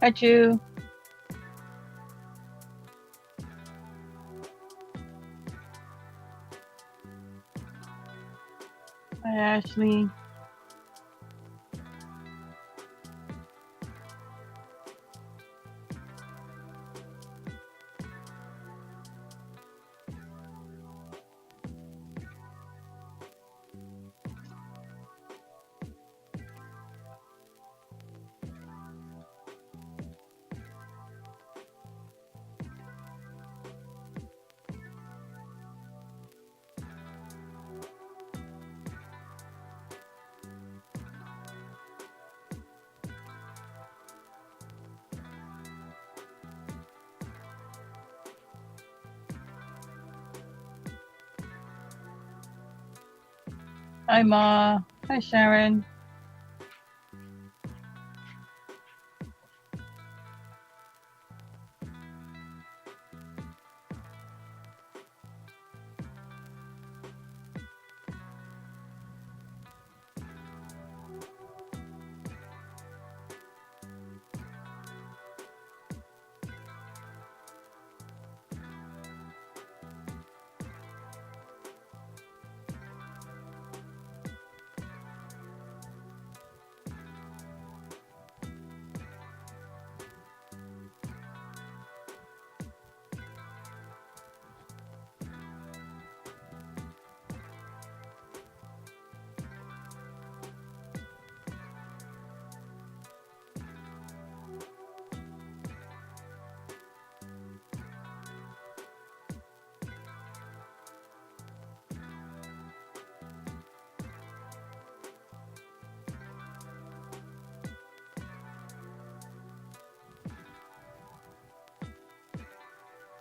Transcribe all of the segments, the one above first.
Hi, Chu. Hi, Ashley. Hi, Ma. Hi, Sharon.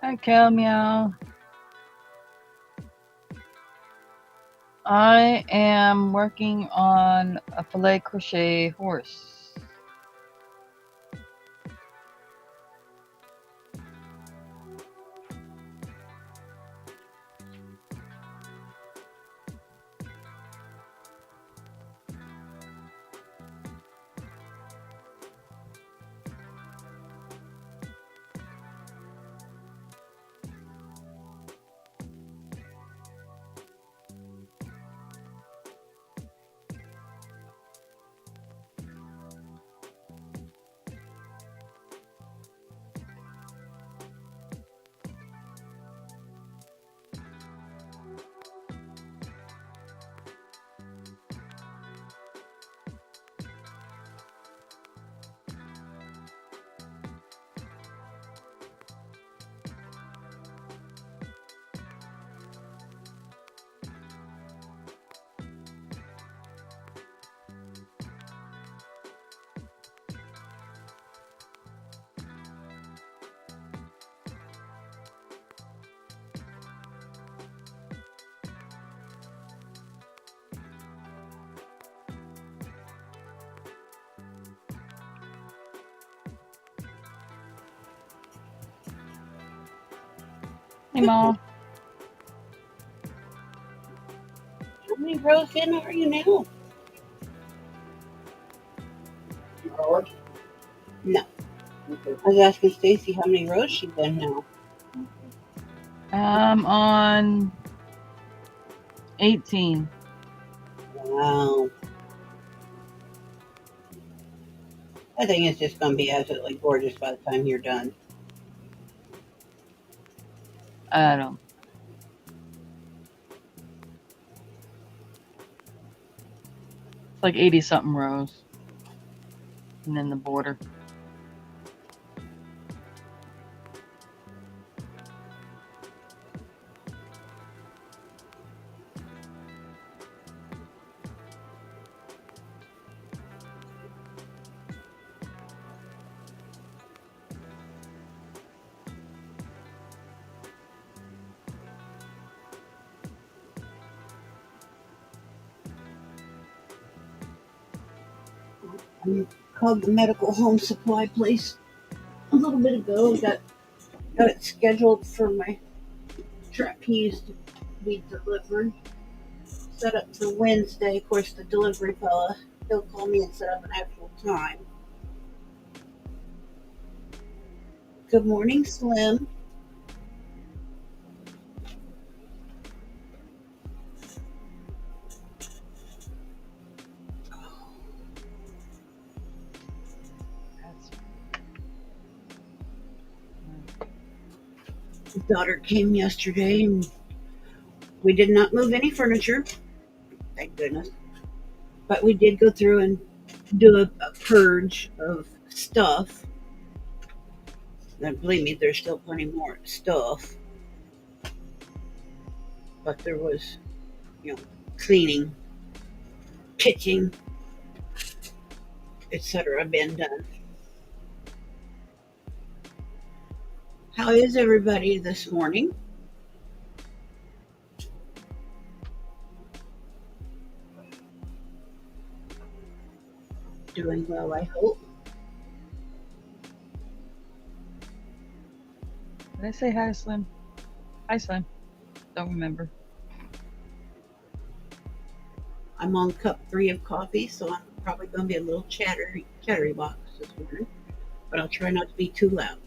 Hi, Kel Meow. I am working on a filet crochet horse. Hey, Ma. How many rows in are you now? No. I was asking Stacy how many rows she's in now. I'm on 18. Wow. I think it's just going to be absolutely gorgeous by the time you're done. I don't. It's like 80 something rows. And then the border. I called the medical home supply place a little bit ago. Got it scheduled for my trapeze to be delivered. Set up for Wednesday. Of course, the delivery fella, he'll call me and set up an actual time. Good morning, Slim. That's His daughter came yesterday and we did not move any furniture, thank goodness. But we did go through and do a purge of stuff. And believe me, there's still plenty more stuff. But there was, you know, cleaning, kitching, etc. been done. How is everybody this morning? Doing well, I hope. Did I say hi, Slim? Hi, Slim. Don't remember. I'm on cup 3 of coffee, so I'm probably going to be a little chattery box this morning. But I'll try not to be too loud.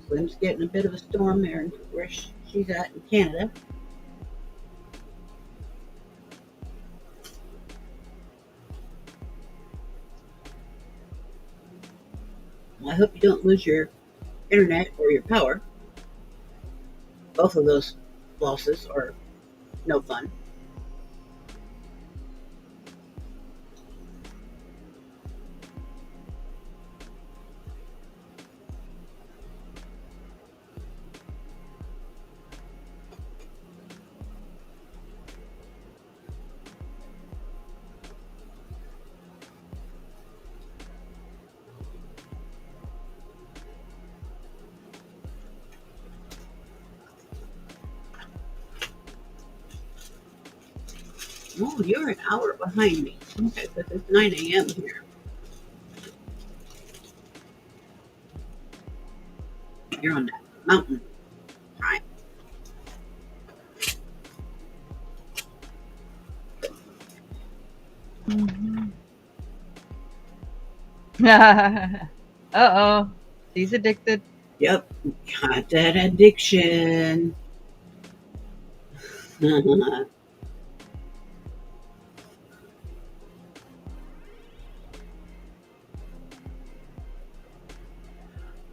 Slim's getting a bit of a storm there where she's at in Canada. Well, I hope you don't lose your internet or your power. Both of those losses are no fun. Oh, you're an hour behind me. Okay, but it's 9 a.m. here. You're on that mountain time. Uh-oh. She's addicted. Yep, got that addiction.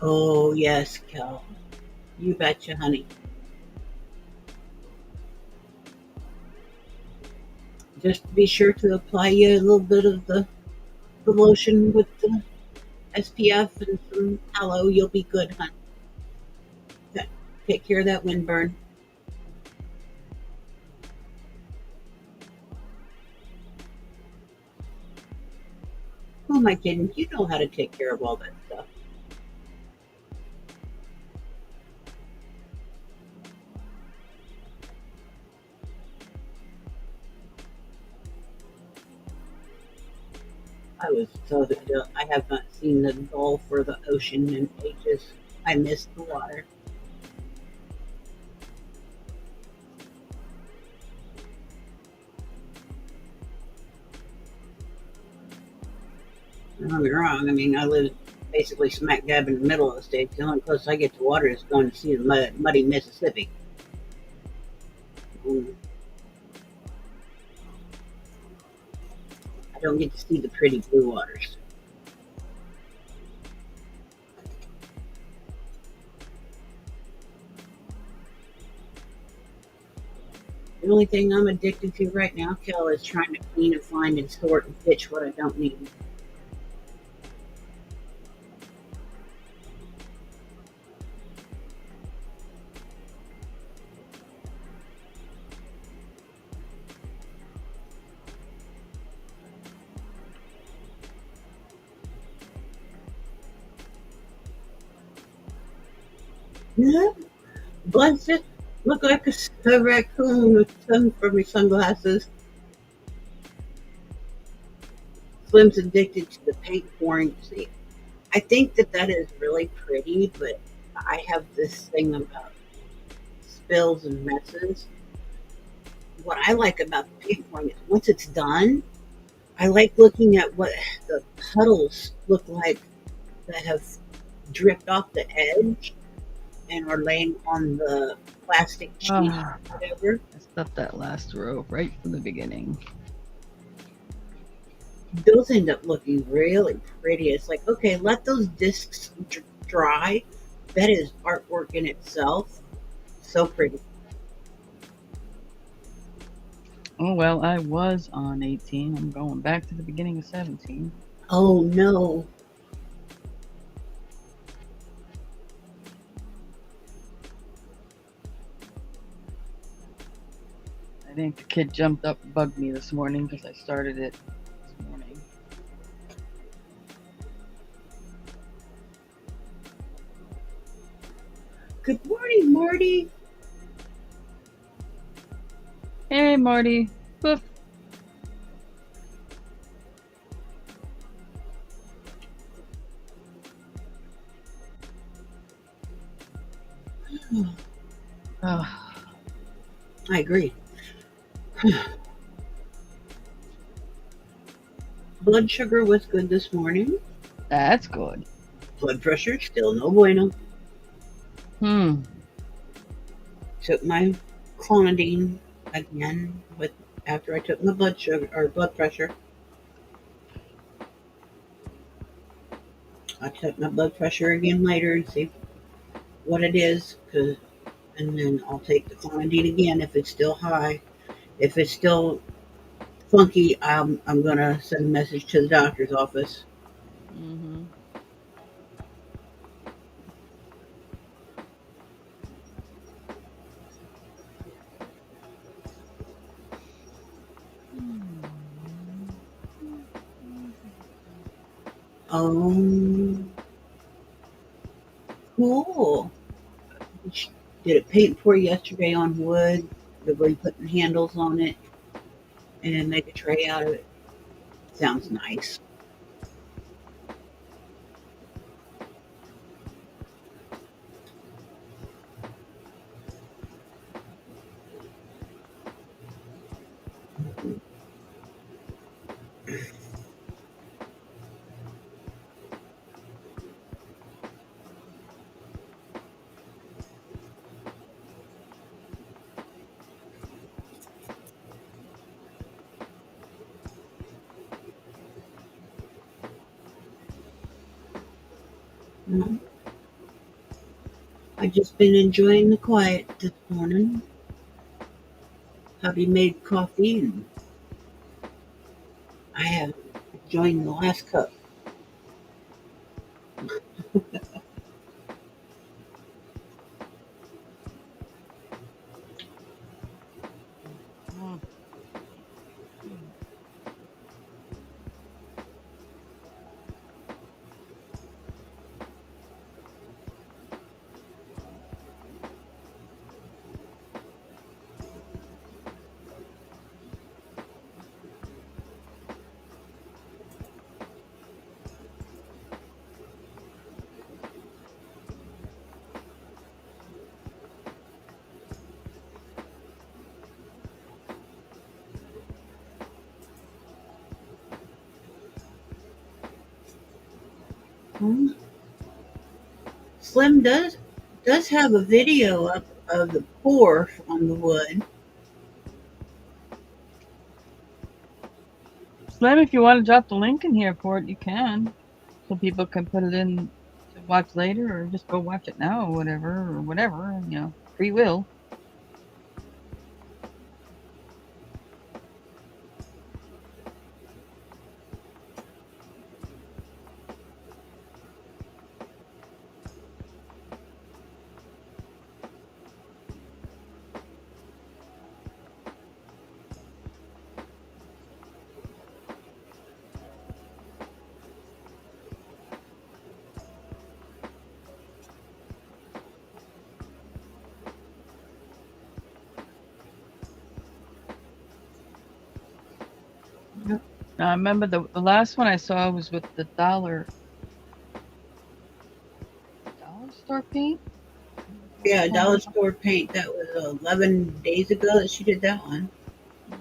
Oh, yes, Kel. You betcha, honey. Just be sure to apply you a little bit of the lotion with the SPF and some aloe. You'll be good, honey. Take care of that windburn. Who am I kidding? You know how to take care of all that stuff. I have not seen the Gulf or the ocean in ages. I miss the water. Don't get me wrong. I mean, I live basically smack dab in the middle of the state. The only close I get to water is going to see the muddy Mississippi. Mm, I don't get to see the pretty blue waters. The only thing I'm addicted to right now, Kel, is trying to clean and find and sort and pitch what I don't need. Yeah, bless it. Look like a raccoon with sun for me sunglasses. Slim's addicted to the paint pouring. See, I think that is really pretty, but I have this thing about spills and messes. What I like about the paint pouring is once it's done, I like looking at what the puddles look like that have dripped off the edge and are laying on the plastic sheet Ah, or whatever. I stuffed that last row right from the beginning. Those end up looking really pretty. It's like, okay, let those discs dry. That is artwork in itself. So pretty. Oh well, I was on 18. I'm going back to the beginning of 17. Oh no. I think the kid jumped up and bugged me this morning because I started it this morning. Good morning, Marty. Hey, Marty. Poof. Oh, I agree. Blood sugar was good this morning. that's good. Blood pressure still no bueno. Hmm. Took my clonidine again with after I took my blood sugar or blood pressure. I took my blood pressure again later and see what it is, and then I'll take the clonidine again if it's still high. If it's still funky, I'm gonna send a message to the doctor's office. Mm-hmm. Um, cool. Did it paint pour yesterday on wood. They're going putting handles on it and make a tray out of it. Sounds nice. Mm. I just been enjoying the quiet this morning. Hubby made coffee and I have enjoying the last cup. Mm. Slim does have a video up of the pour on the wood. Slim, if you want to drop the link in here for it, you can. So people can put it in to watch later or just go watch it now or whatever, free will. Yep. I remember the last one I saw was with the dollar store paint. Yeah, dollar store paint. That was 11 days ago that she did that one. Mm.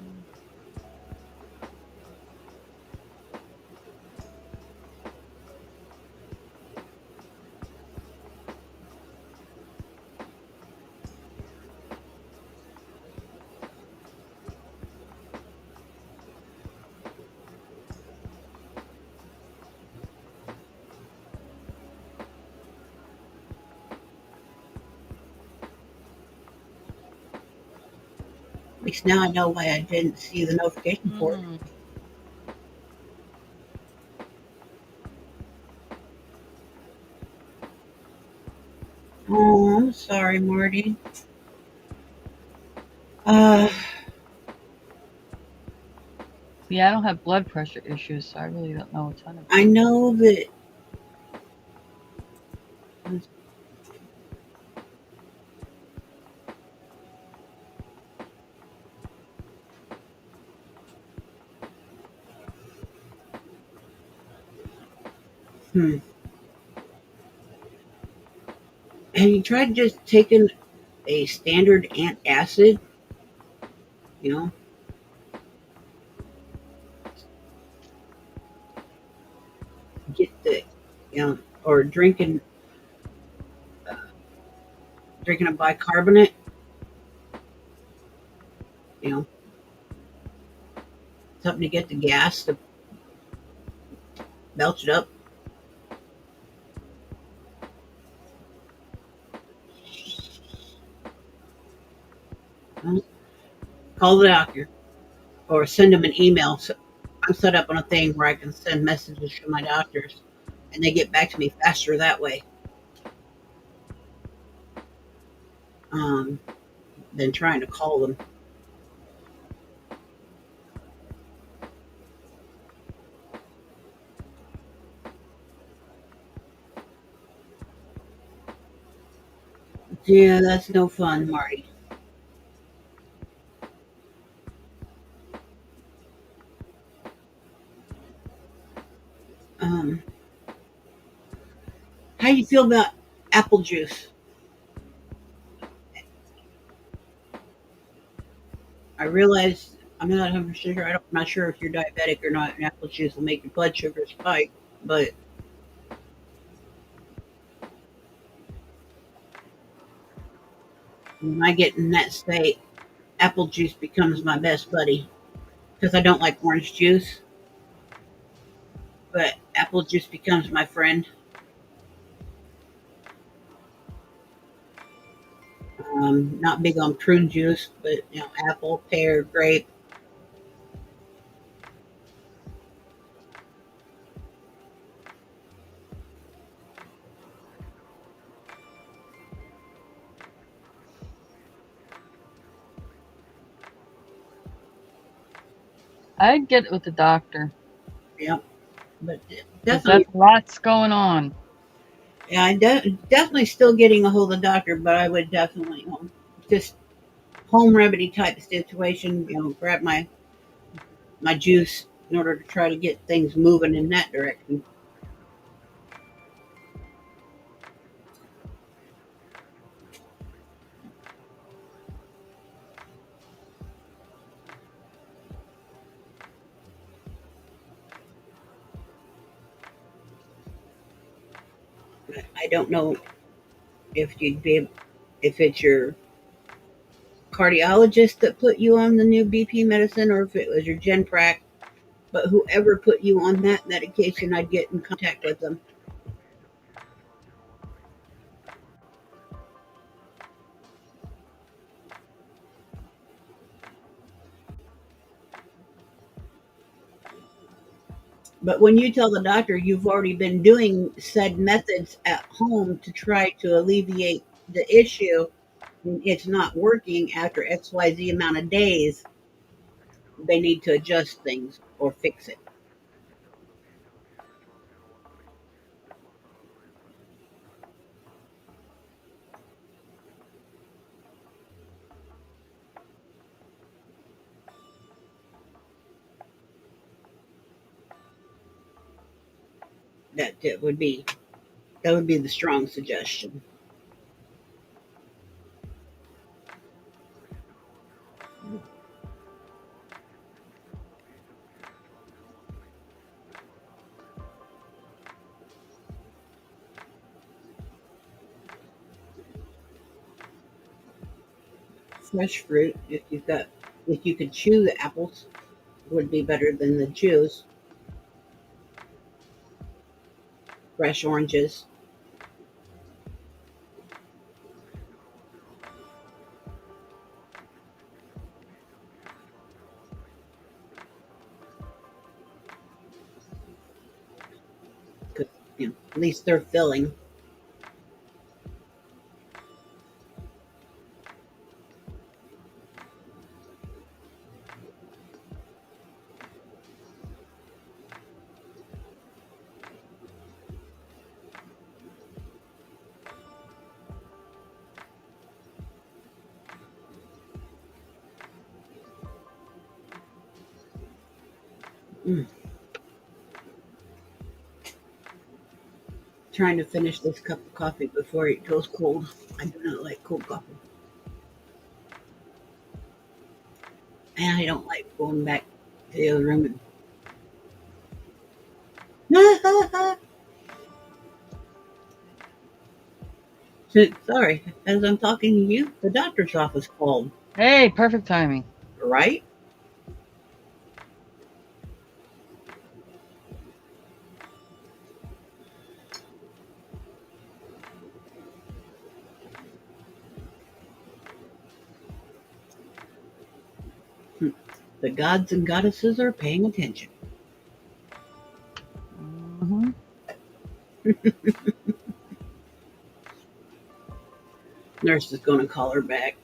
least now I know why I didn't see the notification for it. Mm. Oh, I'm sorry, Marty. Uh, See, I don't have blood pressure issues, so I really don't know a ton I about it. know that. Hmm. Have you tried just taking a standard antacid? You know, get the, or drinking a bicarbonate. You know, something to get the gas to belch it up. Well, call the doctor or send them an email. So I'm set up on a thing where I can send messages to my doctors, and they get back to me faster that way um, than trying to call them. Yeah, that's no fun, Marty. Um, how do you feel about apple juice? I realize I'm not 100% sure. I'm not sure if you're diabetic or not, and apple juice will make your blood sugar spike. But when I get in that state, apple juice becomes my best buddy because I don't like orange juice, but apple juice becomes my friend. Not big on prune juice, but apple, pear, grape. I'd get with the doctor Yeah, but because definitely, that's lots going on. yeah, definitely still getting a hold of the doctor, but I would definitely just home remedy type of situation. Grab my juice in order to try to get things moving in that direction. I don't know if you'd be if it's your cardiologist that put you on the new BP medicine or if it was your gen prac, but whoever put you on that medication, I'd get in contact with them. But when you tell the doctor you've already been doing said methods at home to try to alleviate the issue, and it's not working after XYZ amount of days, they need to adjust things or fix it. That would be the strong suggestion. Fresh fruit, if you could chew the apples, would be better than the juice. Fresh oranges. At least they're filling. Mm. Trying to finish this cup of coffee before it goes cold. I do not like cold coffee. And I don't like going back to the other room. Sorry, as I'm talking to you, the doctor's office called. Hey, perfect timing. Right? The gods and goddesses are paying attention. Mm-hmm. Nurse is going to call her back.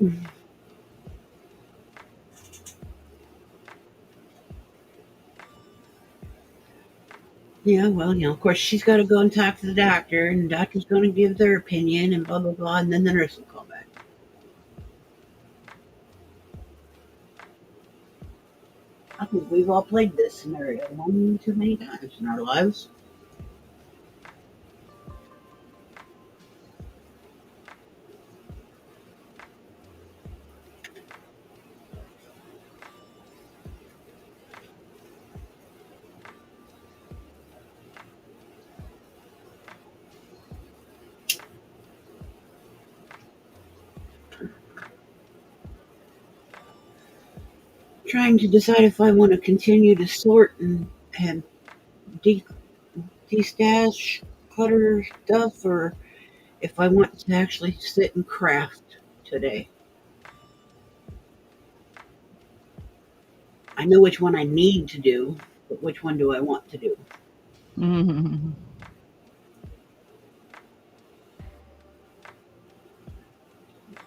Yeah, well, of course, she's got to go and talk to the doctor, and the doctor's going to give their opinion, and blah, blah, blah, and then the nurse will call back. I think we've all played this scenario one too many times in our lives. Trying to decide if I want to continue to sort and de- destash clutter stuff, or if I want to actually sit and craft today. I know which one I need to do, but which one do I want to do? Mm-hmm.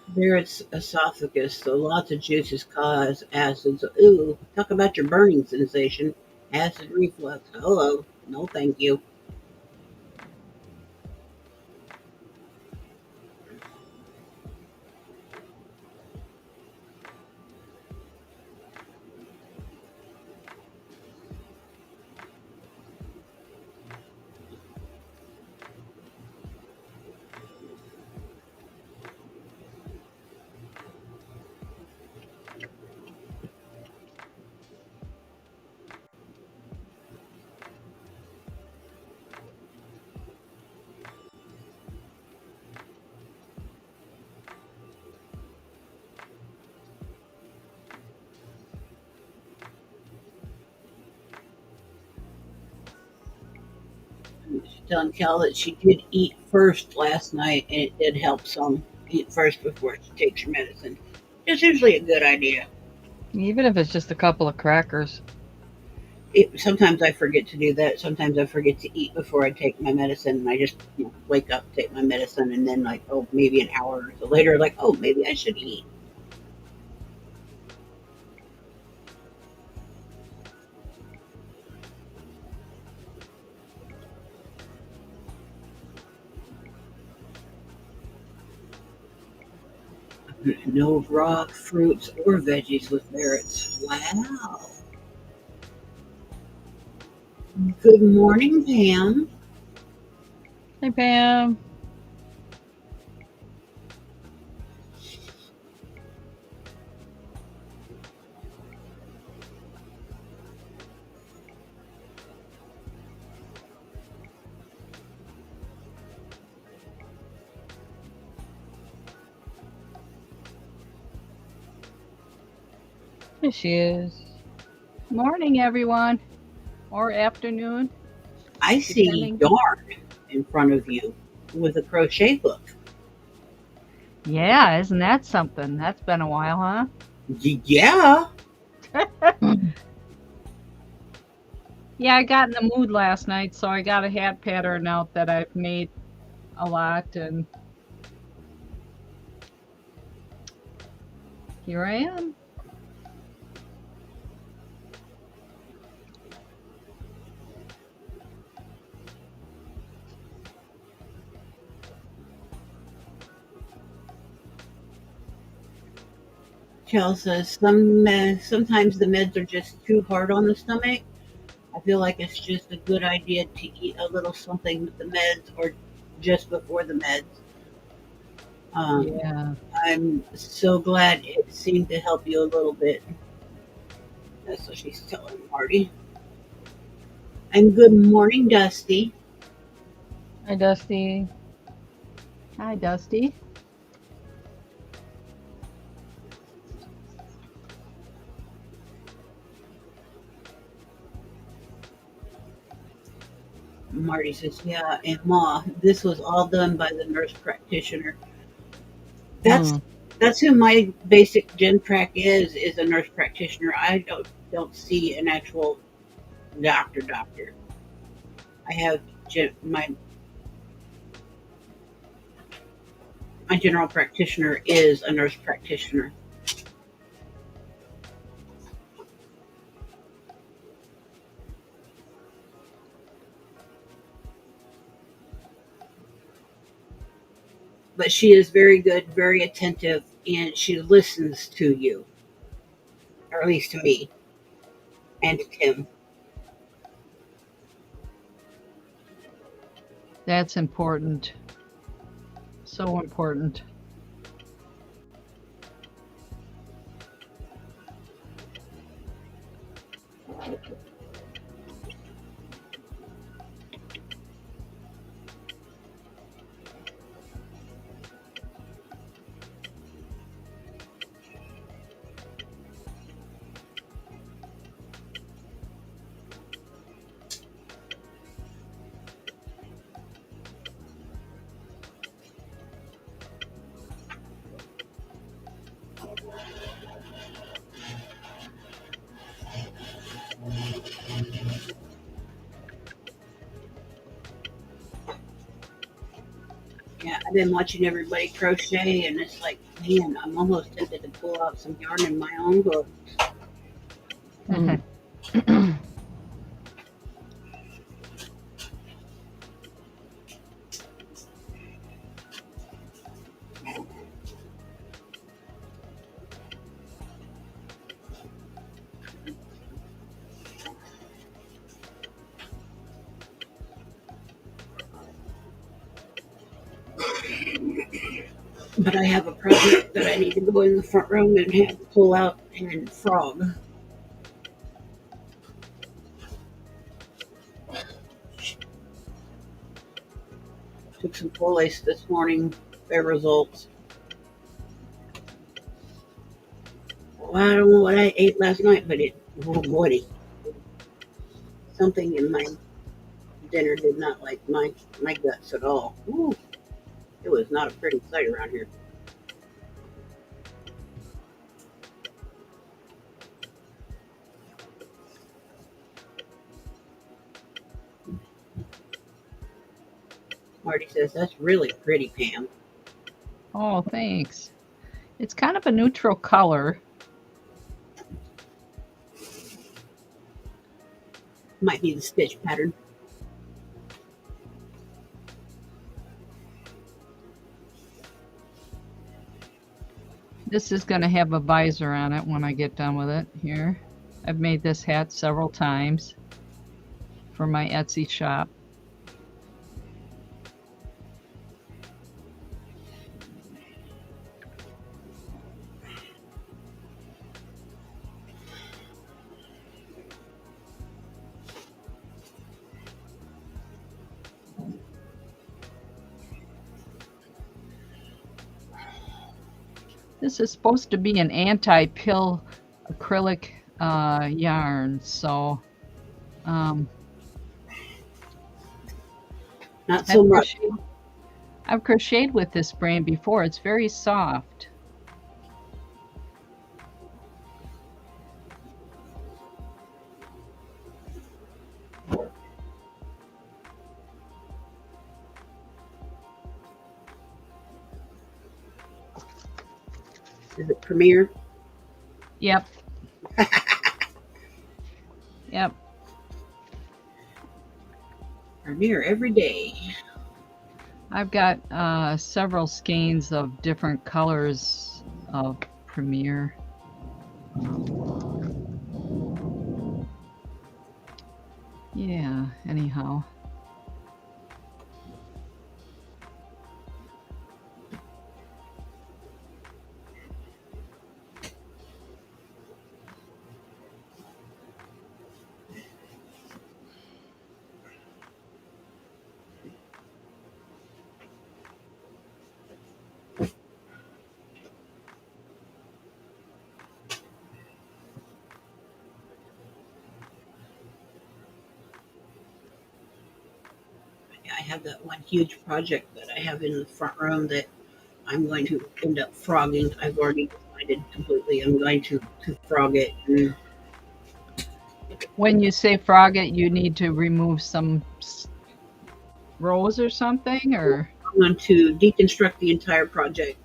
Barrett's esophagus, so lots of juices cause acids. Ooh, talk about your burning sensation. Acid reflux. Hello. No, thank you. She's telling Cal that she did eat first last night, and it did help some. Eat first before she takes her medicine. It's usually a good idea. Even if it's just a couple of crackers. Sometimes I forget to do that. Sometimes I forget to eat before I take my medicine, and I just wake up, take my medicine, and then like, oh, maybe an hour or so later, like, oh, maybe I should eat. No raw fruits or veggies with Barrett's. Wow. Good morning, Pam. Hey, Pam. Here she is. Morning, everyone, or afternoon, I see depending. yarn in front of you with a crochet hook. Yeah, isn't that something? That's been a while, Yeah. huh? Yeah, I got in the mood last night, so I got a hat pattern out that I've made a lot, and here I am. Chell says sometimes the meds are just too hard on the stomach. I feel like it's just a good idea to eat a little something with the meds or just before the meds. Um, Yeah. I'm so glad it seemed to help you a little bit. That's what she's telling Marty. And good morning, Dusty. Hi, Dusty. Hi, Dusty. Marty says, "Yeah, and Ma, this was all done by the nurse practitioner. That's Hmm. that's who my basic gen prac is a nurse practitioner. I don't see an actual doctor. I have my general practitioner is a nurse practitioner, but she is very good, very attentive, and she listens to you, or at least to me and to Tim. That's important. So important. Yeah, I've been watching everybody crochet, and it's like, man, I'm almost tempted to pull out some yarn in my own book. Hmm. But I have a project that I need to go in the front room and have pull out and frog. Took some full lace this morning. Fair results. Well, I don't know what I ate last night, but oh boy, something in my dinner did not like my guts at all. Ooh, it was not a pretty sight around here. Marty says that's really pretty, Pam. Oh, thanks. It's kind of a neutral color. Might be the stitch pattern. This is going to have a visor on it when I get done with it here. I've made this hat several times for my Etsy shop. This is supposed to be an anti-pill acrylic yarn, so Not so much. I've crocheted with this brand before. It's very soft. Is it Premiere? Yep. Yep. Premiere every day. I've got several skeins of different colors of Premiere. Yeah, anyhow. I have that one huge project that I have in the front room that I'm going to end up frogging. I've already decided completely. I'm going to frog it. And When you say frog it, you need to remove some rows or something, or? I'm going to deconstruct the entire project.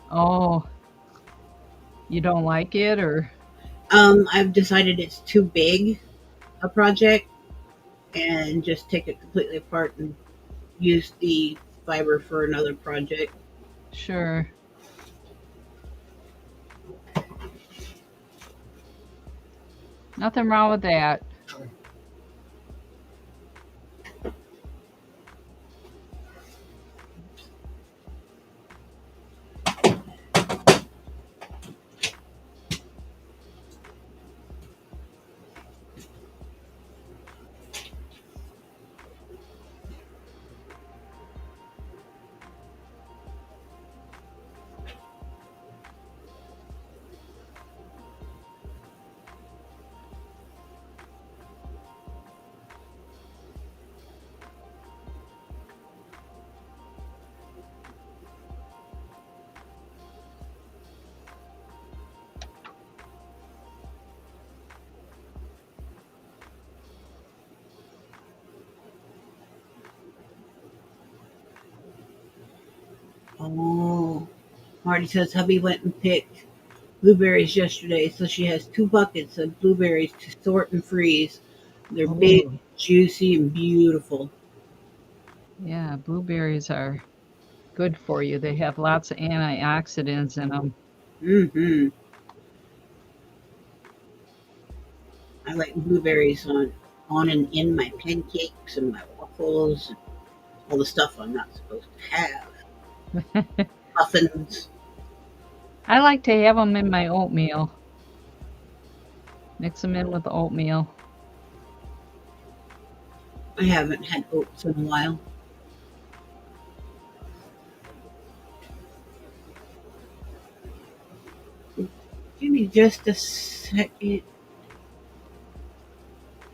Oh, you don't like it, or? I've decided it's too big a project, and just take it completely apart and use the fiber for another project. Sure. Nothing wrong with that. Oh, Marty says hubby went and picked blueberries yesterday, so she has 2 buckets of blueberries to sort and freeze. They're big, Oh, juicy, and beautiful. yeah, blueberries are good for you. They have lots of antioxidants in them. Mm-hmm. I like blueberries on and in my pancakes and my waffles and all the stuff I'm not supposed to have. Muffins. I like to have them in my oatmeal. Mix them in with the oatmeal. I haven't had oats in a while. Give me just a second.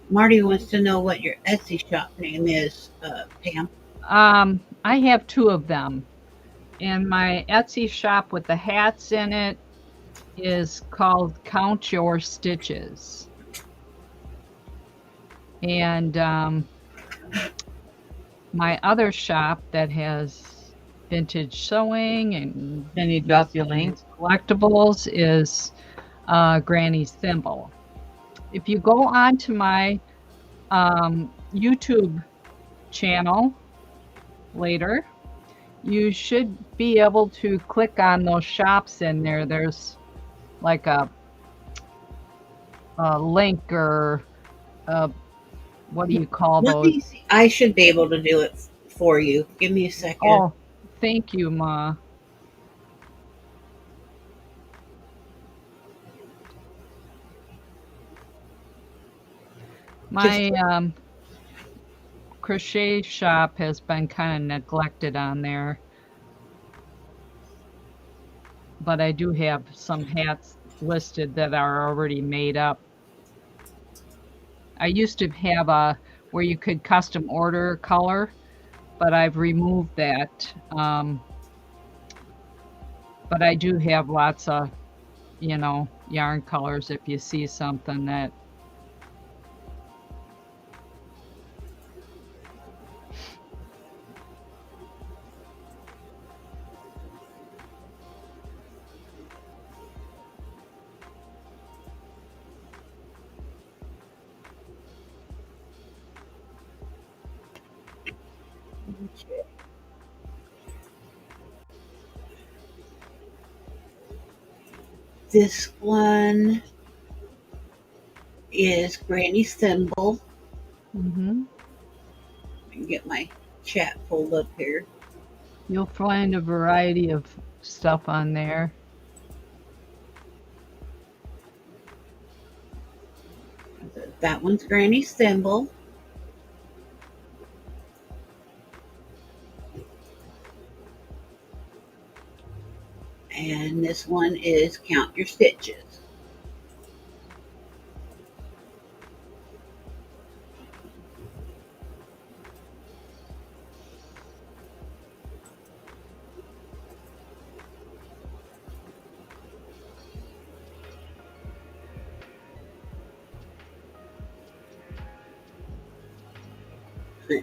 Marty wants to know what your Etsy shop name is, Pam. I have 2 of them. And my Etsy shop with the hats in it is called Count Your Stitches. And my other shop that has vintage sewing and Can you drop your link? collectibles is Granny's Thimble. If you go onto my YouTube channel later, you should be able to click on those shops in there. There's like a link or what do you call Let those? me see. I should be able to do it for you. Give me a second. Oh, thank you, Ma. Just My crochet shop has been kind of neglected on there, but I do have some hats listed that are already made up. I used to have a where you could custom order color, but I've removed that. But I do have lots of, yarn colors if you see something that. This one is Granny's Thimble. Mm-hmm. I can get my chat pulled up here. You'll find a variety of stuff on there. That one's Granny's Thimble. And this one is Count Your Stitches.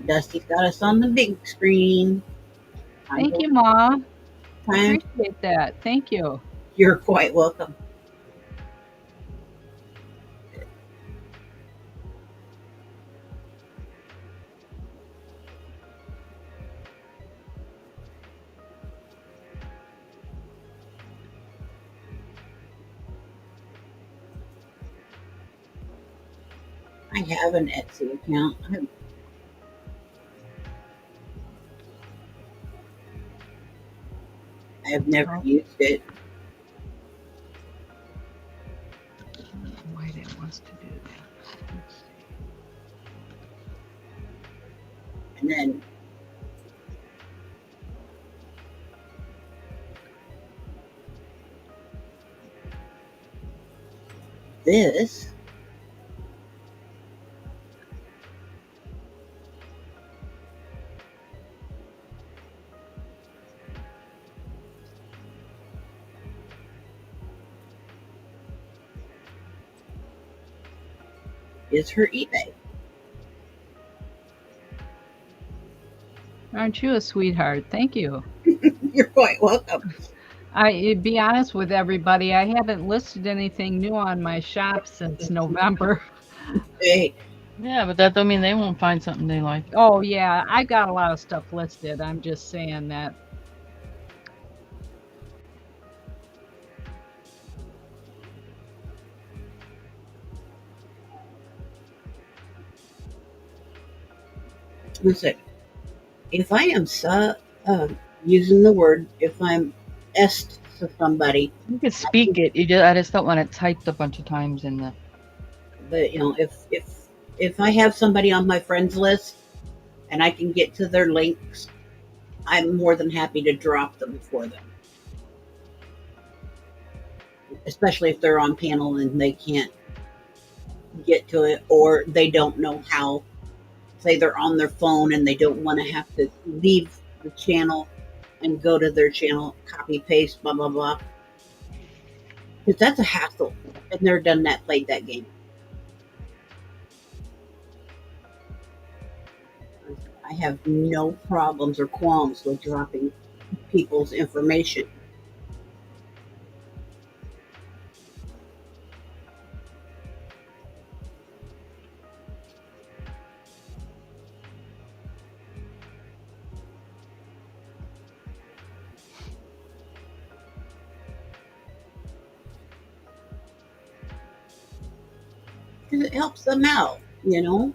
Dusty's got us on the big screen. Thank you, Ma. Time. Appreciate that. Thank you. You're quite welcome. I have an Etsy account. I have never used it. Why that wants to do that. Let's see. And then this is her eBay. Aren't you a sweetheart? Thank you. You're quite welcome. To be honest with everybody, I haven't listed anything new on my shop since November. Hey, Yeah, but that don't mean they won't find something they like. Oh, yeah, I got a lot of stuff listed. I'm just saying that. listen, if I am using the word, if I'm est to somebody, You can speak it. I just don't want it typed a bunch of times in the. but if I have somebody on my friends list and I can get to their links, I'm more than happy to drop them for them. Especially if they're on panel and they can't get to it or they don't know how. Say they're on their phone and they don't want to have to leave the channel and go to their channel, copy, paste, blah, blah, blah. Because that's a hassle. I've never done that, played that game. I have no problems or qualms with dropping people's information. Because it helps them out, you know?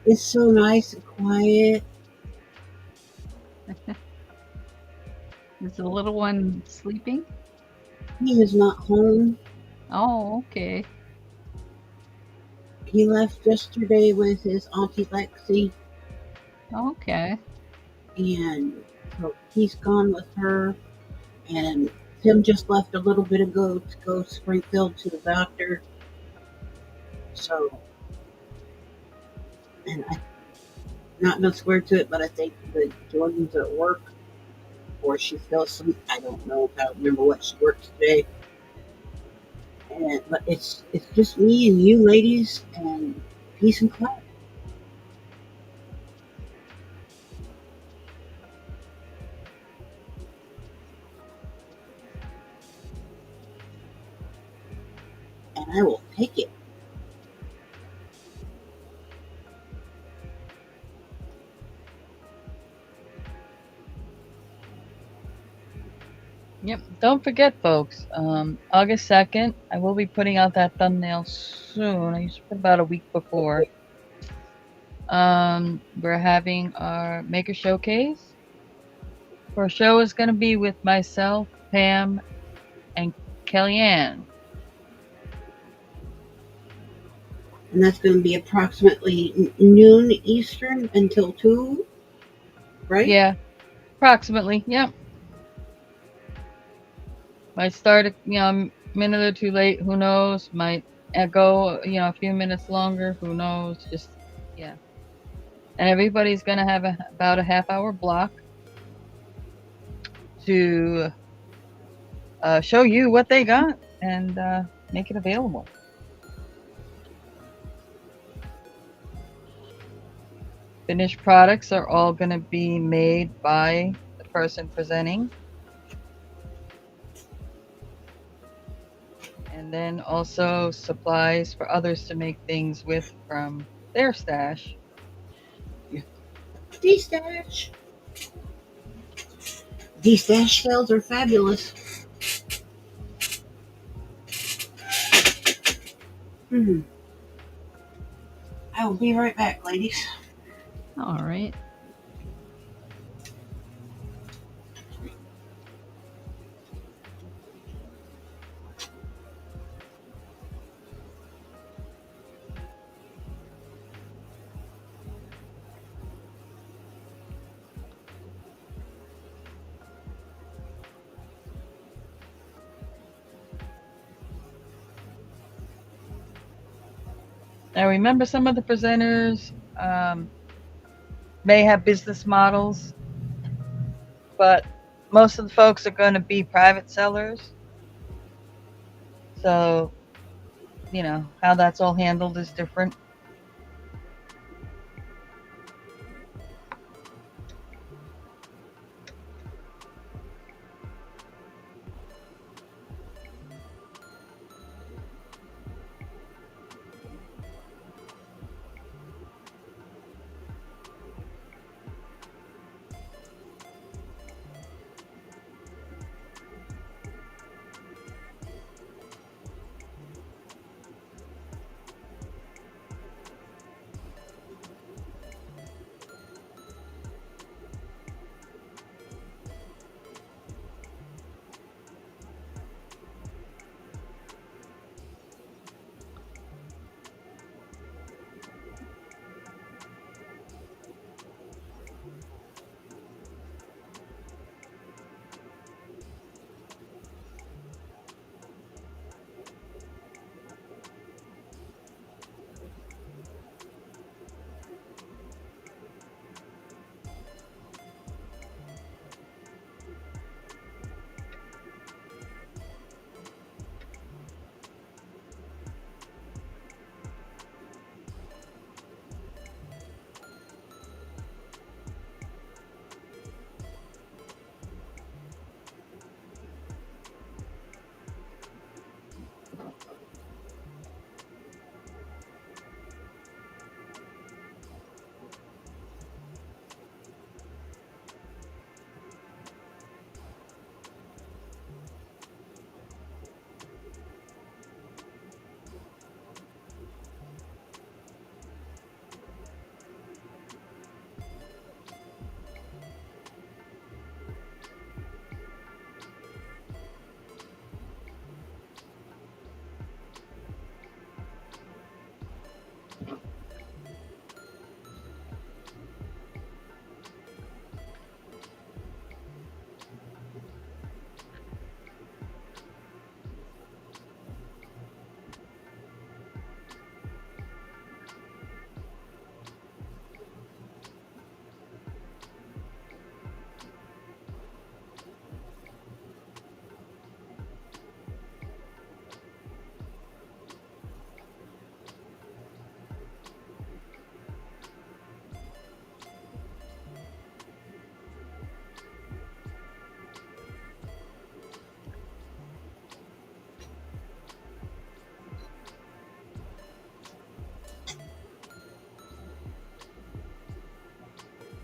It's so nice and quiet. Is the little one sleeping? He is not home. Oh, okay. He left yesterday with his Auntie Lexi, Okay. and so he's gone with her. And Tim just left a little bit ago to go to Springfield to the doctor. So, and I'm not gonna swear to it, but I think that Jordan's at work or she fell asleep. I don't know. I don't remember what she worked today. But it's just me and you ladies and peace and quiet. And I will take it. Yep. Don't forget, folks. August 2nd, I will be putting out that thumbnail soon. I used to put about a week before. We're having our maker showcase. Our show is going to be with myself, Pam, and Kellyanne. And that's going to be approximately noon Eastern until 2, right? Yeah, approximately. Yep. Might start a minute or two late. Who knows? Might go a few minutes longer. Who knows? Just yeah. And everybody's gonna have about a half-hour block to show you what they got and make it available. Finished products are all going to be made by the person presenting. And then also supplies for others to make things with from their stash. D-Stash. D-Stash sales are fabulous. Hmm. I will be right back, ladies. All right. Now remember, some of the presenters may have business models, but most of the folks are going to be private sellers. So, how that's all handled is different.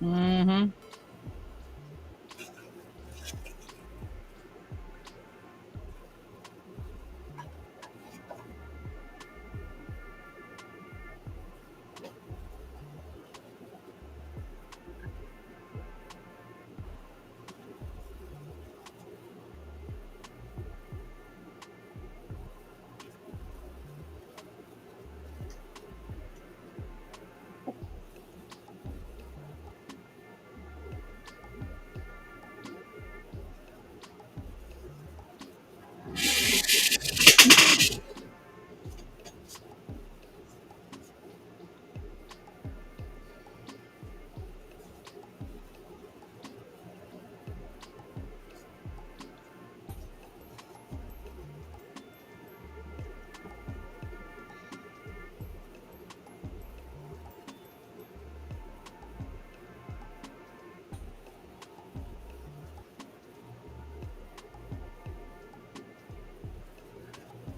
Mm-hmm.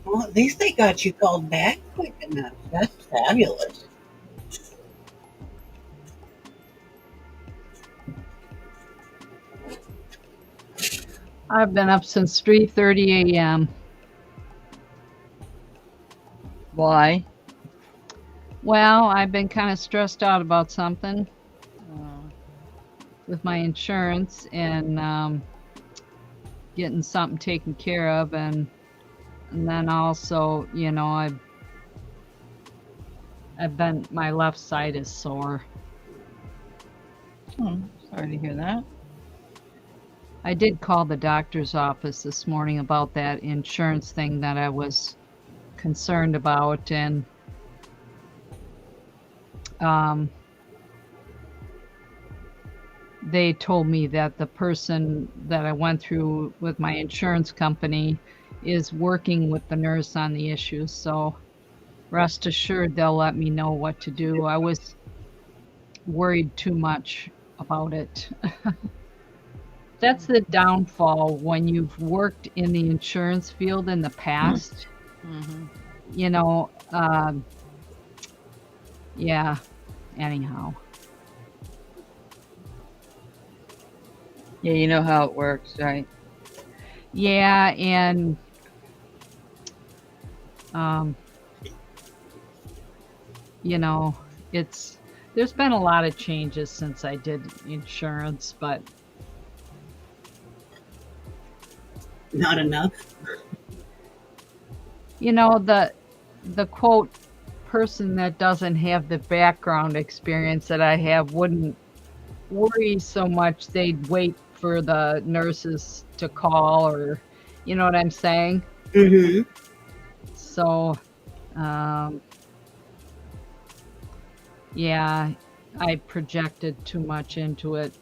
Well, at least they got you called back quick enough. That's fabulous. I've been up since 3:30 a.m. Why? Well, I've been kind of stressed out about something Oh. with my insurance and getting something taken care of, and then also, I've been, my left side is sore. Hmm. Sorry to hear that. I did call the doctor's office this morning about that insurance thing that I was concerned about, and they told me that the person that I went through with my insurance company is working with the nurse on the issue. So rest assured they'll let me know what to do. I was worried too much about it. That's the downfall when you've worked in the insurance field in the past. Mm-hmm. You know, yeah, anyhow. Yeah, you know how it works, right? Yeah, and um, you know, there's been a lot of changes since I did insurance, but Not enough. the quote person that doesn't have the background experience that I have wouldn't worry so much. They'd wait for the nurses to call, or you know what I'm saying? Mm-hmm. So, um, yeah, I projected too much into it.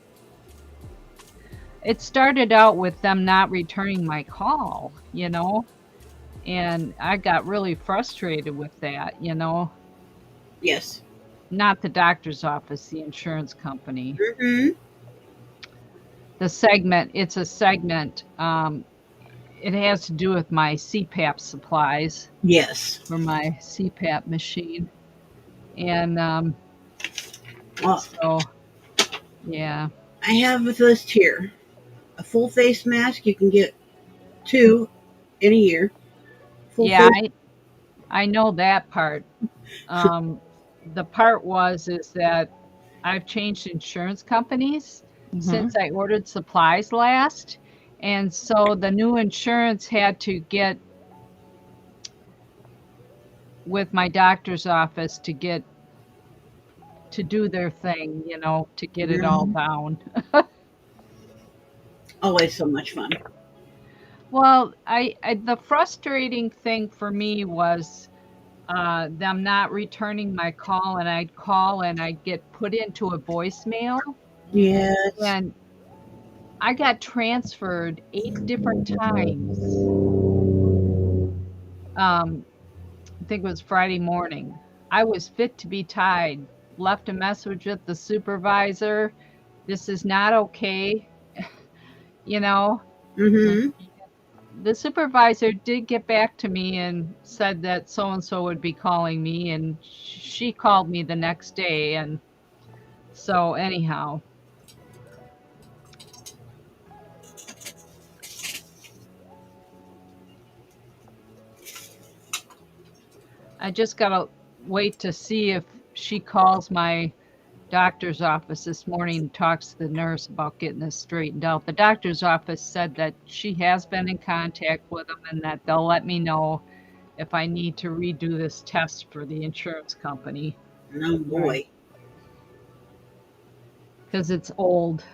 It started out with them not returning my call, and I got really frustrated with that. Yes. Not the doctor's office, the insurance company. Mm-hmm. It's a segment. It has to do with my CPAP supplies Yes. for my CPAP machine. And Well, so, yeah. I have a list here. A full face mask, you can get 2 in a year. Full Yeah, face. I know that part. The part is that I've changed insurance companies Mm-hmm. since I ordered supplies last. And so the new insurance had to get with my doctor's office to do their thing, to get it all Mhm. down. Always so much fun. Well, the frustrating thing for me was them not returning my call, and I'd call and I'd get put into a voicemail, Mm-hmm. Yes. and I got transferred 8 different times. I think it was Friday morning. I was fit to be tied. Left a message with the supervisor. This is not okay. You know, Mm-hmm. the supervisor did get back to me and said that so and so would be calling me, and she called me the next day. And so, anyhow, I just gotta wait to see if she calls my doctor's office this morning and talks to the nurse about getting this straightened out. The doctor's office said that she has been in contact with them and that they'll let me know if I need to redo this test for the insurance company Oh Right. boy. because it's old.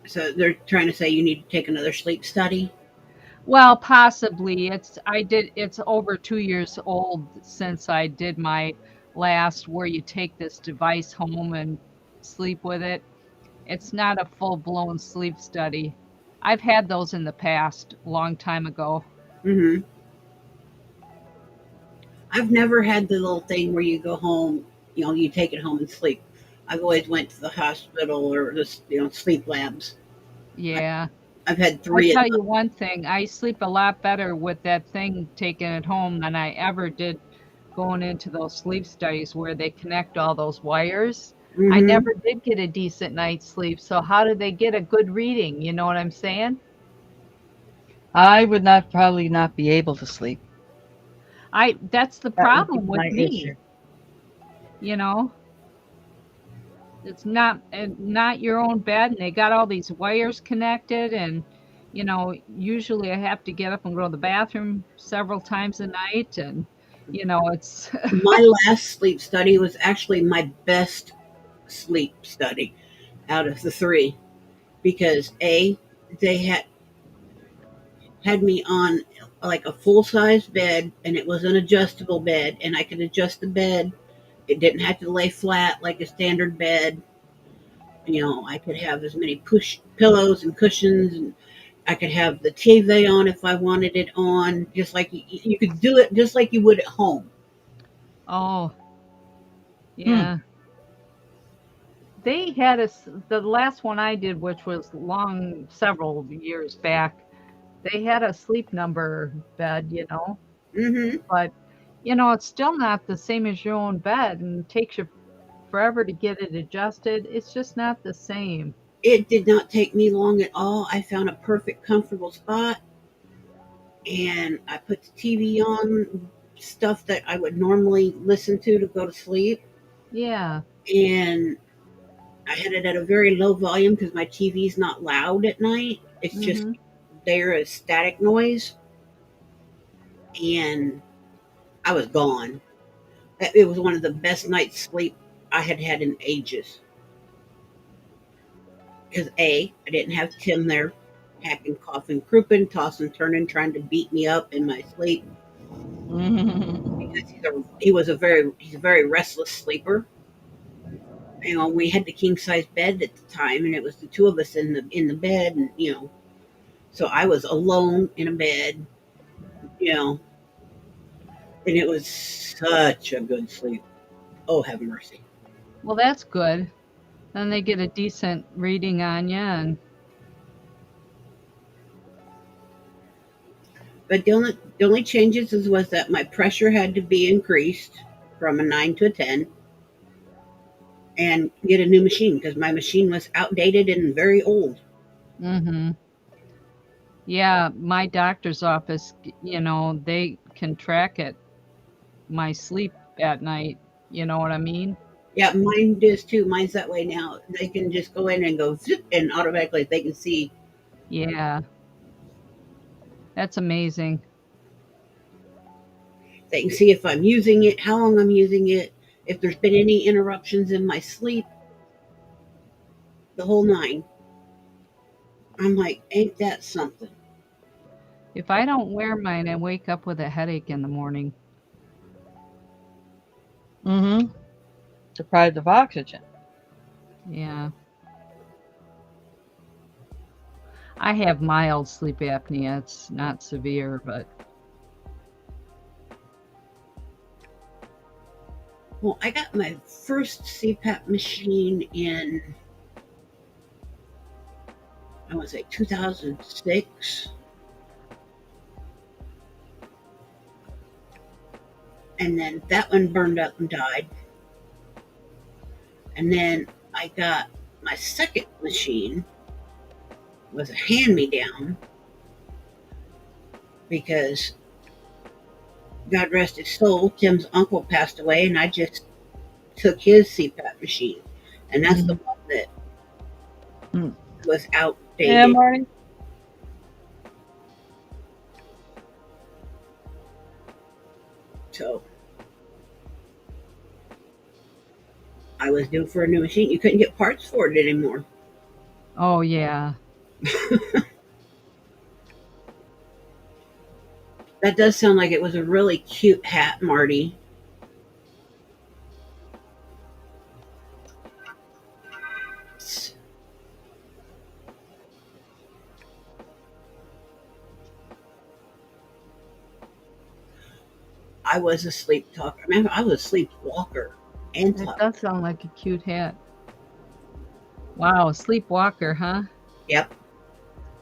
So they're trying to say you need to take another sleep study. Well, possibly. It's over 2 years old since I did my last where you take this device home and sleep with it. It's not a full-blown sleep study. I've had those in the past, a long time ago. Hmm. I've never had the little thing where you go home, you take it home and sleep. I've always went to the hospital or the sleep labs. I, Yeah. I've had I three of tell them. you one thing, I sleep a lot better with that thing taking it home than I ever did going into those sleep studies where they connect all those wires. I Hmm. never did get a decent night's sleep, so how did they get a good reading? You know what I'm saying? I would not probably not be able to sleep. That's the That would be problem with my issue. me, you know? It's not your own bed, and they got all these wires connected, and usually I have to get up and go to the bathroom several times a night, and it's My last sleep study was actually my best sleep study out of the three because they had me on like a full size bed, and it was an adjustable bed, and I could adjust the bed. It didn't have to lay flat like a standard bed. I could have as many push pillows and cushions, and I could have the TV on if I wanted it on, just like you could do it just like you would at home. oh, Hmm. yeah. They had the last one I did, which was long several years back. They had a sleep number bed, Hmm. but it's still not the same as your own bed, and it takes you forever to get it adjusted. It's just not the same. It did not take me long at all. I found a perfect, comfortable spot, and I put the TV on, stuff that I would normally listen to go to sleep, Yeah. and I had it at a very low volume because my TV's not loud at night. It's just Mm-hmm. there as static noise, and I was gone. It was one of the best night's sleep I had had in ages. Because I didn't have Tim there hacking, coughing, crouping, tossing, turning, trying to beat me up in my sleep. Because he's a very restless sleeper. We had the king size bed at the time, and it was the two of us in the bed, and so I was alone in a bed, you know, and it was such a good sleep. Oh, have mercy! Well, that's good. Then they get a decent reading on you, and But the only changes was that my pressure had to be increased from a 9 to a 10, and get a new machine because my machine was outdated and very old. mm-hmm. Yeah, my doctor's office, they can track it, my sleep at night. You know what I mean? Yeah, mine does too. Mine's that way now. They can just go in and go zip, and automatically they can see. Yeah, that's amazing. They can see if I'm using it, how long I'm using it, if there's been any interruptions in my sleep, the whole nine. I'm like, ain't that something? If I don't wear mine, I wake up with a headache in the morning. Mm-hmm. Deprived of oxygen. Yeah. I have mild sleep apnea. It's not severe, but Well, I got my first CPAP machine in, I want to say 2006, and then that one burned up and died. And then I got my second machine was a hand me down because God rest his soul, Tim's uncle passed away, and I just took his CPAP machine, and that's the one that Mm. was Yeah, outdated. Marty. So I was due for a new machine. You couldn't get parts for it anymore. Oh, yeah. That does sound like it was a really cute hat, Marty. I was a sleep talker. Man, I was a sleepwalker and That talker. does sound like a cute hat. Wow, sleepwalker, huh? Yep.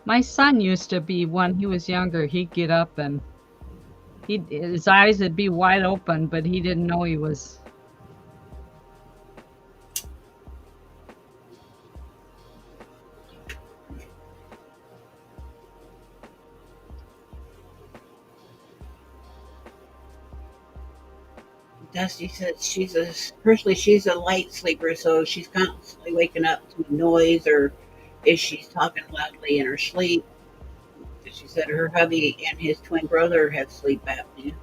My son used to be when he was younger. He'd get up and his eyes would be wide open, but he didn't know he was. Dusty says she's a light sleeper, so she's constantly waking up to noise or if she's talking loudly in her sleep. She said her hubby and his twin brother have sleep apnea.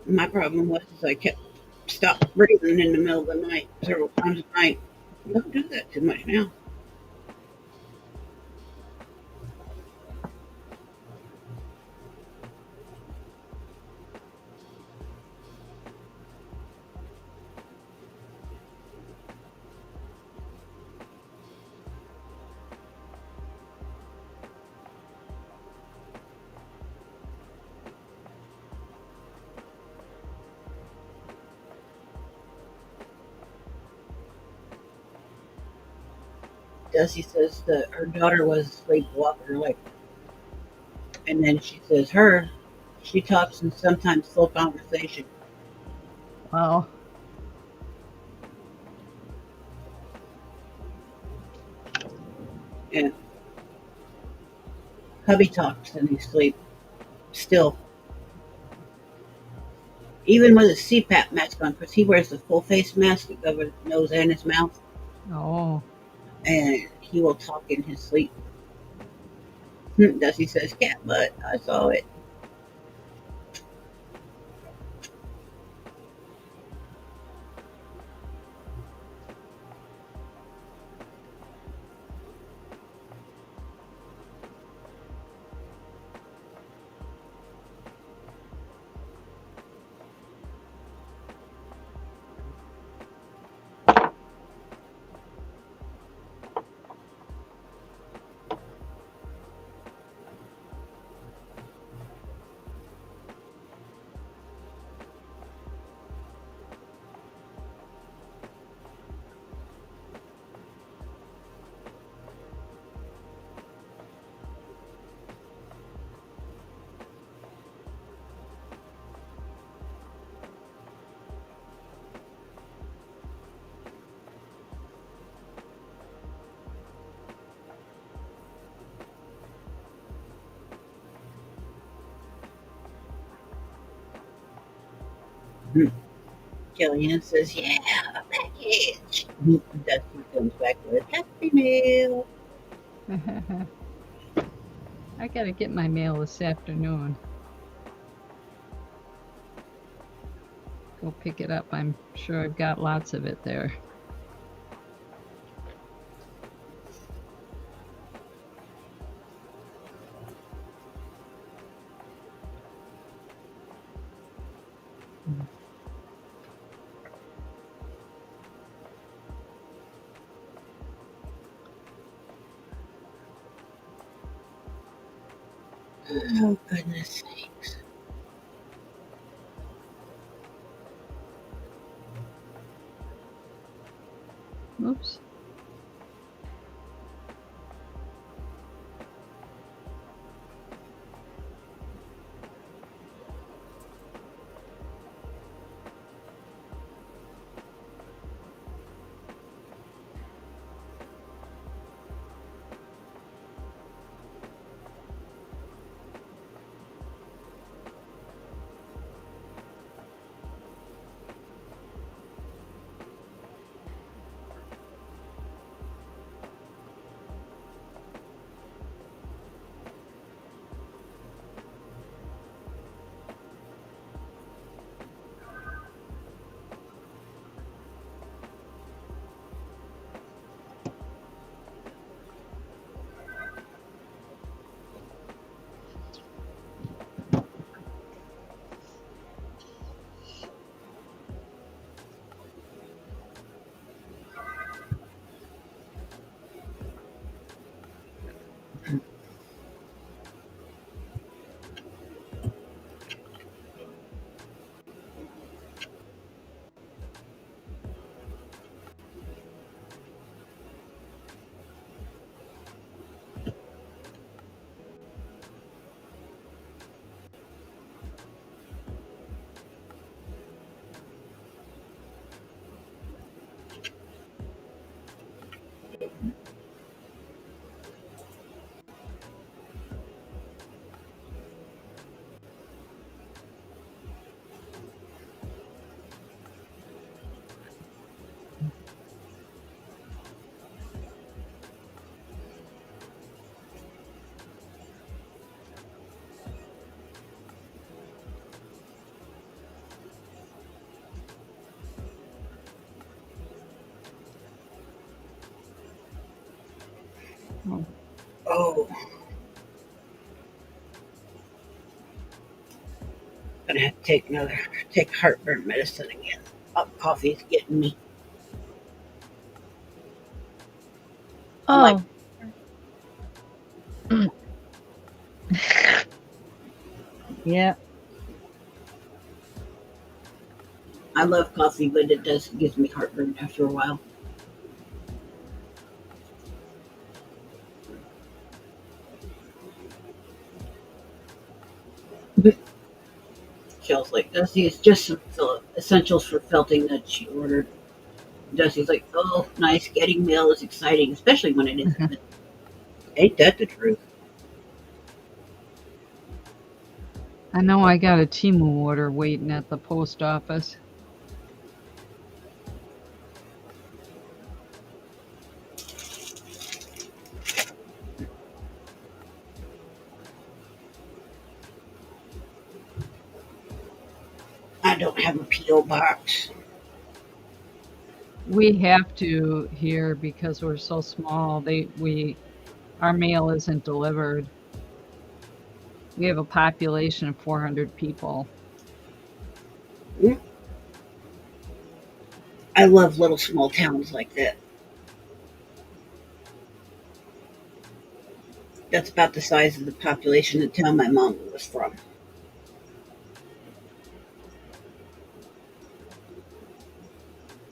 My problem was is I kept stopped breathing in the middle of the night several times a night. Don't do that too much now. Dusty says that her daughter was a sleepwalker, like, and then she says she talks in sometimes full conversation. Wow. And hubby talks in his sleep still, even with a CPAP mask on, because he wears the full face mask that covers his nose and his mouth, Oh. and he will talk in his sleep. Dusty says, "Cat butt, I saw it." Kellyanne says, "Yeah, a package." Dusty comes back with happy mail. I gotta get my mail this afternoon. Go pick it up. I'm sure I've got lots of it there. Oh, goodness sakes. Oops. Oh, gonna have to take heartburn medicine again. Oh, coffee's getting me. I like Oh. Yeah. I love coffee, but it does gives me heartburn after a while. Shell's like, Dusty, it's just some essentials for felting that she ordered. Dusty's like, oh, nice. Getting mail is exciting, especially when it isn't. Ain't that the truth? I know I got a Temu order waiting at the post office. I don't have a P.O. box. We have to here because we're so small. Our mail isn't delivered. We have a population of 400 people. I love little small towns like that. That's about the size of the population of the town my mom was from.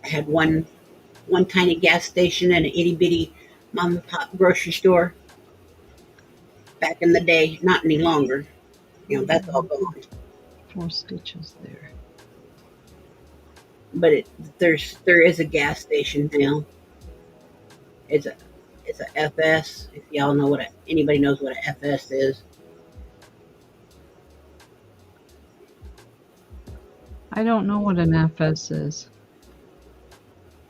I had one tiny gas station and an itty bitty mom and pop grocery store back in the day. Not any longer. That's all gone. 4 stitches there. But there is a gas station now. It's a it's a FS. If y'all know anybody knows what a FS is. I don't know what an FS is.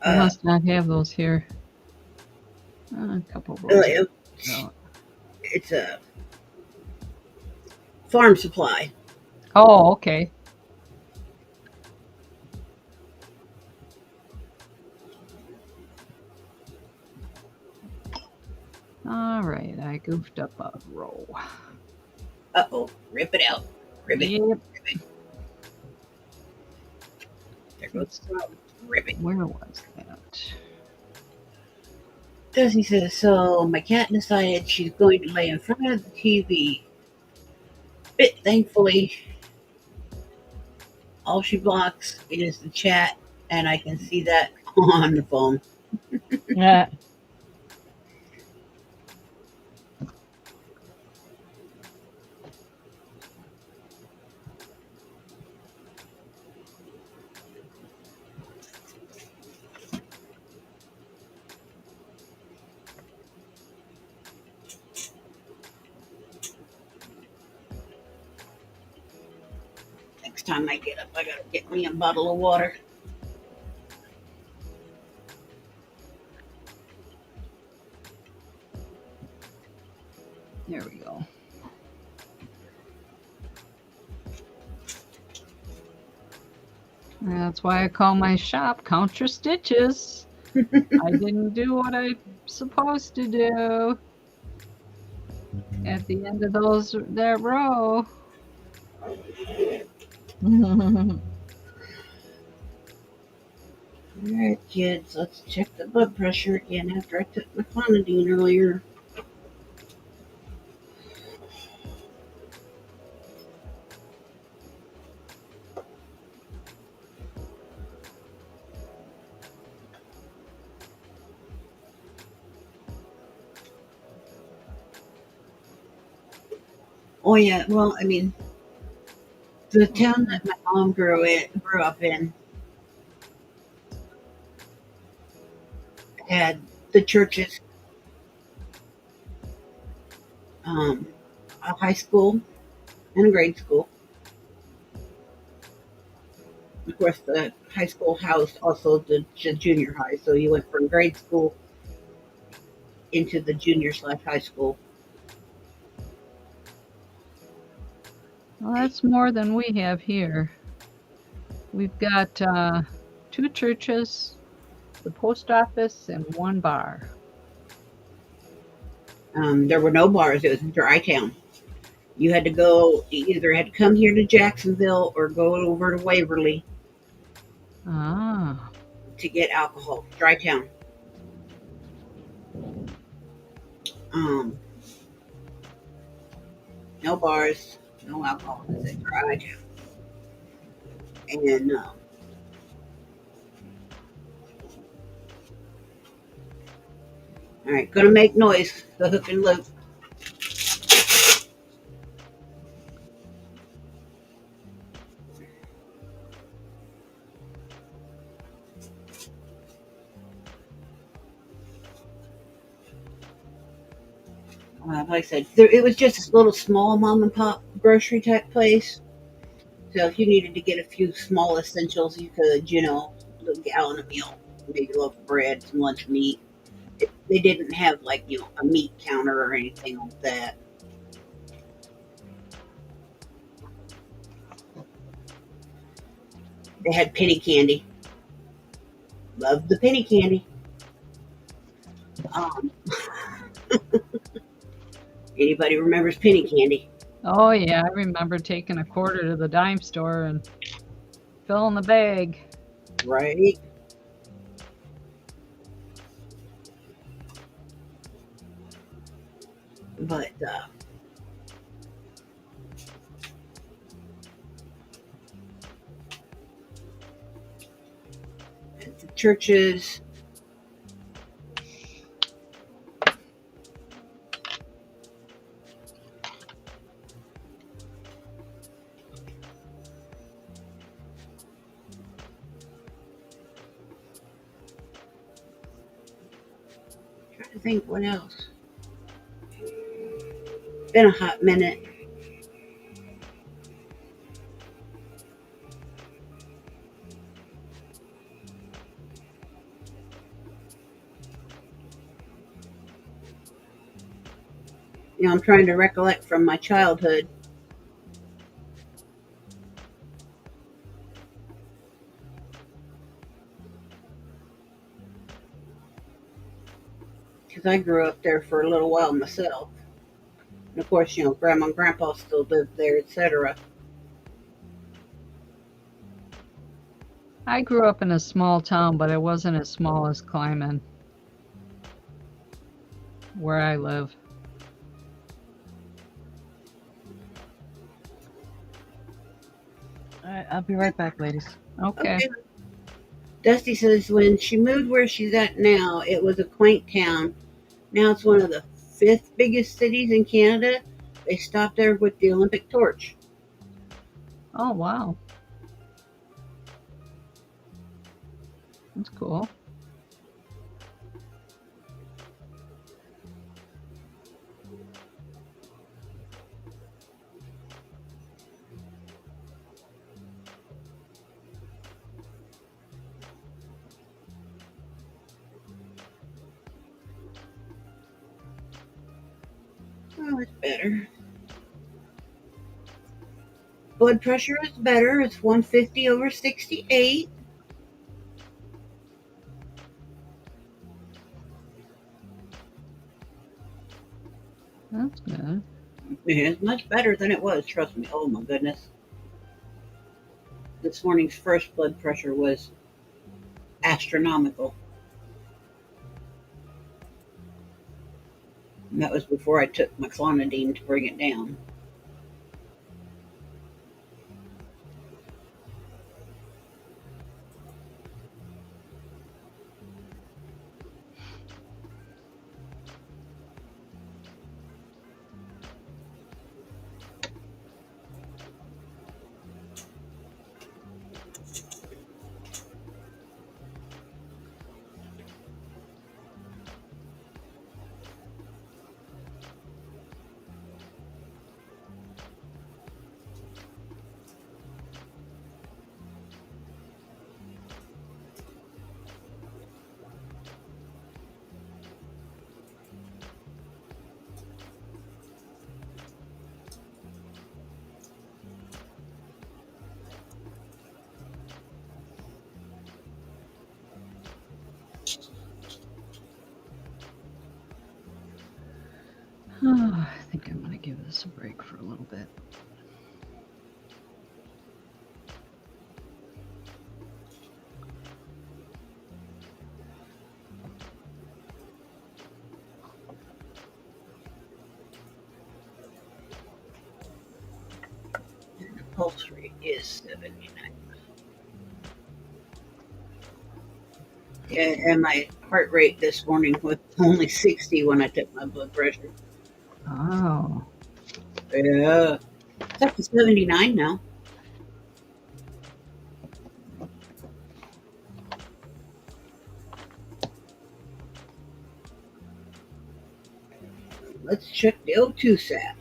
We must not have those here. A couple rows. It's a farm supply. Oh, okay. All right, I goofed up a row. Uh-oh, rip it out. Rip it. Yep. Rip it. There goes rip it. Where was that? Desi says, so my cat decided she's going to lay in front of the TV. But thankfully, all she blocks is the chat, and I can see that on the phone. Yeah. Next time I get up, I gotta get me a bottle of water. There we go. That's why I call my shop Count Your Stitches. I didn't do what I'm supposed to do at the end of that row. All right, kids, let's check the blood pressure again after I took my clonidine earlier. Oh yeah, well, I mean, the town that my mom grew up in had the churches, a high school and a grade school. Of course, the high school housed also the junior high, so you went from grade school into the junior/high school. Well, that's more than we have here. We've got 2 churches, the post office, and 1 bar. There were no bars. It was a dry town. You had to go, you either had to come here to Jacksonville or go over to Waverly Ah. to get alcohol. Dry town. Um, no bars, no alcohol. It's a dry town. And all right, gonna make noise. The hook and loop. Like I said, it was just a little small mom and pop grocery type place. So if you needed to get a few small essentials, you could, a gallon of milk, maybe a loaf of bread, some lunch meat. They didn't have like a meat counter or anything like that. They had penny candy. Loved the penny candy. Um, Anybody remembers penny candy? Oh yeah, I remember taking a quarter to the dime store and filling the bag. Right. But at the churches, trying to think what else. Been a hot minute. I'm trying to recollect from my childhood. Because I grew up there for a little while myself. And of course, Grandma and Grandpa still lived there, etc. I grew up in a small town, but it wasn't as small as Clyman, where I live. All right, I'll be right back, ladies. Okay. Okay. Dusty says when she moved where she's at now, it was a quaint town. Now it's one of the fifth biggest cities in Canada. They stopped there with the Olympic torch. Oh wow. That's cool. Oh, it's better. Blood pressure is better. It's 150 over 68. That's good. It's much better than it was, trust me. Oh my goodness. This morning's first blood pressure was astronomical. And that was before I took my clonidine to bring it down. I think I'm going to give this a break for a little bit. The pulse rate is 79. Yeah, and my heart rate this morning was only 60 when I took my blood pressure. Oh. Yeah. It's up to 79 now. Let's check the O2 sat.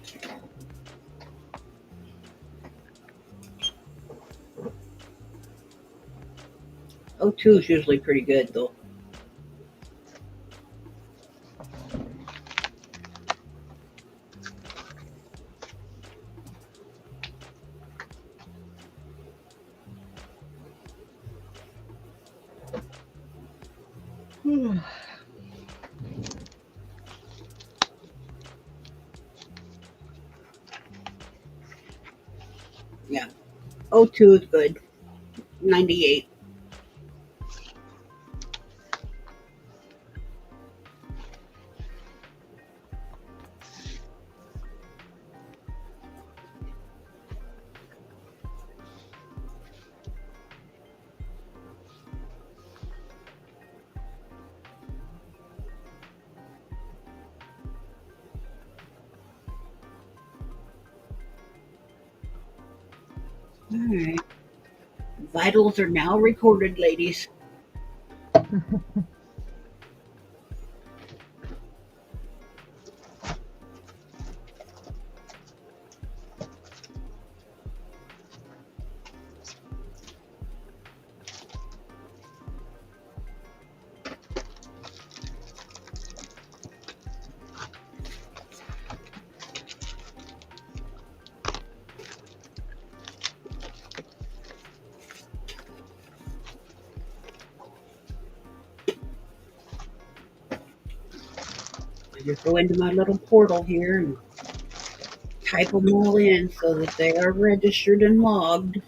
O2 is usually pretty good, though. Yeah. O2 is good. 98. All right. Vitals are now recorded, ladies. I just go into my little portal here and type them all in so that they are registered and logged.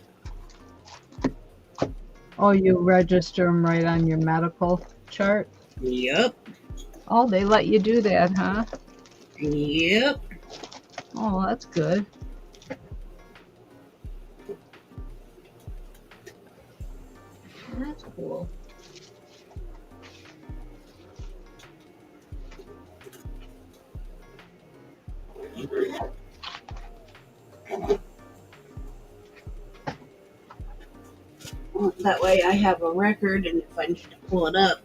Oh, you register them right on your medical chart? Yep. Oh, they let you do that, huh? Yep. Oh, that's good. That's cool. Well, that way I have a record, and if I need to pull it up,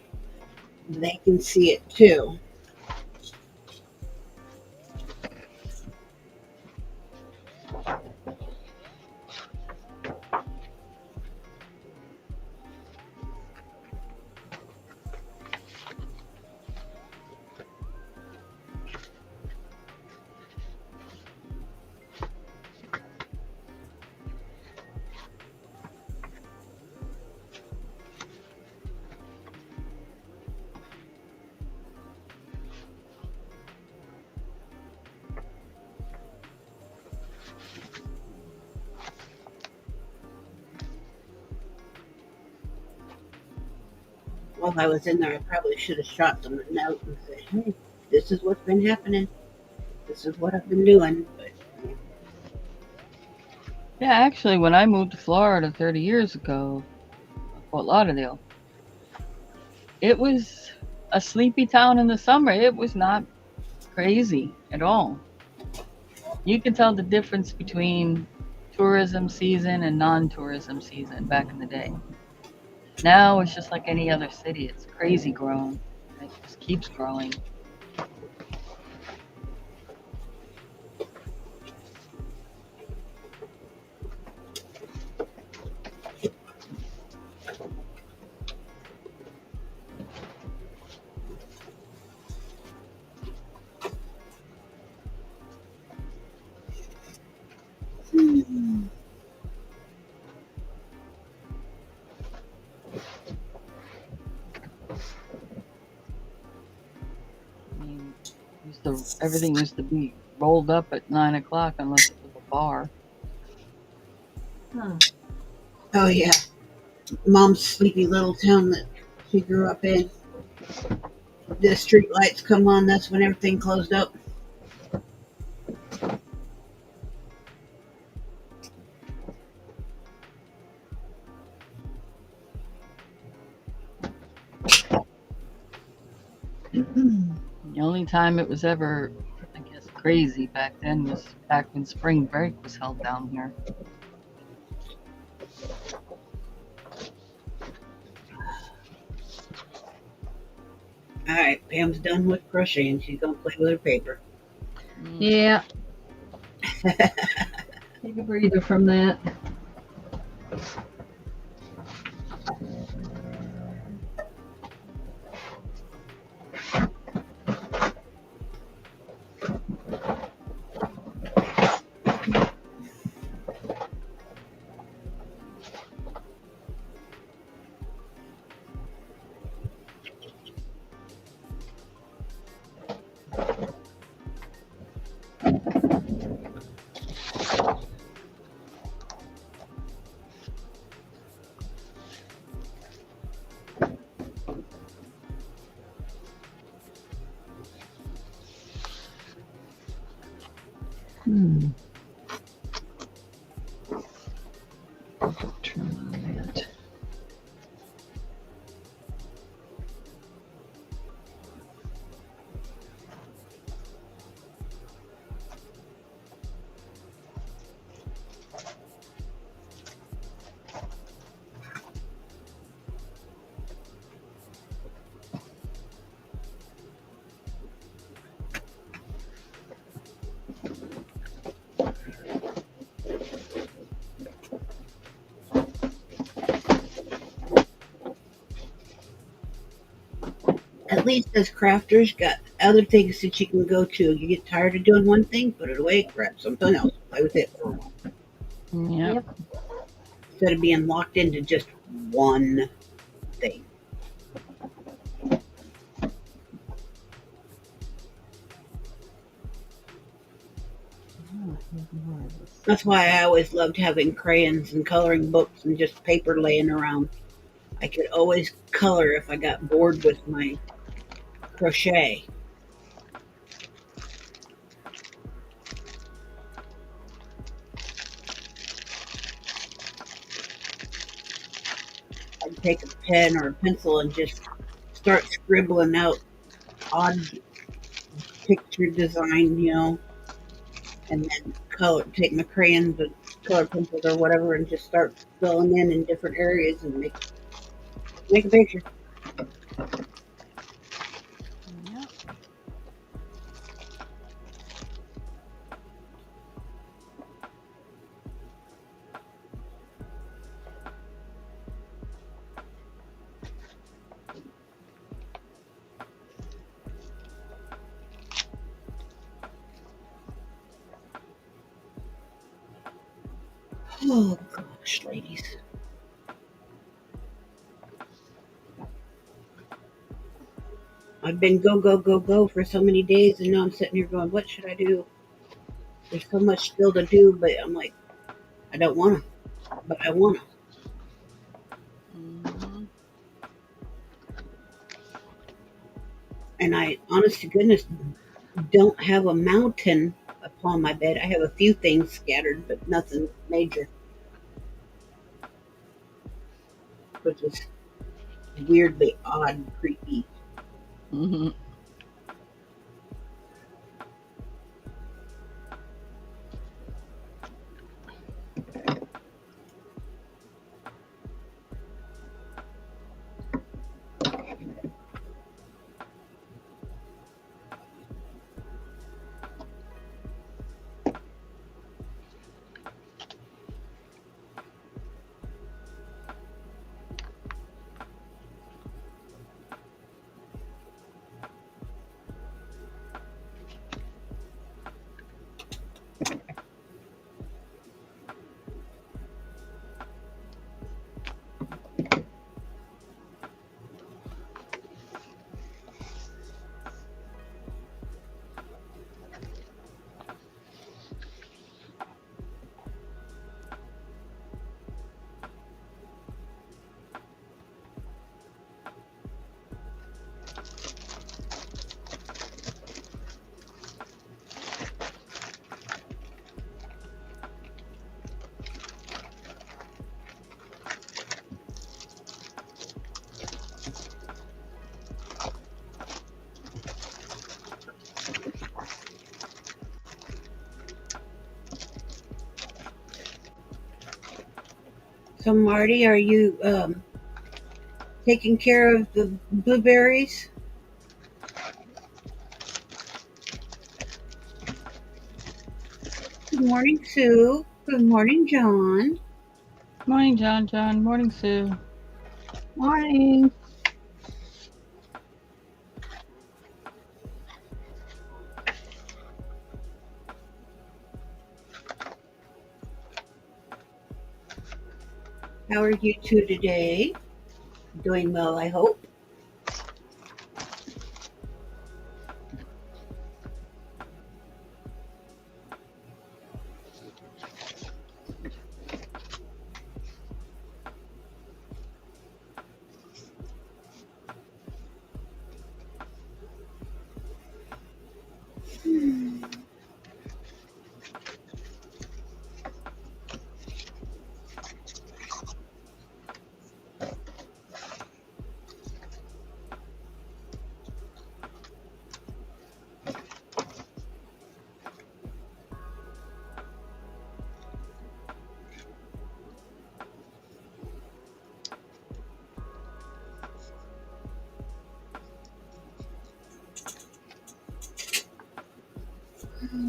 they can see it too. While I was in there, I probably should have shot them a note and said, hey, this is what's been happening. This is what I've been doing. But Yeah, actually, when I moved to Florida 30 years ago, Fort Lauderdale, it was a sleepy town in the summer. It was not crazy at all. You could tell the difference between tourism season and non-tourism season back in the day. Now it's just like any other city. It's crazy grown. It just keeps growing. I mean, everything used to be rolled up at 9 o'clock unless it was a bar. Oh yeah, Mom's sleepy little town that she grew up in. The street lights come on. That's when everything closed up. The only time it was ever, I guess, crazy back then was back when spring break was held down here. All right, Pam's done with crocheting. She's gonna play with her paper. Yeah. Take a breather from that. Turn on that. At least as crafters, got other things that you can go to. You get tired of doing one thing, put it away, grab something else, play with it for a while. Yep. Instead of being locked into just one thing. That's why I always loved having crayons and coloring books and just paper laying around. I could always color if I got bored with my crochet. I'd take a pen or a pencil and just start scribbling out odd picture design, and then take my crayons and color pencils or whatever and just start filling in different areas and make a picture. Yep. Oh gosh, ladies. I've been go, go, go, go for so many days, and now I'm sitting here going, what should I do? There's so much still to do, but I'm like, I don't want to, but I want to. Mhm. And I, honest to goodness, don't have a mountain upon my bed. I have a few things scattered, but nothing major, which is weirdly odd and creepy. Mhm. So, Marty, are you taking care of the blueberries? Good morning, Sue. Good morning, John. Morning, John. John. Morning, Sue. Morning. How are you two today? Doing well, I hope.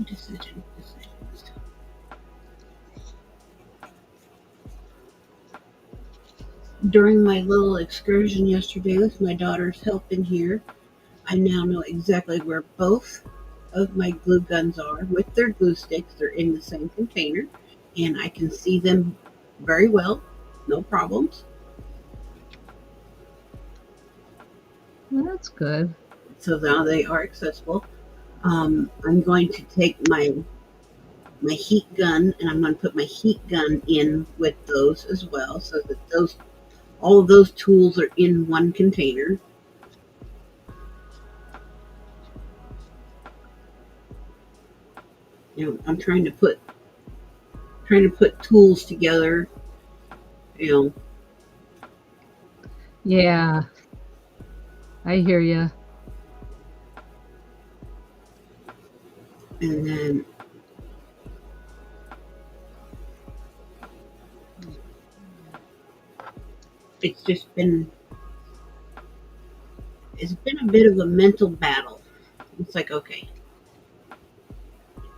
Decisions. During my little excursion yesterday with my daughter's help in here, I now know exactly where both of my glue guns are with their glue sticks. They're in the same container, and I can see them very well, no problems. Well, that's good. So now they are accessible. I'm going to take my heat gun and I'm going to put my heat gun in with those as well, so that those all of those tools are in one container. I'm trying to put tools together. You know, Yeah, I hear you. and then it's just been it's been a bit of a mental battle. It's like, okay,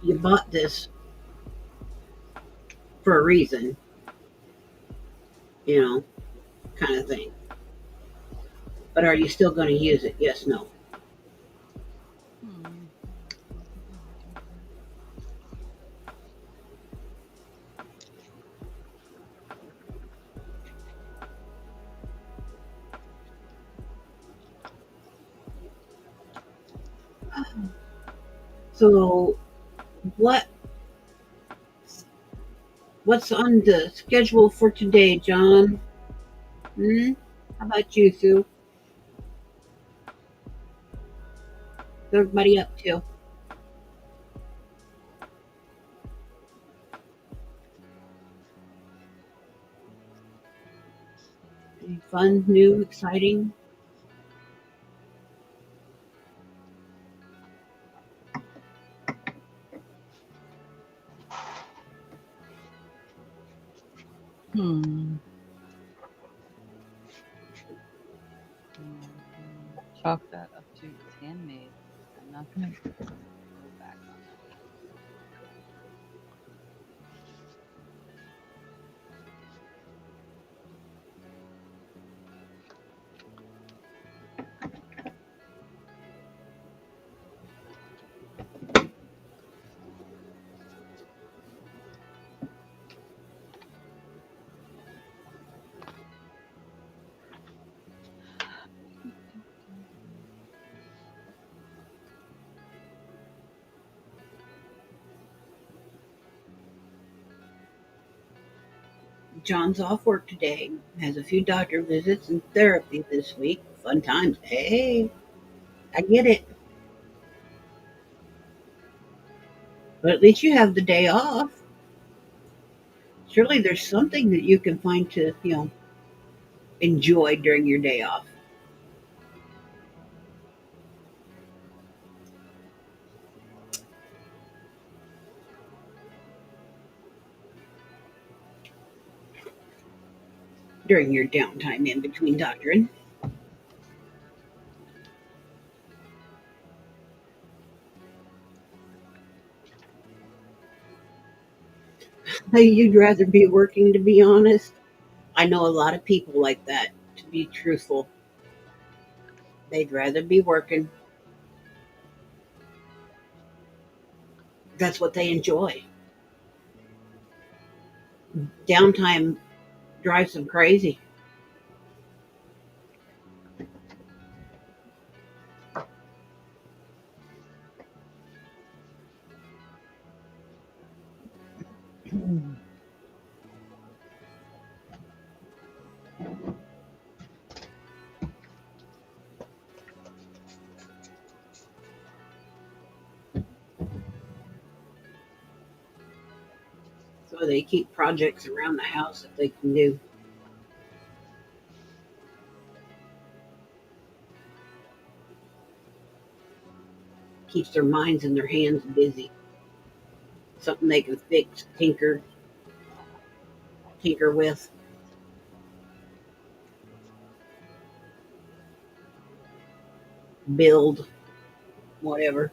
you bought this for a reason, you know, kind of thing. But are you still going to use it? Yes, no. Hmm. So what what's on the schedule for today, John? Hmm? How about you, Sue? What's everybody up to? Any fun, new, exciting? Hmm. Chalk that up to it's handmade. I'm not gonna go back on that. John's off work today, has a few doctor visits and therapy this week. Fun times. Hey, I get it. But at least you have the day off. Surely there's something that you can find to, enjoy during your day off. during your downtime in between doctoring. You'd rather be working, to be honest. I know a lot of people like that, to be truthful. They'd rather be working. That's what they enjoy. Downtime drives them crazy. So they keep projects around the house that they can do. Keeps their minds and their hands busy. Something they can fix, tinker with, build, whatever.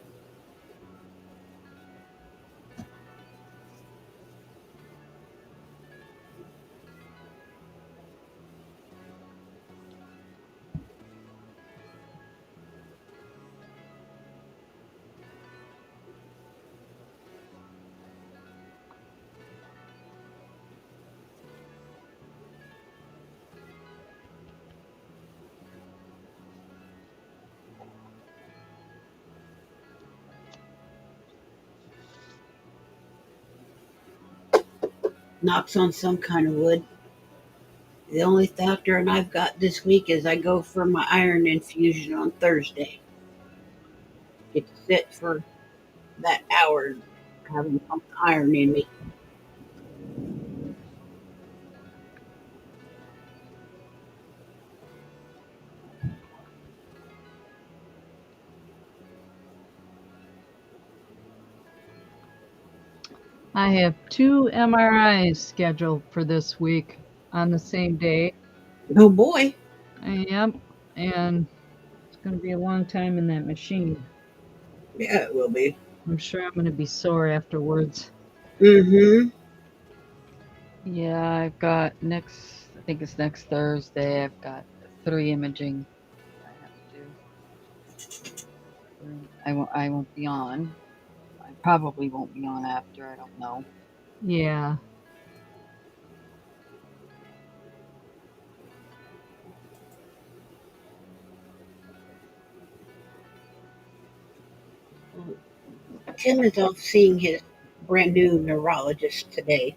Knocks on some kind of wood. The only doctoring I've got this week is I go for my iron infusion on Thursday. Get to sit for that hour having pumped iron in me. I have 2 MRIs scheduled for this week on the same day. Oh boy. Yep, and it's going to be a long time in that machine. Yeah, it will be. I'm sure I'm going to be sore afterwards. Mm-hmm. Yeah, I've got next. I think it's next Thursday. I've got 3 imaging I have to do. I won't. I won't be on. I probably won't be on after. I don't know. Yeah. Tim is off seeing his brand new neurologist today.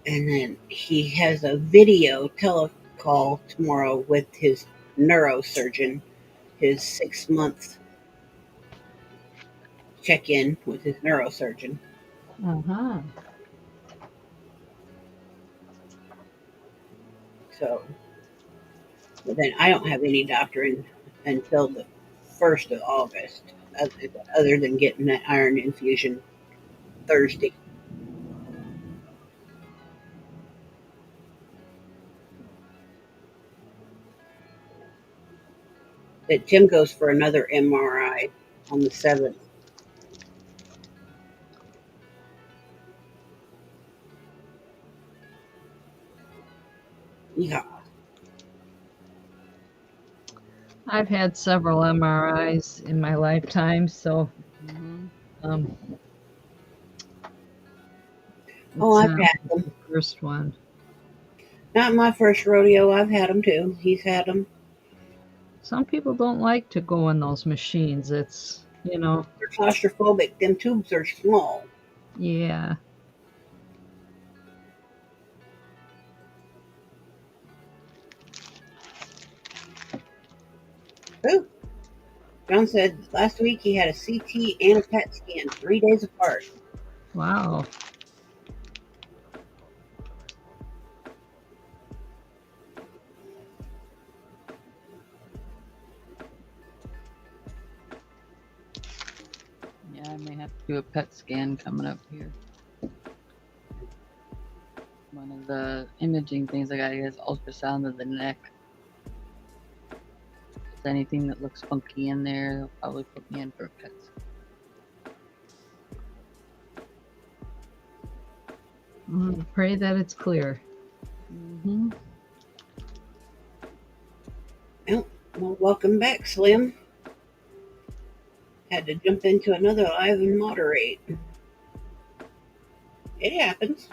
And then he has a video telecall tomorrow with his neurosurgeon, his 6 month check in with his neurosurgeon. Uh-huh. So, but then I don't have any doctoring until the 1st of August, other than getting that iron infusion Thursday. That Tim goes for another MRI on the 7th. Yeah. I've had several MRIs in my lifetime, so Hmm. um, Oh, it's I've not had the them. first one. Not my first rodeo. I've had them too. He's had them. Some people don't like to go in those machines. It's They're claustrophobic. Them tubes are small. yeah. Ooh. John said last week he had a CT and a PET scan 3 days apart. Wow. Yeah, I may have to do a PET scan coming up here. one of the imaging things I got to get is ultrasound of the neck. If there's anything that looks funky in there, they'll probably put me in for a PET scan. Pray that it's clear. Mm-hmm. Well, welcome back, Slim. Had to jump into another live and moderate. It happens.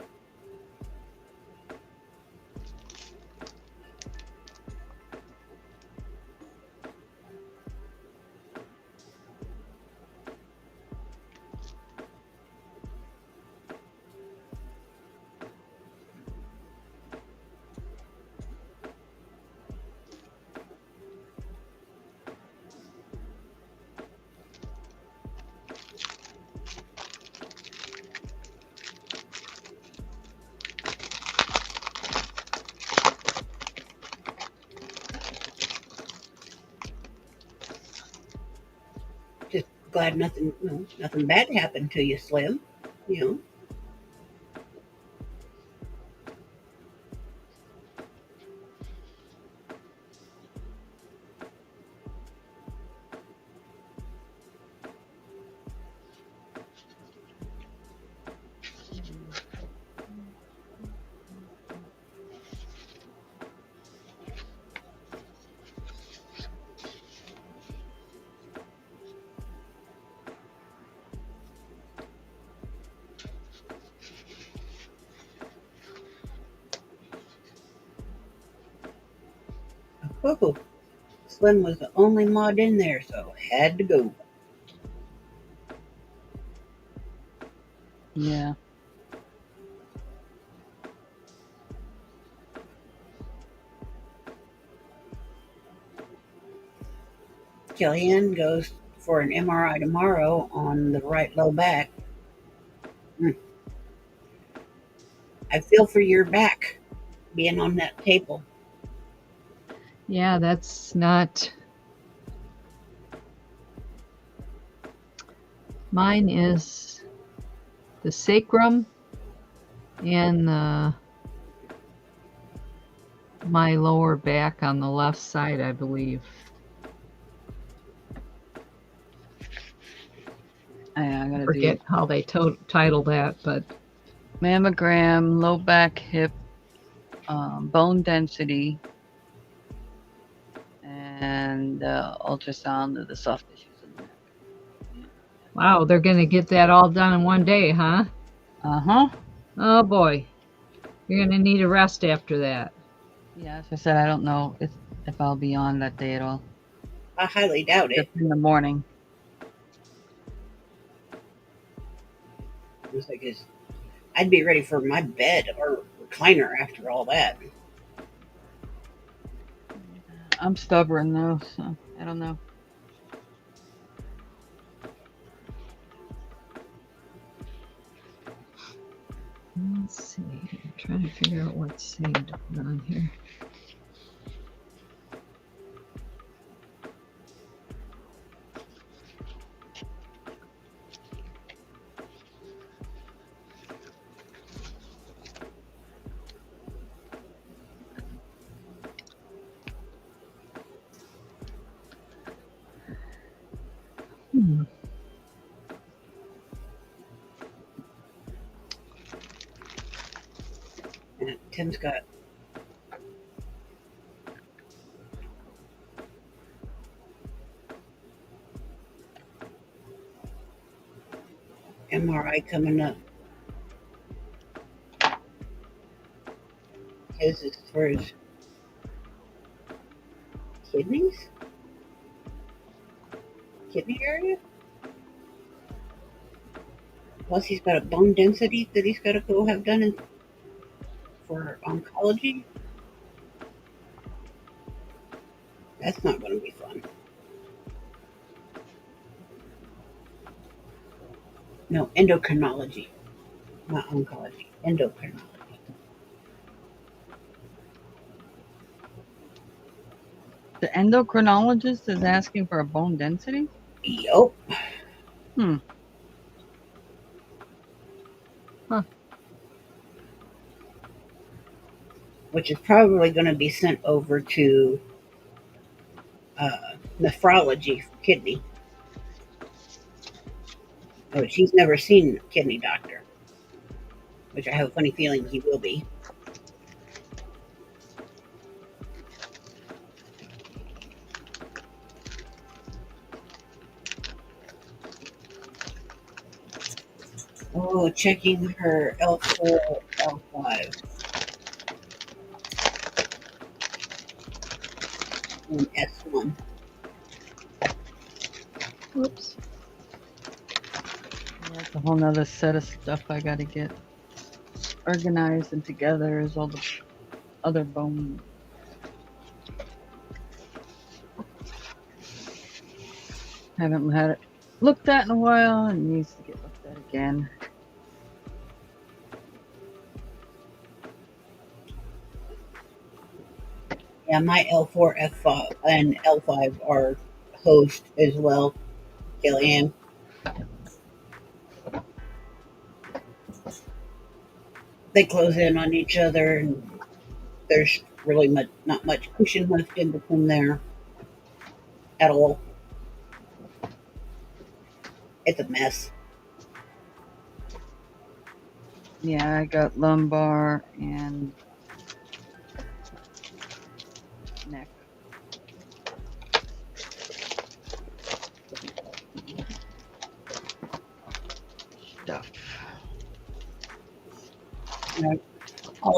Just glad nothing bad happened to you, Slim. You know. Oh, Slim was the only mod in there, so had to go. Yeah. Kellyanne goes for an MRI tomorrow on the right low back. I feel for your back being on that table. Yeah, that's not. Mine is the sacrum and my lower back on the left side, I believe. I gotta Forget how they title that, but mammogram, low back, hip, bone density, and ultrasound of the soft tissues in the neck. wow, they're going to get that all done in one day, huh? Uh-huh. Oh boy, you're going to need a rest after that. Yeah, as I said, I don't know if I'll be on that day at all. I highly doubt it. Just in the morning. It's like I'd be ready for my bed or recliner after all that. I'm stubborn though, so I don't know. Let's see. I'm trying to figure out what's saved on here. And Tim's got MRI coming up. His is for his kidney area. Plus, he's got a bone density that he's got to go have done for oncology. That's not going to be fun. No, endocrinology, not oncology. Endocrinology. The endocrinologist is asking for a bone density? Yup. Huh. which is probably going to be sent over to nephrology for kidney. Which he's never seen a kidney doctor, which I have a funny feeling he will be. Oh, checking her L4, L5, and S1. Oops. That's a whole nother set of stuff I gotta get organized and together is all the other bone. Haven't had it looked at in a while and needs to get looked at again. Yeah, my L4, F5, and L5 are host as well, Kellyanne. They close in on each other, and there's really not much cushion left in between there at all. It's a mess. Yeah, I got lumbar and neck. Stuff.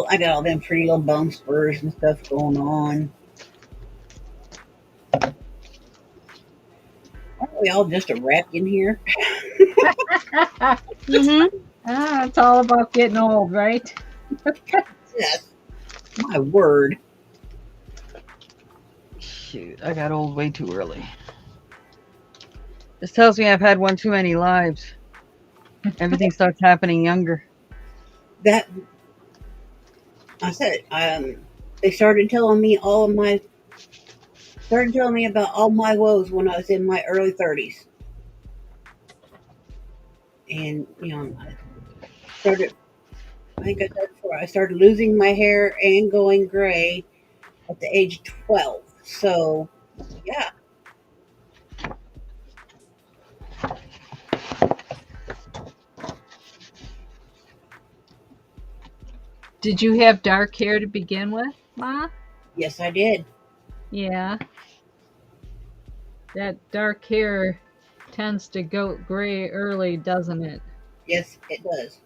I got all them pretty little bone spurs and stuff going on. Aren't we all just a wreck in here? Mm-hmm. It's all about getting old, right? Yes. My word. Shoot, I got old way too early. This tells me I've had one too many lives. Everything starts happening younger. That I said, they started telling me about all my woes when I was in my early 30s. And, I think I said before, I started losing my hair and going gray at the age of 12. So, yeah. Did you have dark hair to begin with, Ma? Yes, I did. Yeah. That dark hair tends to go gray early, doesn't it? Yes, it does.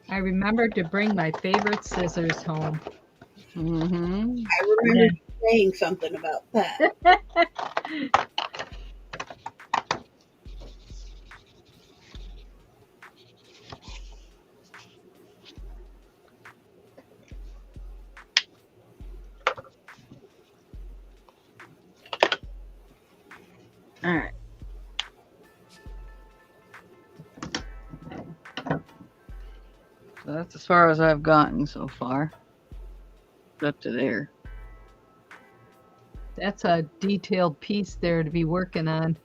I remembered to bring my favorite scissors home. Mm-hmm. I remember saying something about that. All right. So that's as far as I've gotten so far. Up to there. That's a detailed piece there to be working on.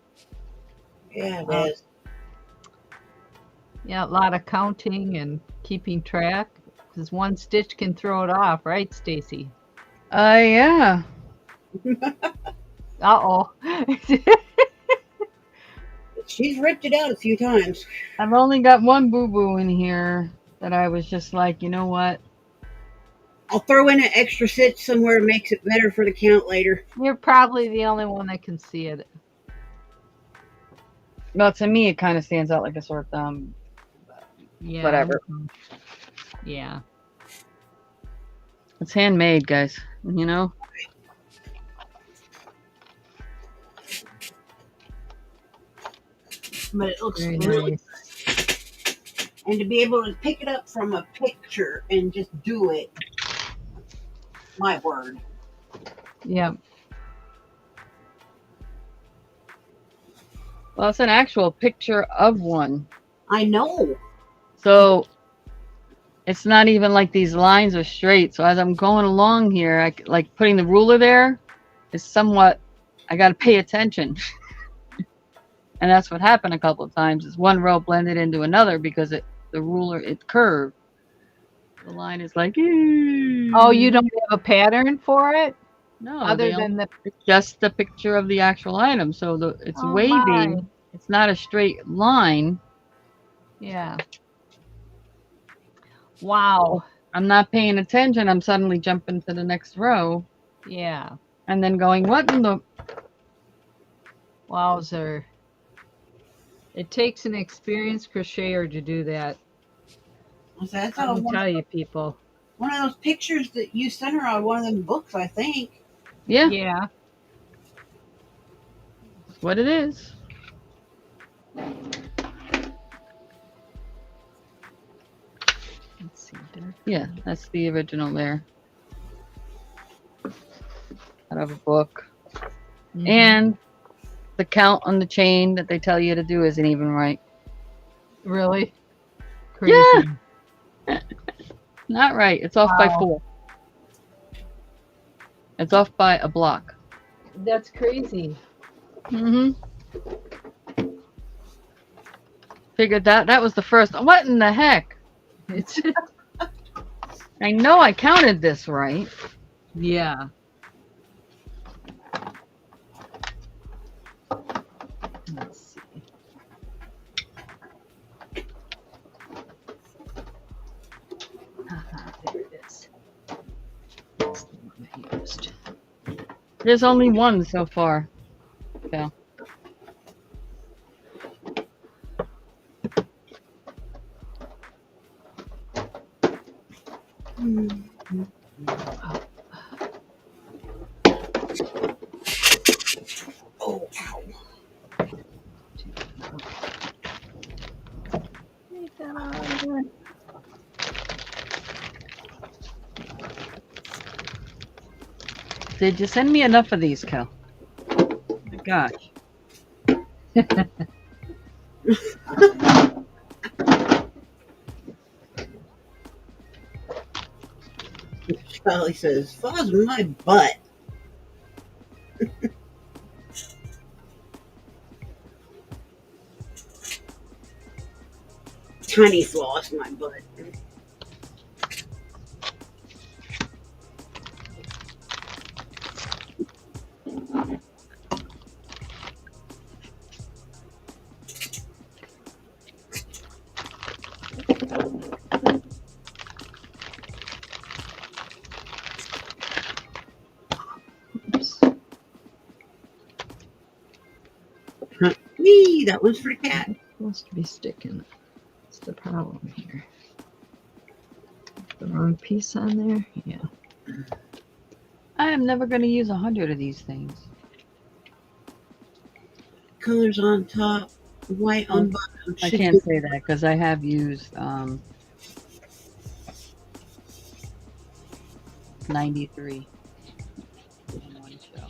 Yeah, it is. Yeah, a lot of counting and keeping track. Because one stitch can throw it off, right, Stacy? Yeah. Uh-oh. She's ripped it out a few times. I've only got one boo-boo in here that I was just like, you know what? I'll throw in an extra stitch somewhere that makes it better for the count later. You're probably the only one that can see it. Well, to me, it kind of stands out like a sore thumb. Yeah. Whatever. Yeah. It's handmade, guys. You know? But it looks Very really nice. And to be able to pick it up from a picture and just do it, my word. Yeah. Well, it's an actual picture of one. I know. So it's not even like these lines are straight. So as I'm going along here, like putting the ruler there is somewhat, I got to pay attention. And that's what happened a couple of times is one row blended into another because the ruler, it curved. The line is like, Oh, you don't have a pattern for it? no, Other than the it's just the picture of the actual item. So it's Oh, wavy. my. It's not a straight line. Yeah. Wow. I'm not paying attention. I'm suddenly jumping to the next row Yeah. and then going, what in the? Wowzer. It takes an experienced crocheter to do that. That's Let me tell you, people. one of those pictures that you sent her on one of them books, I think. Yeah, Yeah. that's what it is. Let's see there. Yeah, that's the original there. Out of a book. Mhm. And the count on the chain that they tell you to do isn't even right. Really? Crazy. Yeah. Not right. It's off by Wow. 4. It's off by a block. That's crazy. Mm-hmm. Figured that was the first. What in the heck? It's I know I counted this right. yeah. Let's see. There it is. That's the one I used. There's only one so far. Okay. Oh, ow. Take that out of there. Did you send me enough of these, Kel? Oh my gosh. Charlie says, "Fuzz my butt." Tiny floss my butt. Oops. Wee, that one's for the cat. It's supposed to be sticking. What's the problem here? The wrong piece on there? Yeah. I am never going to use 100 of these things. Colors on top, white on bottom. I can't say that because I have used 93 in one show.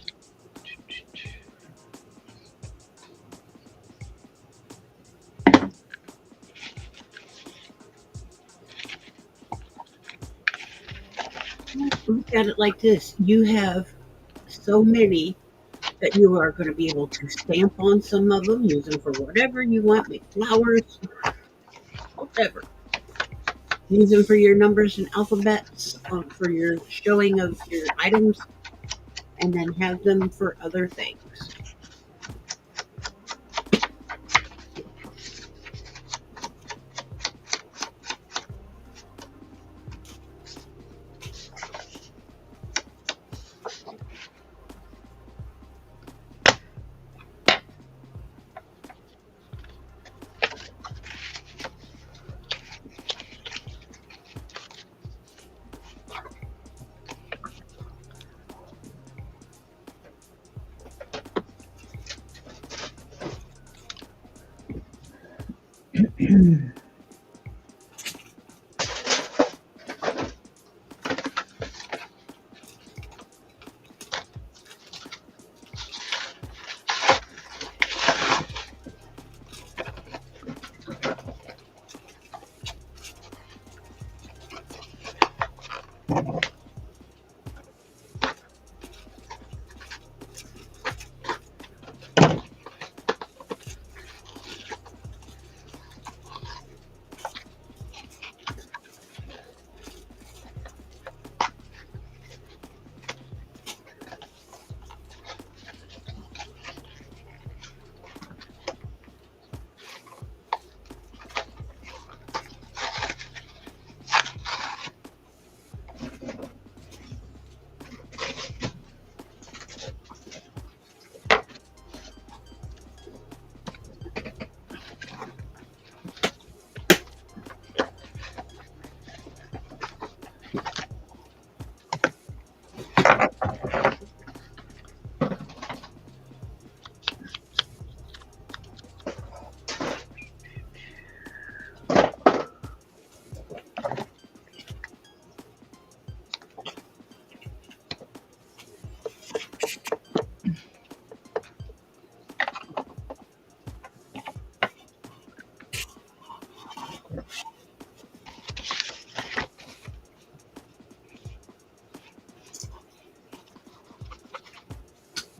Look at it like this. You have so many that you are going to be able to stamp on some of them, use them for whatever you want, make flowers, whatever. Use them for your numbers and alphabets, for your showing of your items, and then have them for other things.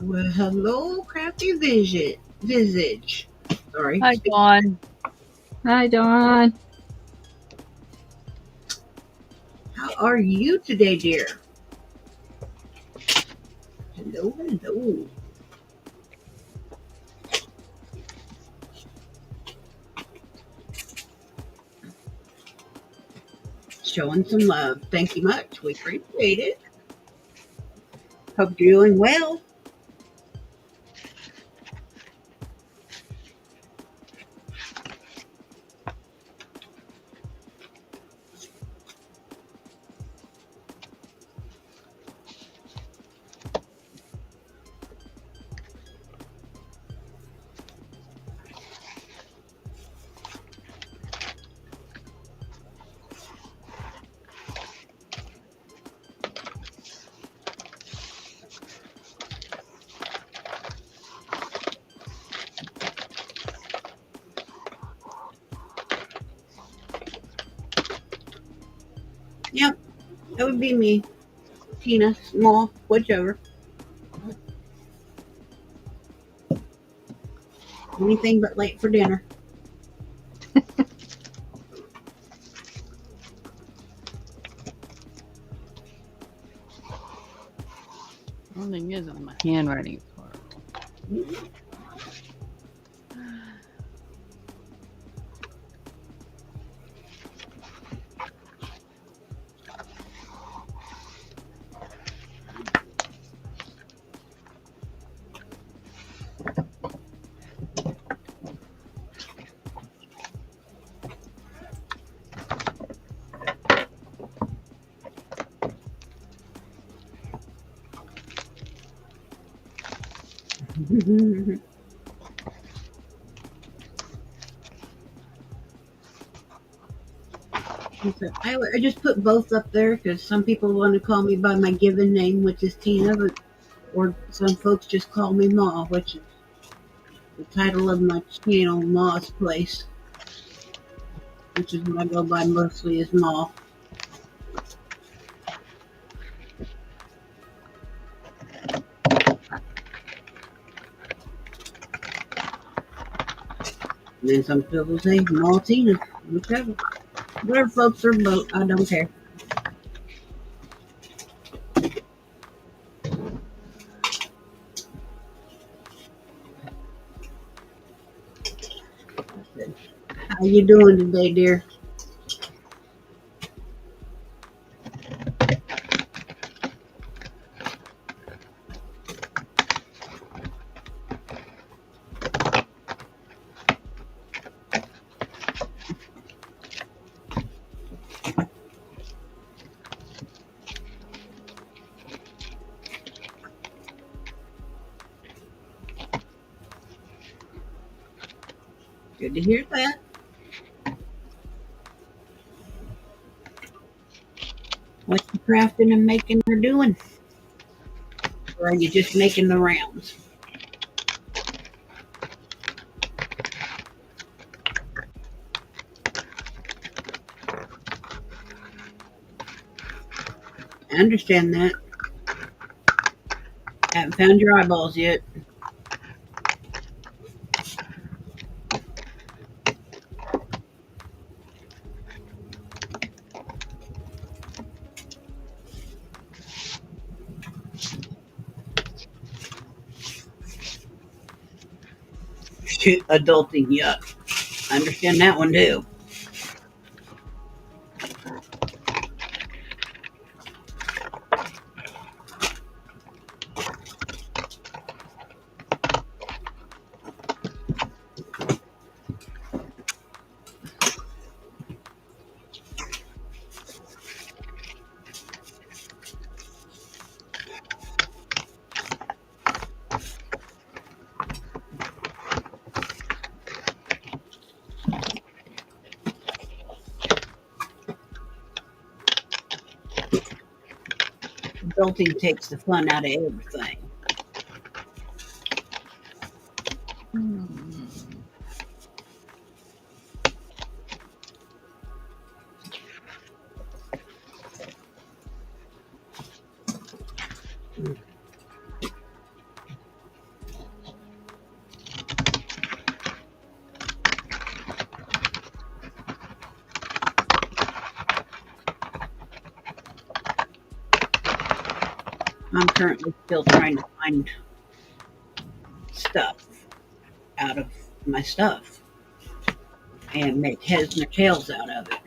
Well, hello, crafty visage. Sorry. Hi, Dawn. Hi, Dawn. How are you today, dear? Hello. Showing some love. Thank you much. We appreciate it. Hope you're doing well. Yep, that would be me. Tina, small, whichever. Anything but late for dinner. Only thing is, my handwriting is horrible. I just put both up there because some people want to call me by my given name, which is Tina, or some folks just call me Ma, which is the title of my channel, Ma's Place, which is what I go by mostly as Ma. And then some people say Ma Tina, whichever. Whatever folks are both, I don't care. How you doing today, dear? Good to hear that. What you crafting and making or doing? Or are you just making the rounds? I understand that. Haven't found your eyeballs yet. Shit, adulting, yuck. I understand that one too. Adulting takes the fun out of everything. I'm currently still trying to find stuff out of my stuff and make heads and tails out of it.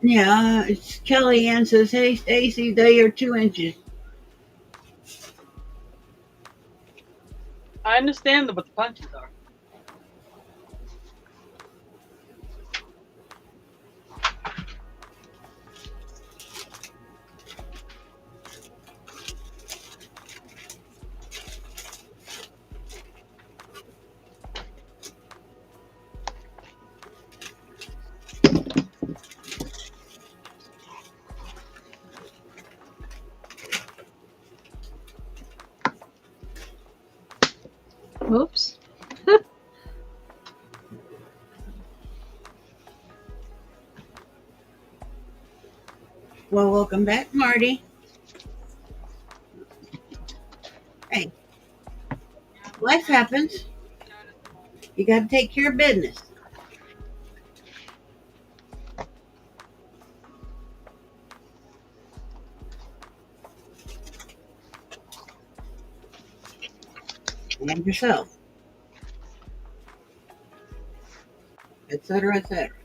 Yeah, it's Kellyanne says, "Hey Stacy, they are 2 inches." I understand what the punches are. Oops. Well, welcome back, Marty. Hey, life happens. You got to take care of business. And yourself, etc., etc.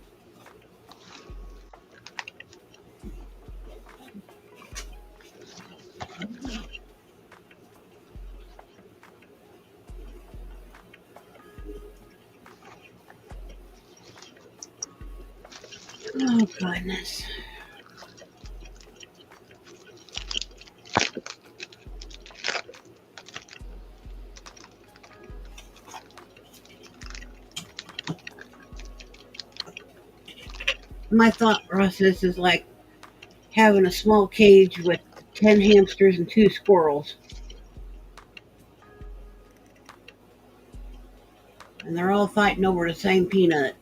Oh, goodness. My thought process is like having a small cage with 10 hamsters and 2 squirrels. And they're all fighting over the same peanut.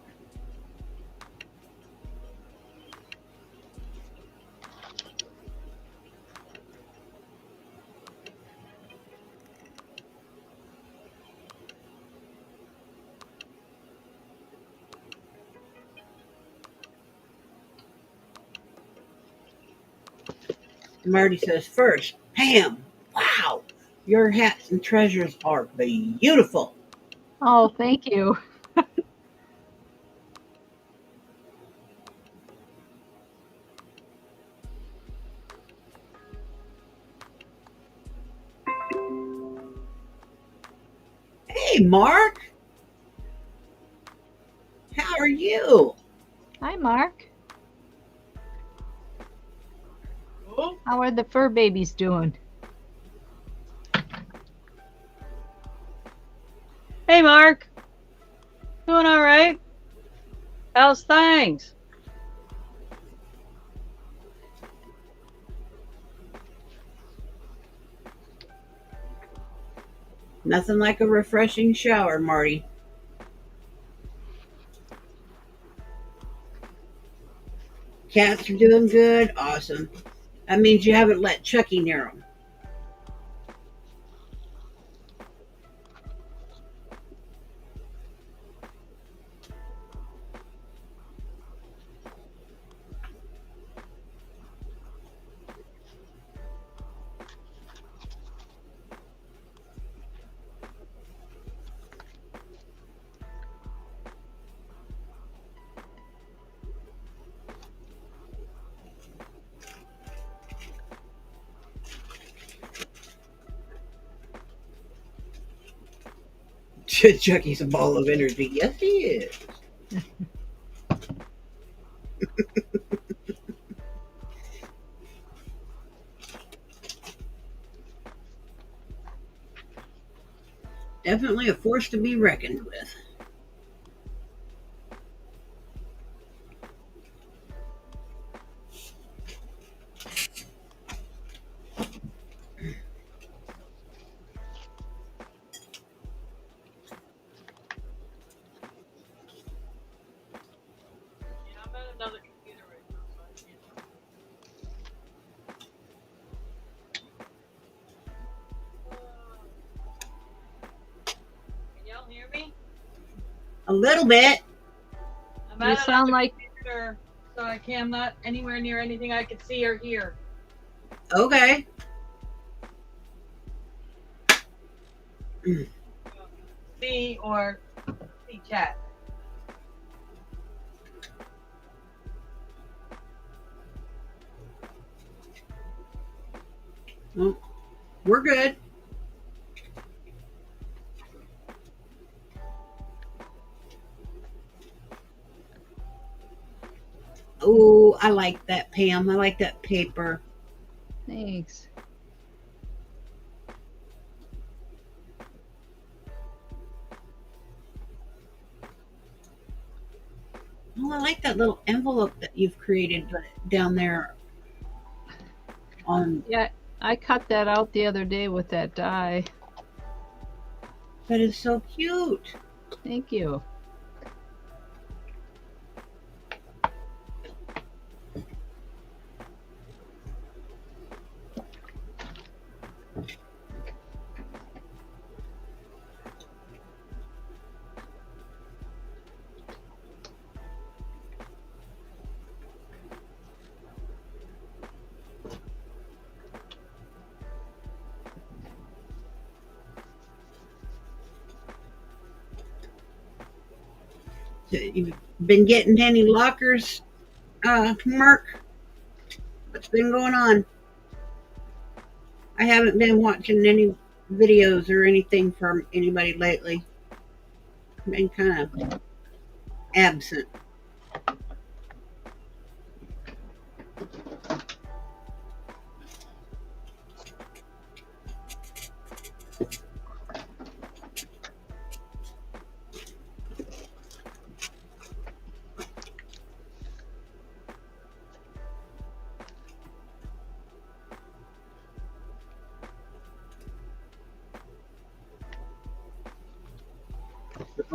Marty says, "First, Pam, wow, your hats and treasures are beautiful." Oh, thank you. Hey, Mark, how are you? Hi, Mark. Who? How are the fur babies doing? Hey, Mark. Doing all right? How's things? Nothing like a refreshing shower, Marty. Cats are doing good. Awesome. That means you haven't let Chucky near them. Chucky's a ball of energy. Yes, he is. Definitely a force to be reckoned with. Yeah, I'm at another computer right now, so I can't. don't hear me? A little bit. I'm You at sound another like computer, so I can't. I'm not anywhere near anything I can see or hear. Okay. See or see chat. Well, we're good. Oh, I like that, Pam. I like that paper. thanks. Oh, I like that little envelope that you've created down there on. Yeah, I cut that out the other day with that die. That is so cute. Thank you. You've been getting any lockers, Mark? What's been going on? I haven't been watching any videos or anything from anybody lately. Been kind of absent.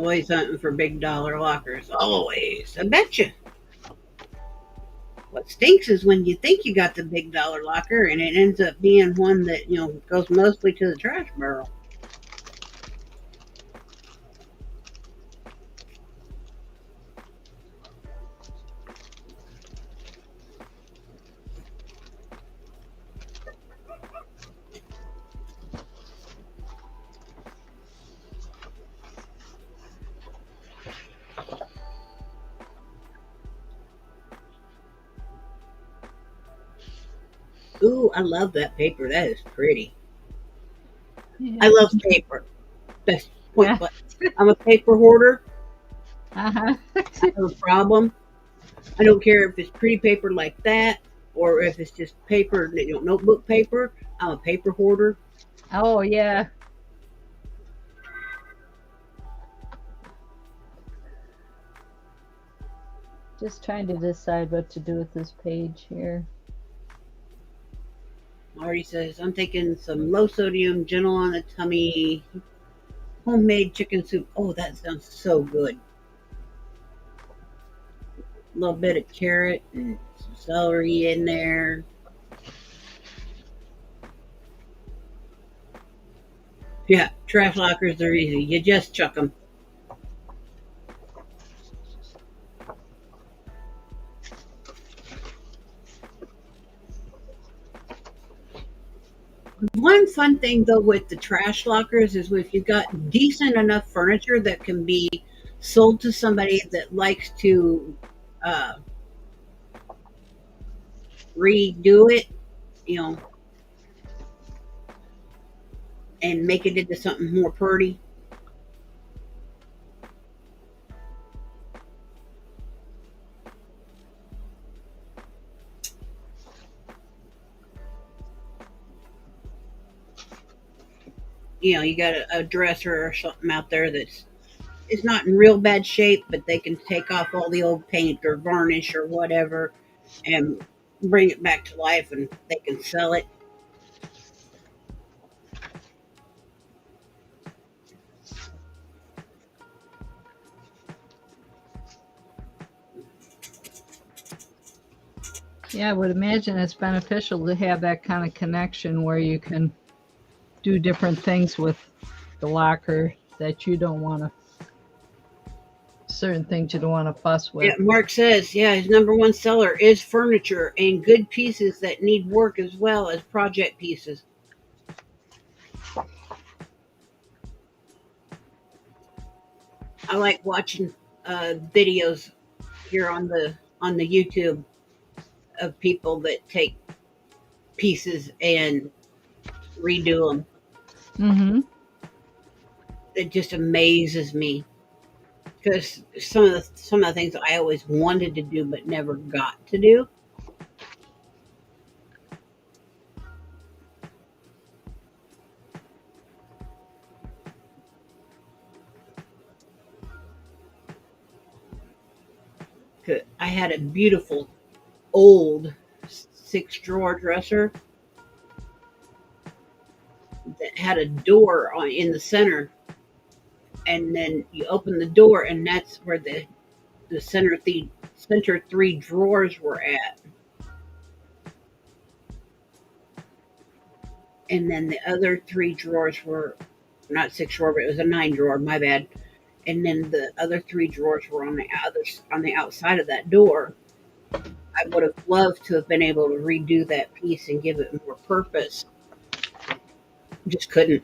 Always hunting for big dollar lockers. Always. I bet you. What stinks is when you think you got the big dollar locker and it ends up being one that, goes mostly to the trash barrel. Ooh, I love that paper. That is pretty. Yeah. I love paper. That's point Yeah. blank. I'm a paper hoarder. Uh-huh. I have a problem. I don't care if it's pretty paper like that or if it's just paper, notebook paper. I'm a paper hoarder. Oh, yeah. Just trying to decide what to do with this page here. Marty says, I'm taking some low sodium, gentle on the tummy, homemade chicken soup. Oh, that sounds so good. A little bit of carrot and some celery in there. Yeah, trash lockers are easy. You just chuck them. One fun thing though with the trash lockers is if you've got decent enough furniture that can be sold to somebody that likes to uh, redo it, you know, and make it into something more pretty. You got a dresser or something out there that's it's not in real bad shape, but they can take off all the old paint or varnish or whatever and bring it back to life and they can sell it. Yeah, I would imagine it's beneficial to have that kind of connection where you can do different things with the locker. that you don't want to, certain things you don't want to fuss Yeah, with. Mark says, yeah, his number one seller is furniture and good pieces that need work as well as project pieces. I like watching videos here on the YouTube of people that take pieces and redo them. Mm-hmm. It just amazes me because some of the things I always wanted to do but never got to do. I had a beautiful old 6 drawer dresser that had a door in the center, and then you open the door, and that's where the center 3 drawers were at, and then the other 3 drawers were not 6 drawer, but it was a 9 drawer. My bad. And then the other 3 drawers were on the outside of that door. I would have loved to have been able to redo that piece and give it more purpose. Just couldn't.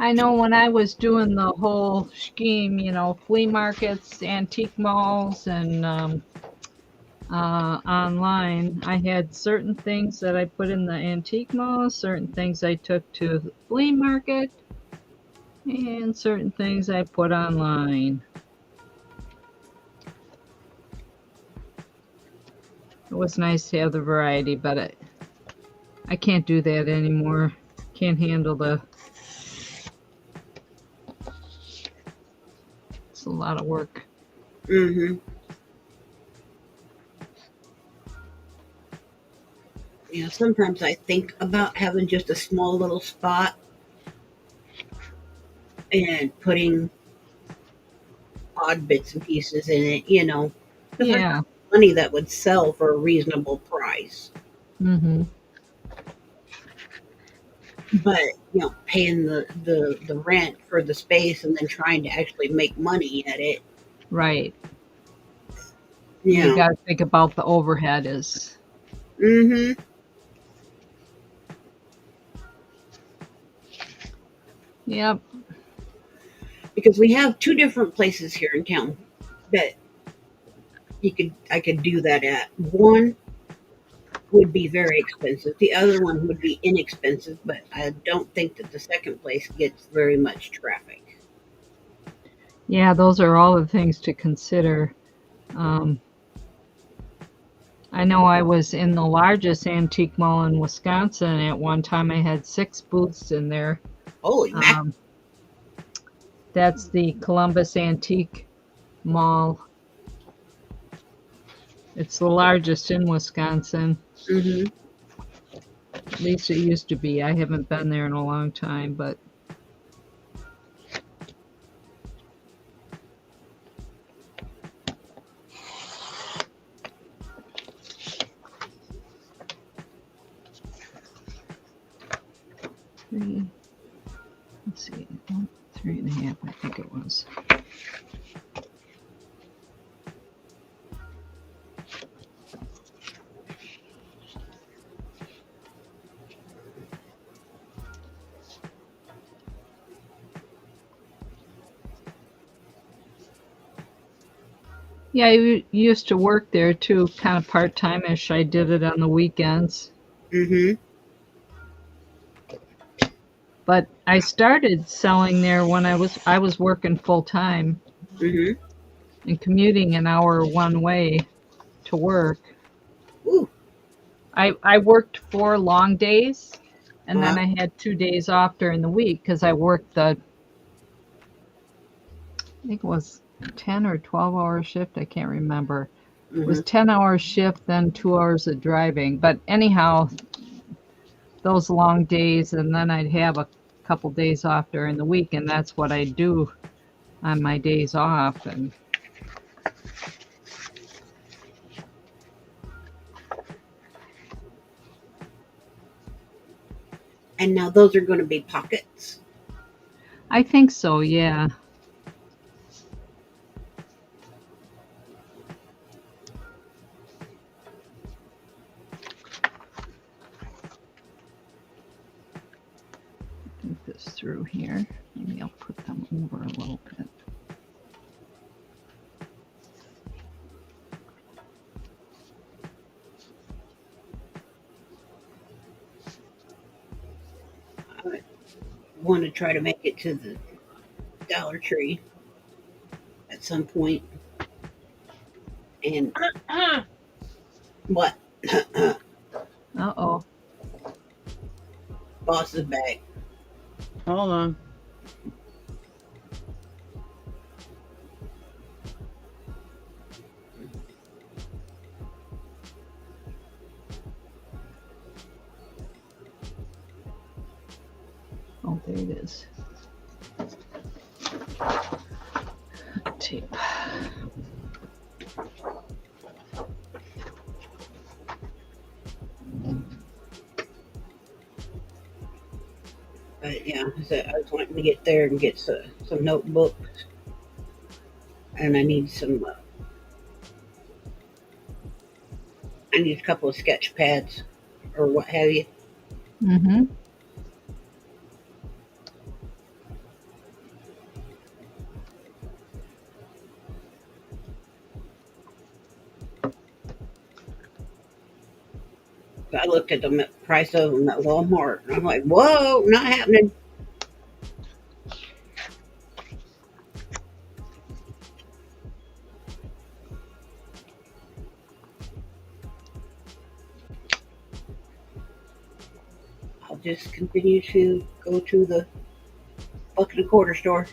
I know when I was doing the whole scheme, flea markets, antique malls, and online, I had certain things that I put in the antique mall, certain things I took to the flea market, and certain things I put online. It was nice to have the variety, but I can't do that anymore. Can't handle it's a lot of work. Mm-hmm. Sometimes I think about having just a small little spot and putting odd bits and pieces in it, because I Yeah. have money that would sell for a reasonable price. Mm-hmm. But paying the rent for the space and then trying to actually make money at it. Right. You Yeah. got to think about the overhead is. Mm-hmm. Yep. Because we have 2 different places here in town that I could do that at. One would be very expensive. The other one would be inexpensive, but I don't think that the second place gets very much traffic. Yeah, those are all the things to consider. Um, I know I was in the largest antique mall in Wisconsin. At one time, I had 6 booths in there. Holy mac! Um, that's the Columbus Antique Mall. It's the largest in Wisconsin. Mm-hmm. At least it used to be. I haven't been there in a long time, but let's see, 3.5, I think it was. Yeah, I used to work there too, kind of part-time-ish. I did it on the weekends. Mm-hmm. But I started selling there when I was working full-time Mm-hmm. and commuting an hour one way to work. Ooh. I worked 4 long days, and then Uh-huh. I had 2 days off during the week because I worked I think it was 10 or 12-hour shift. I can't remember. It Mm-hmm. was 10-hour shift, then 2 hours of driving. But anyhow, those long days, and then I'd have a couple days off during the week, and that's what I do on my days off. And And now those are going to be pockets. I think so, yeah. Think this through here. Maybe I'll put them over a little bit. I want to try to make it to the Dollar Tree at some point. And what? Uh-oh. Boss's bag. Hold on. Oh, there it is. Tape. But yeah, I was wanting to get there and get some notebooks. And I need I need a couple of sketch pads or what have you. Mm-hmm. I looked at the price of them at Walmart, and I'm like, whoa, not happening. I'll just continue to go to the buck and a quarter store.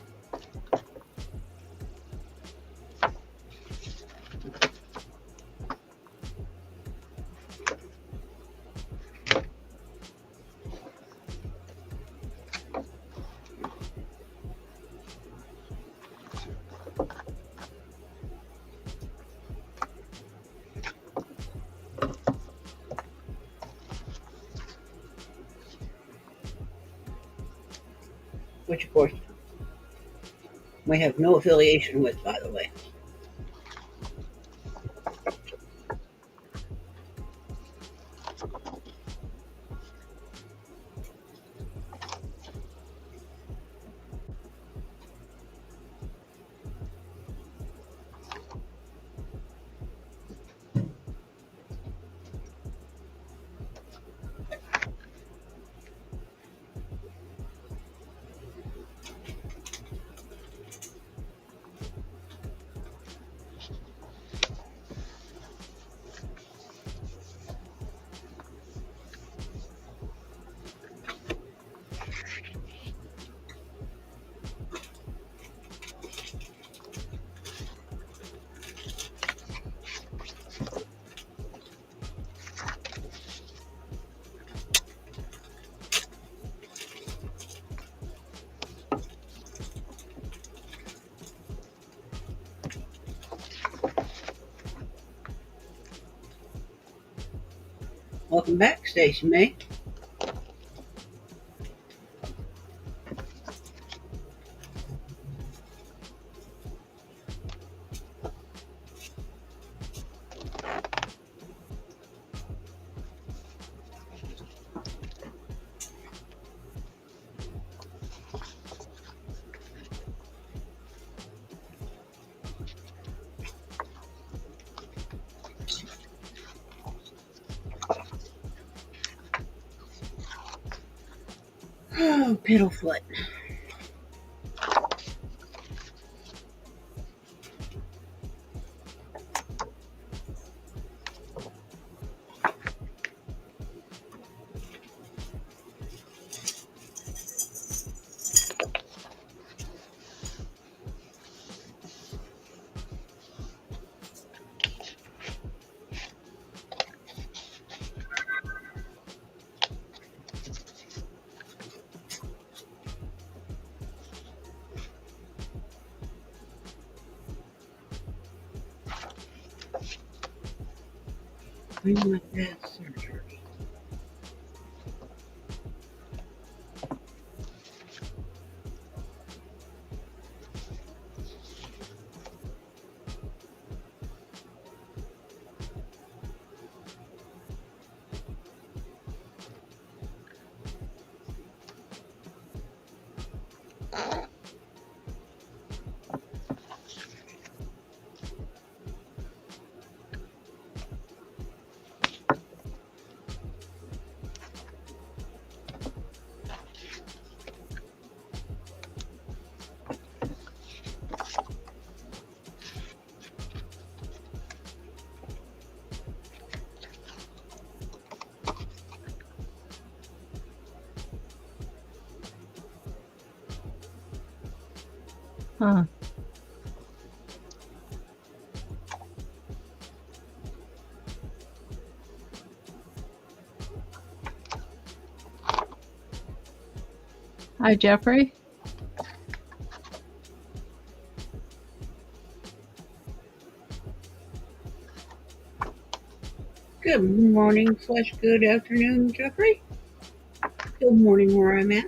Which, of course, we have no affiliation with, by the way. Welcome back, Station May. Oh, Piddlefoot. When my dad's surgery. Huh. Hi, Jeffrey. Good morning / good afternoon, Jeffrey. Good morning where I'm at.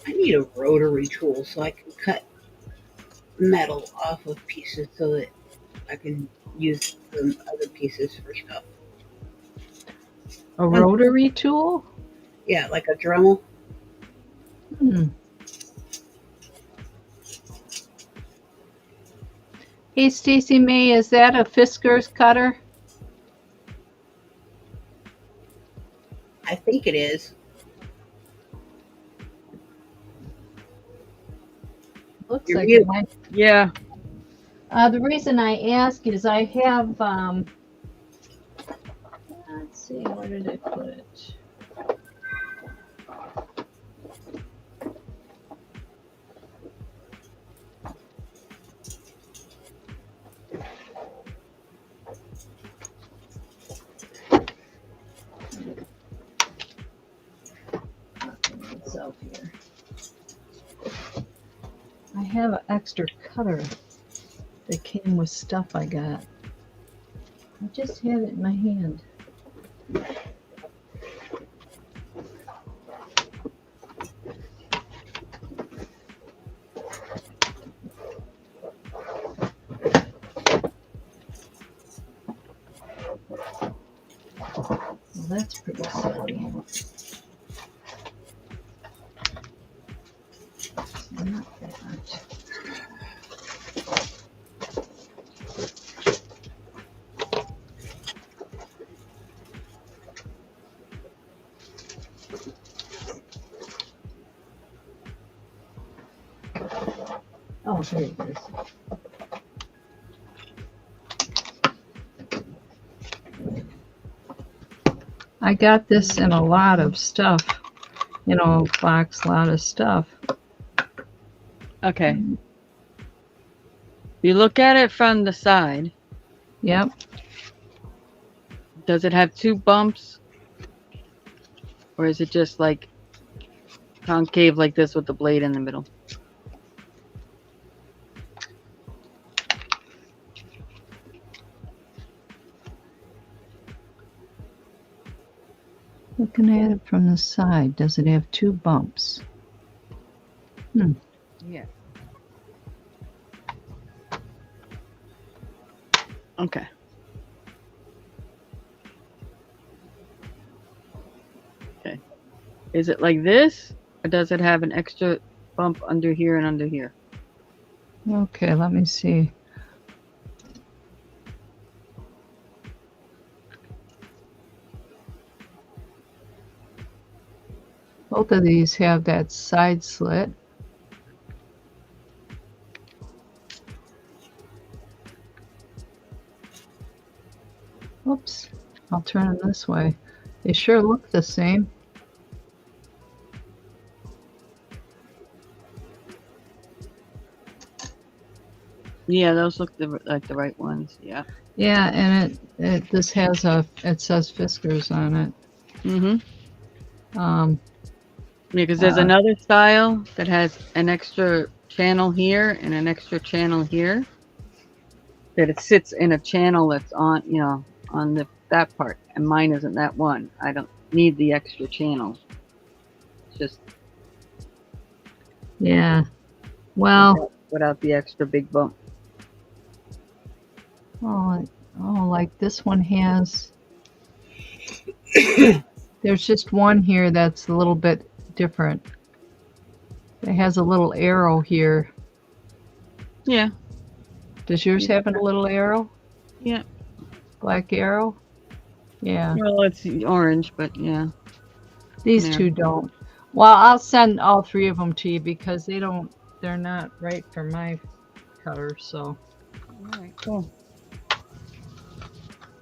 I need a rotary tool so I can cut metal off of pieces so that I can use the other pieces for stuff. A rotary tool? Yeah, like a Dremel. Hmm. Hey, Stacy May, is that a Fiskars cutter? I think it is. Looks You're like mute. it might. Yeah. The reason I ask is I have, let's see, where did I put it? Itself here. I have an extra cutter that came with stuff I got. I just had it in my hand. Well, that's pretty silly. Not that. Oh, here it is. I got this in a lot of stuff, you know, box, lot of stuff. Okay. You look at it from the side. Yep. Does it have 2 bumps? Or is it just like concave like this with the blade in the middle? Looking at it from the side, does it have 2 bumps? Yeah. Okay. Okay. Is it like this? Or does it have an extra bump under here and under here? Okay, let me see. Both of these have that side slit. Oops, I'll turn them this way. They sure look the same. Yeah, those look like the right ones. Yeah. Yeah, and this has it says Fiskars on it. Mm-hmm. Um, Yeah, because there's another style that has an extra channel here and an extra channel here. That it sits in a channel that's on, you know, on that part. And mine isn't that one. I don't need the extra channel. It's just, yeah, Well, without the extra big bump. oh, like this one has. There's just one here that's a little bit different. It has a little arrow here. Yeah. Does yours have a little arrow? Yeah. Black arrow? Yeah. Well, it's orange, but yeah. These Yeah. two don't. Well, I'll send all three of them to you because they're not right for my cutter, so All right, cool.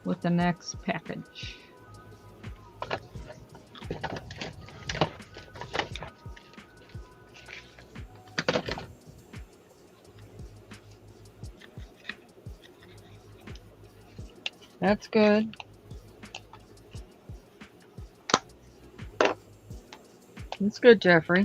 with the next package. That's good. That's good, Jeffrey.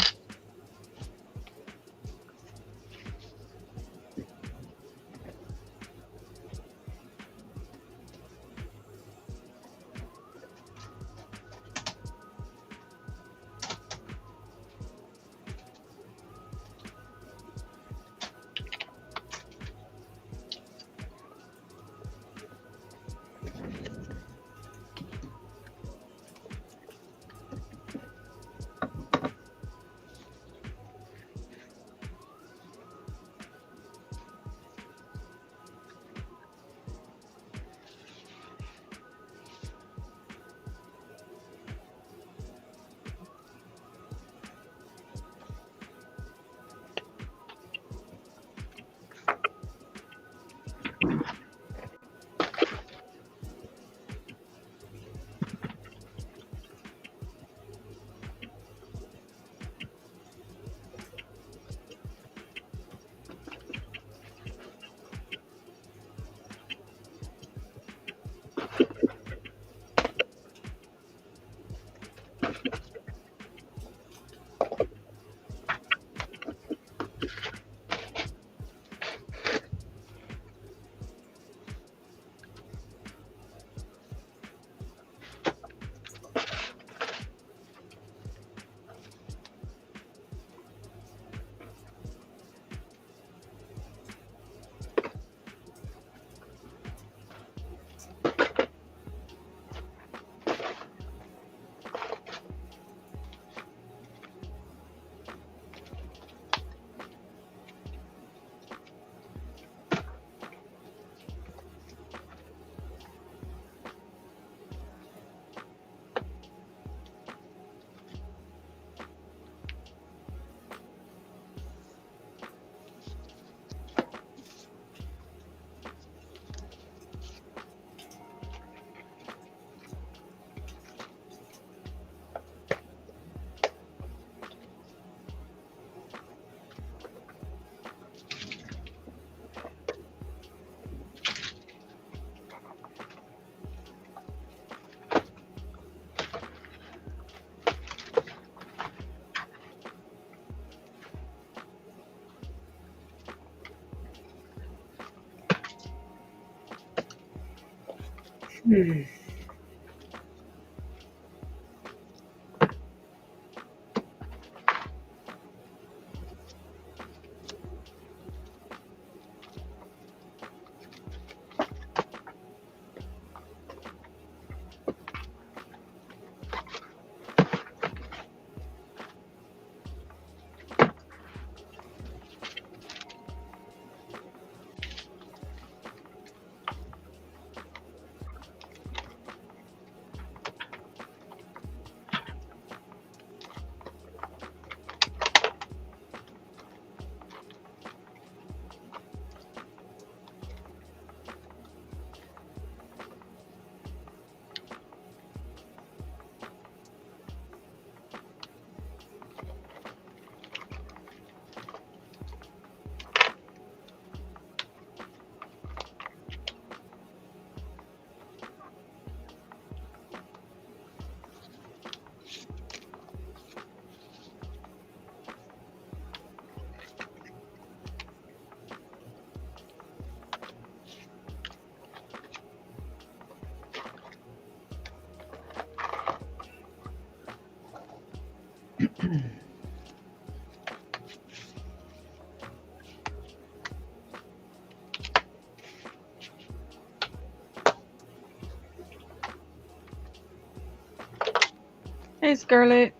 Hey, Scarlett.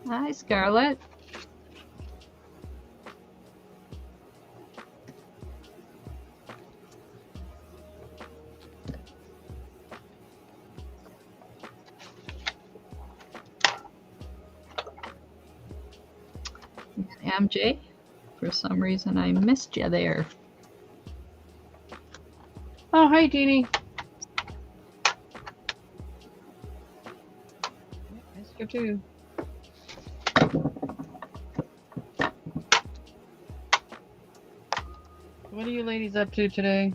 Hi, Scarlett. MJ, for some reason I missed you there. Oh, hi, Jeannie. Missed you too. What are you ladies up to today?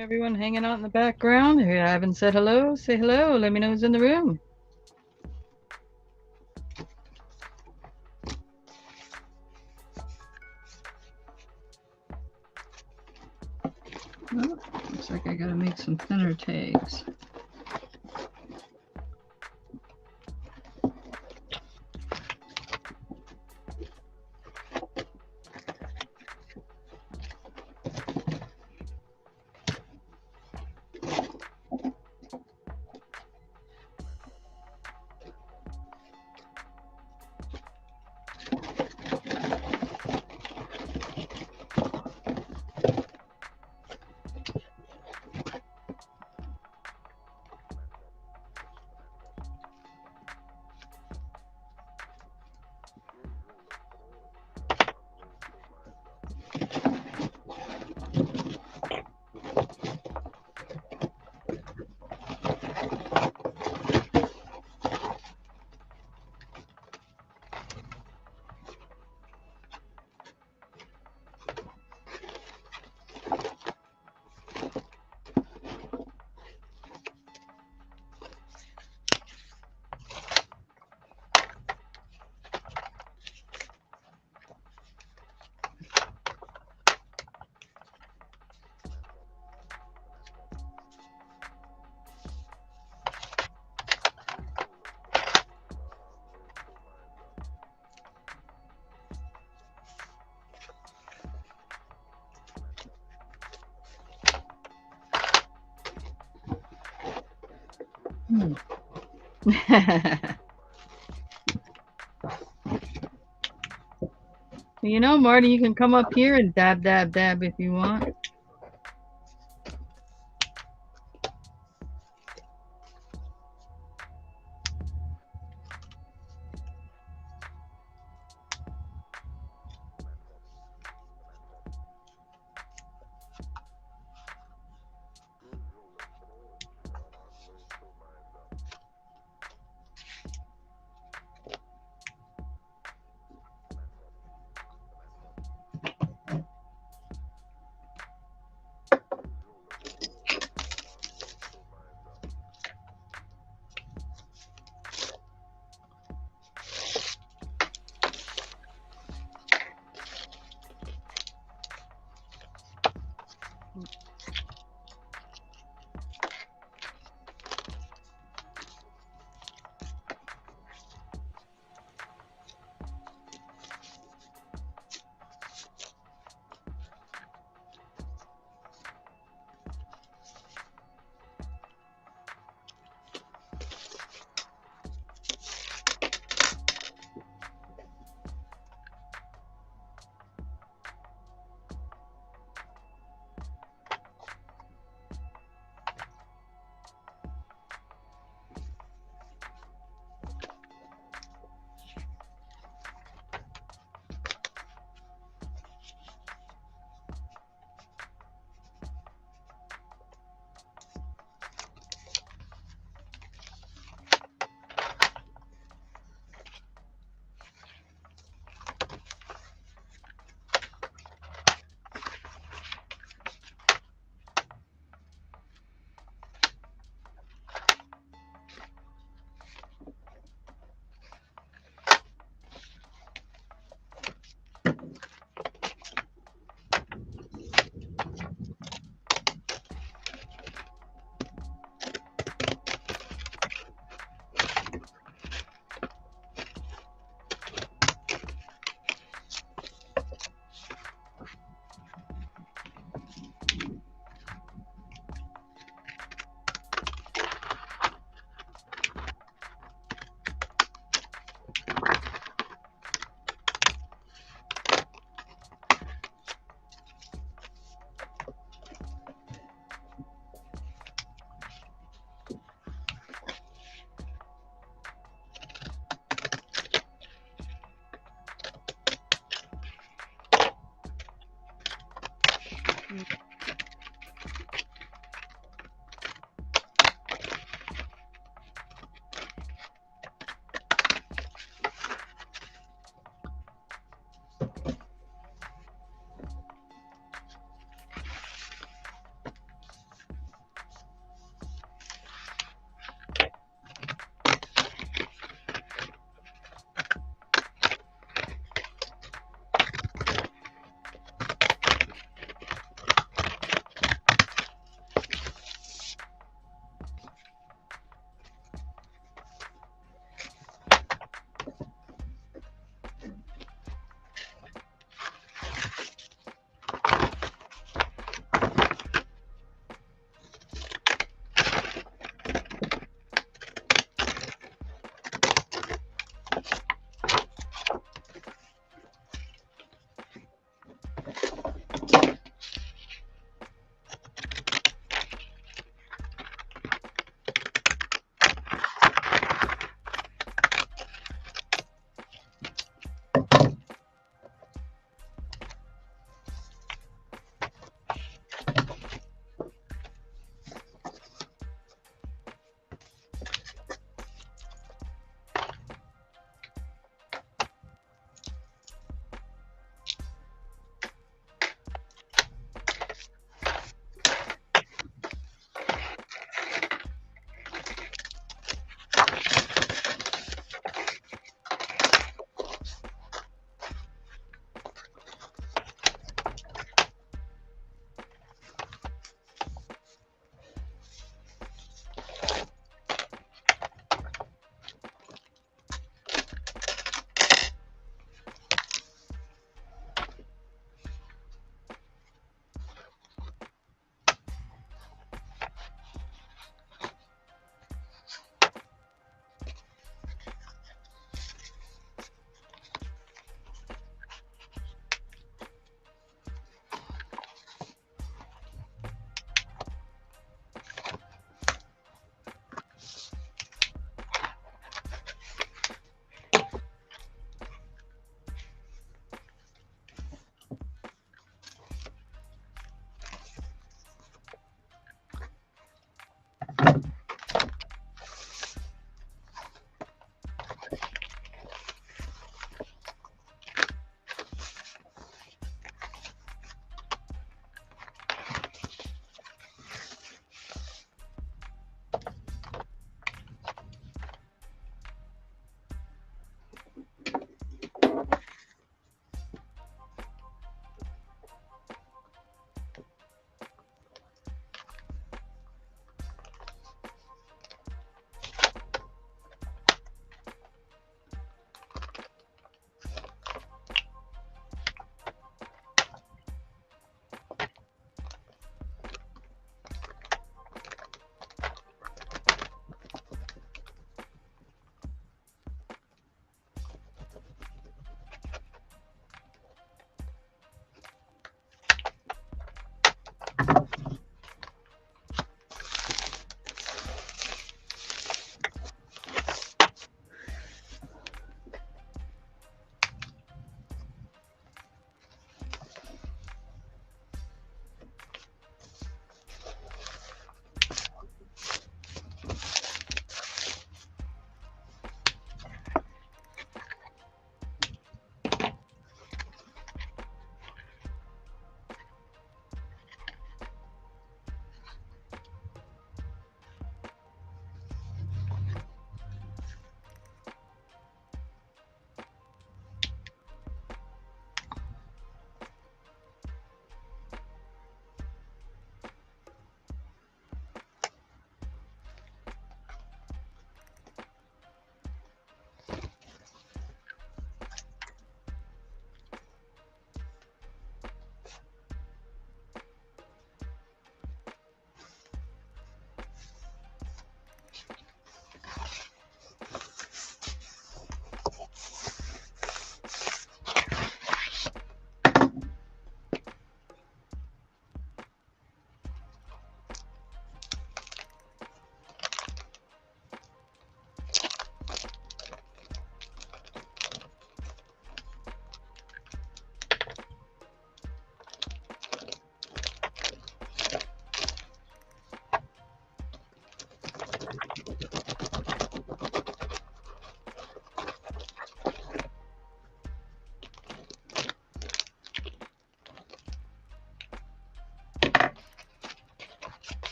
Everyone hanging out in the background. If you haven't said hello, say hello. Let me know who's in the room. Oh, looks like I gotta make some thinner tags. You know, Marty, you can come up here and dab, dab, dab if you want.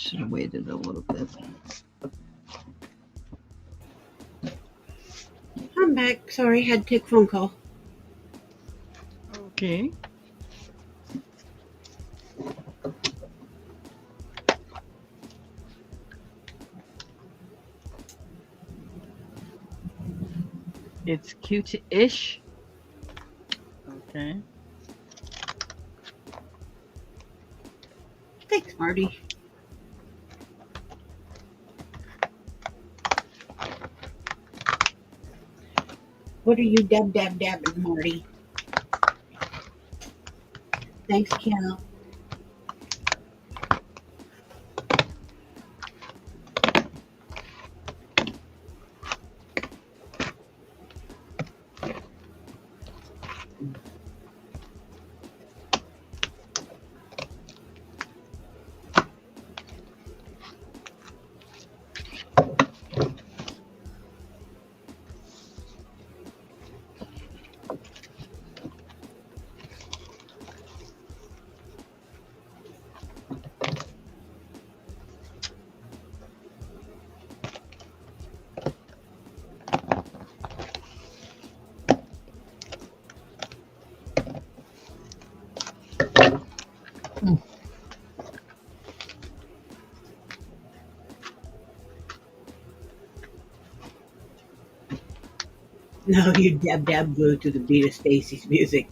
Should have waited a little bit. I'm back. Sorry, had to take a phone call. Okay. It's cute-ish. Okay. Thanks, Marty. What are you dabbing, Marty? Thanks, Cal. No, you dab glue to the beat of Stacy's music.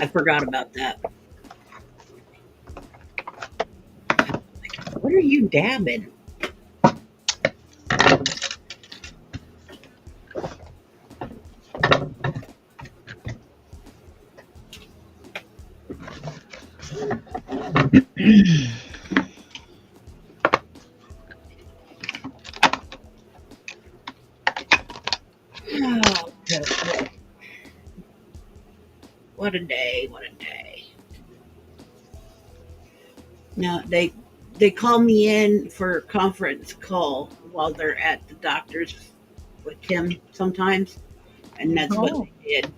I forgot about that. What are you dabbing? Oh, what a day! What a day! Now they call me in for a conference call while they're at the doctor's with Tim sometimes, and that's what Oh. they did.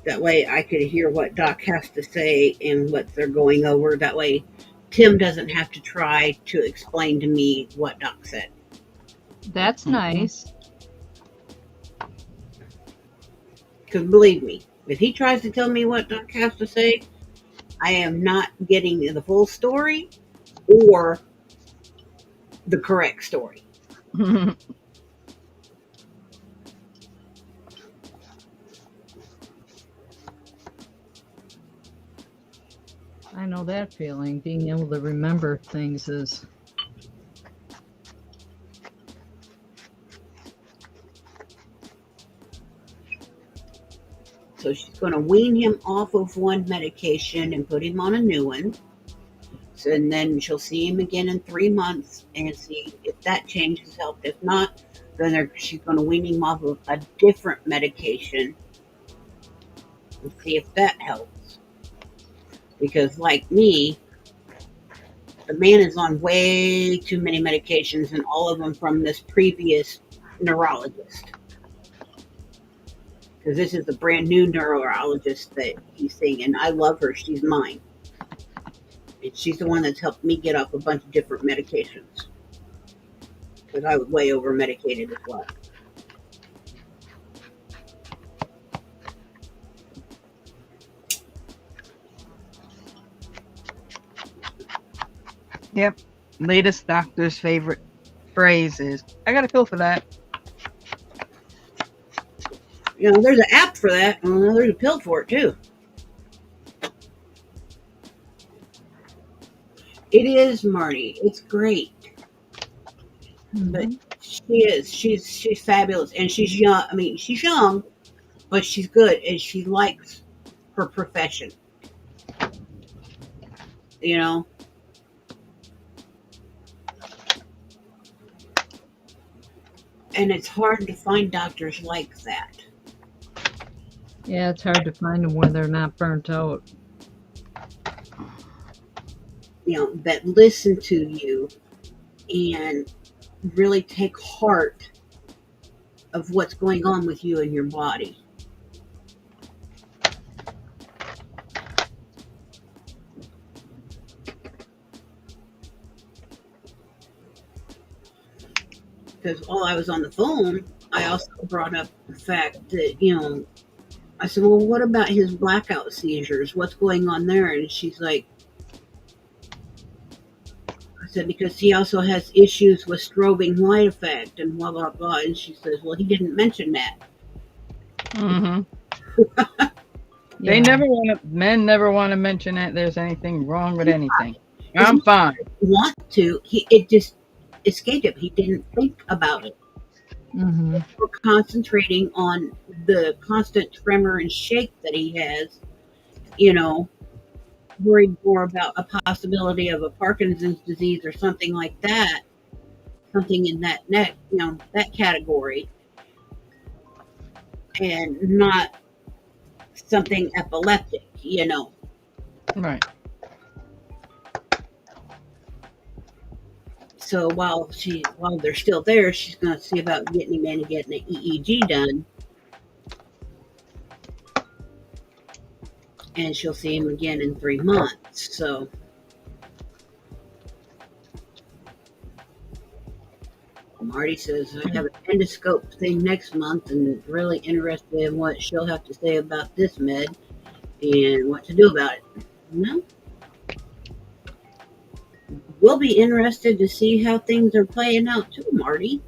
That way I could hear what Doc has to say and what they're going over. That way Tim doesn't have to try to explain to me what Doc said. That's nice. Because believe me, if he tries to tell me what Doc has to say, I am not getting the full story or the correct story. I know that feeling. Being able to remember things is. So she's going to wean him off of one medication and put him on a new one. So, and then she'll see him again in 3 months and see if that change has helped. If not, then she's going to wean him off of a different medication and see if that helps. Because like me, the man is on way too many medications, and all of them from this previous neurologist. Because this is a brand new neurologist that he's seeing, and I love her. She's mine. And she's the one that's helped me get off a bunch of different medications. Because I was way over medicated as well. Yep. Latest doctor's favorite phrase is, I got a pill for that. You know, there's an app for that, and there's a pill for it too. It is, Marty. It's great. But she is. She's fabulous, and she's young. I mean, she's young, but she's good, and she likes her profession. You know. And it's hard to find doctors like that. Yeah, it's hard to find them where they're not burnt out. You know, that listen to you and really take heart of what's going on with you and your body. because while I was on the phone, I also brought up the fact that, I said, well, what about his blackout seizures? What's going on there? And she's like, I said, because he also has issues with strobing light effect and blah, blah, blah. And she says, well, he didn't mention that. Mm-hmm. Yeah. Men never want to mention that there's anything wrong with anything. I'm fine. Want to, it just escaped him. He didn't think about it. Mm-hmm. We're concentrating on the constant tremor and shake that he has, worried more about a possibility of a Parkinson's disease or something like that, something in that that category, and not something epileptic, Right. So while they're still there, she's going to see about getting him in and getting an EEG done, and she'll see him again in 3 months. So Marty says I have an endoscope thing next month, and really interested in what she'll have to say about this med and what to do about it. We'll be interested to see how things are playing out too, Marty.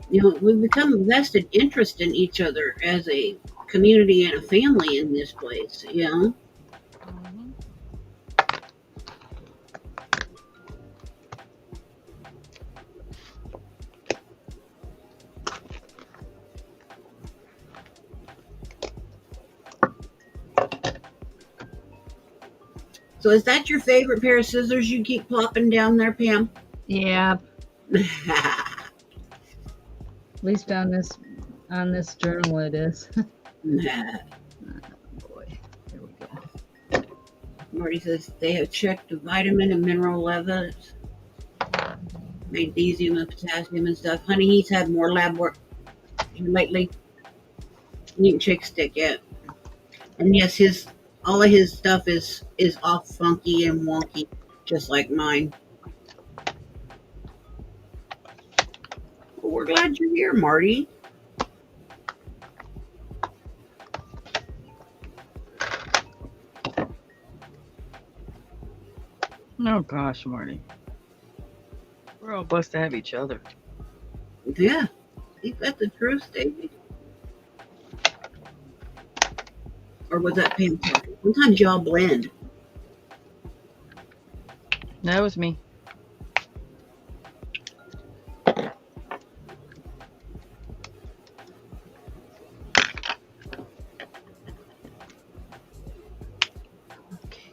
We've become a vested interest in each other as a community and a family in this place, Mm-hmm. So is that your favorite pair of scissors you keep plopping down there, Pam? Yeah. At least on this journal it is. Nah. Oh boy. Here we go. Marty says they have checked the vitamin and mineral levels, magnesium and potassium and stuff. Honey, he's had more lab work lately. You can check stick it. And yes, all of his stuff is all funky and wonky, just like mine. Well, we're glad you're here, Marty. Oh gosh, Marty. We're all blessed to have each other. Yeah, ain't that the truth, Davey? Or was that Pam talking? Sometimes y'all blend. That was me. Okay,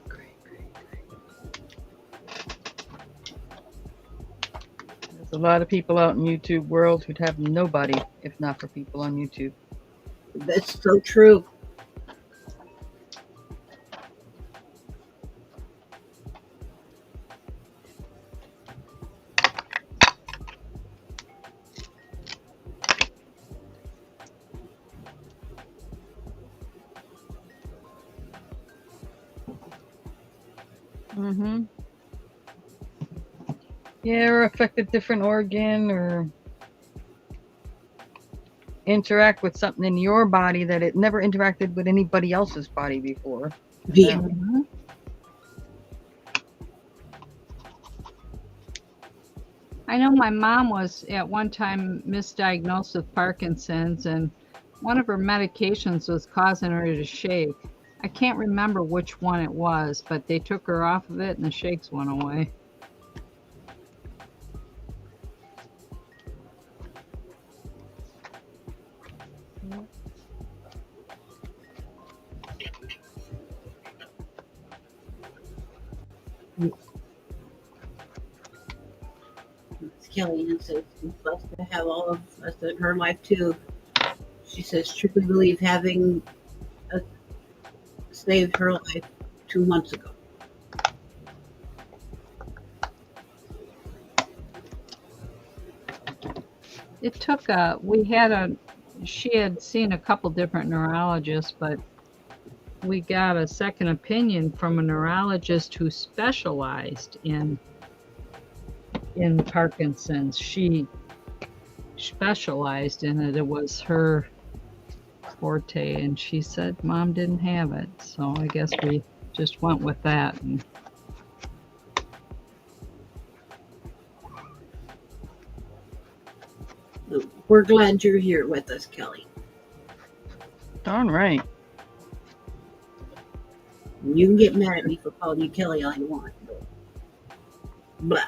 great. There's a lot of people out in YouTube world who'd have nobody if not for people on YouTube. That's so true. Mm-hmm. Yeah, or affect a different organ or interact with something in your body that it never interacted with anybody else's body before. Yeah. Mhm. I know my mom was at one time misdiagnosed with Parkinson's, and one of her medications was causing her to shake. I can't remember which one it was, but they took her off of it and the shakes went away. Kellyanne says she's blessed to have all of us in her life too. She says truly believe having saved her life 2 months ago. It took she had seen a couple different neurologists, but we got a second opinion from a neurologist who specialized in Parkinson's. She specialized in it. It was her forte, and she said Mom didn't have it. So I guess we just went with that. And We're glad you're here with us, Kelly. Darn right. You can get mad at me for calling you Kelly all you want. Blah.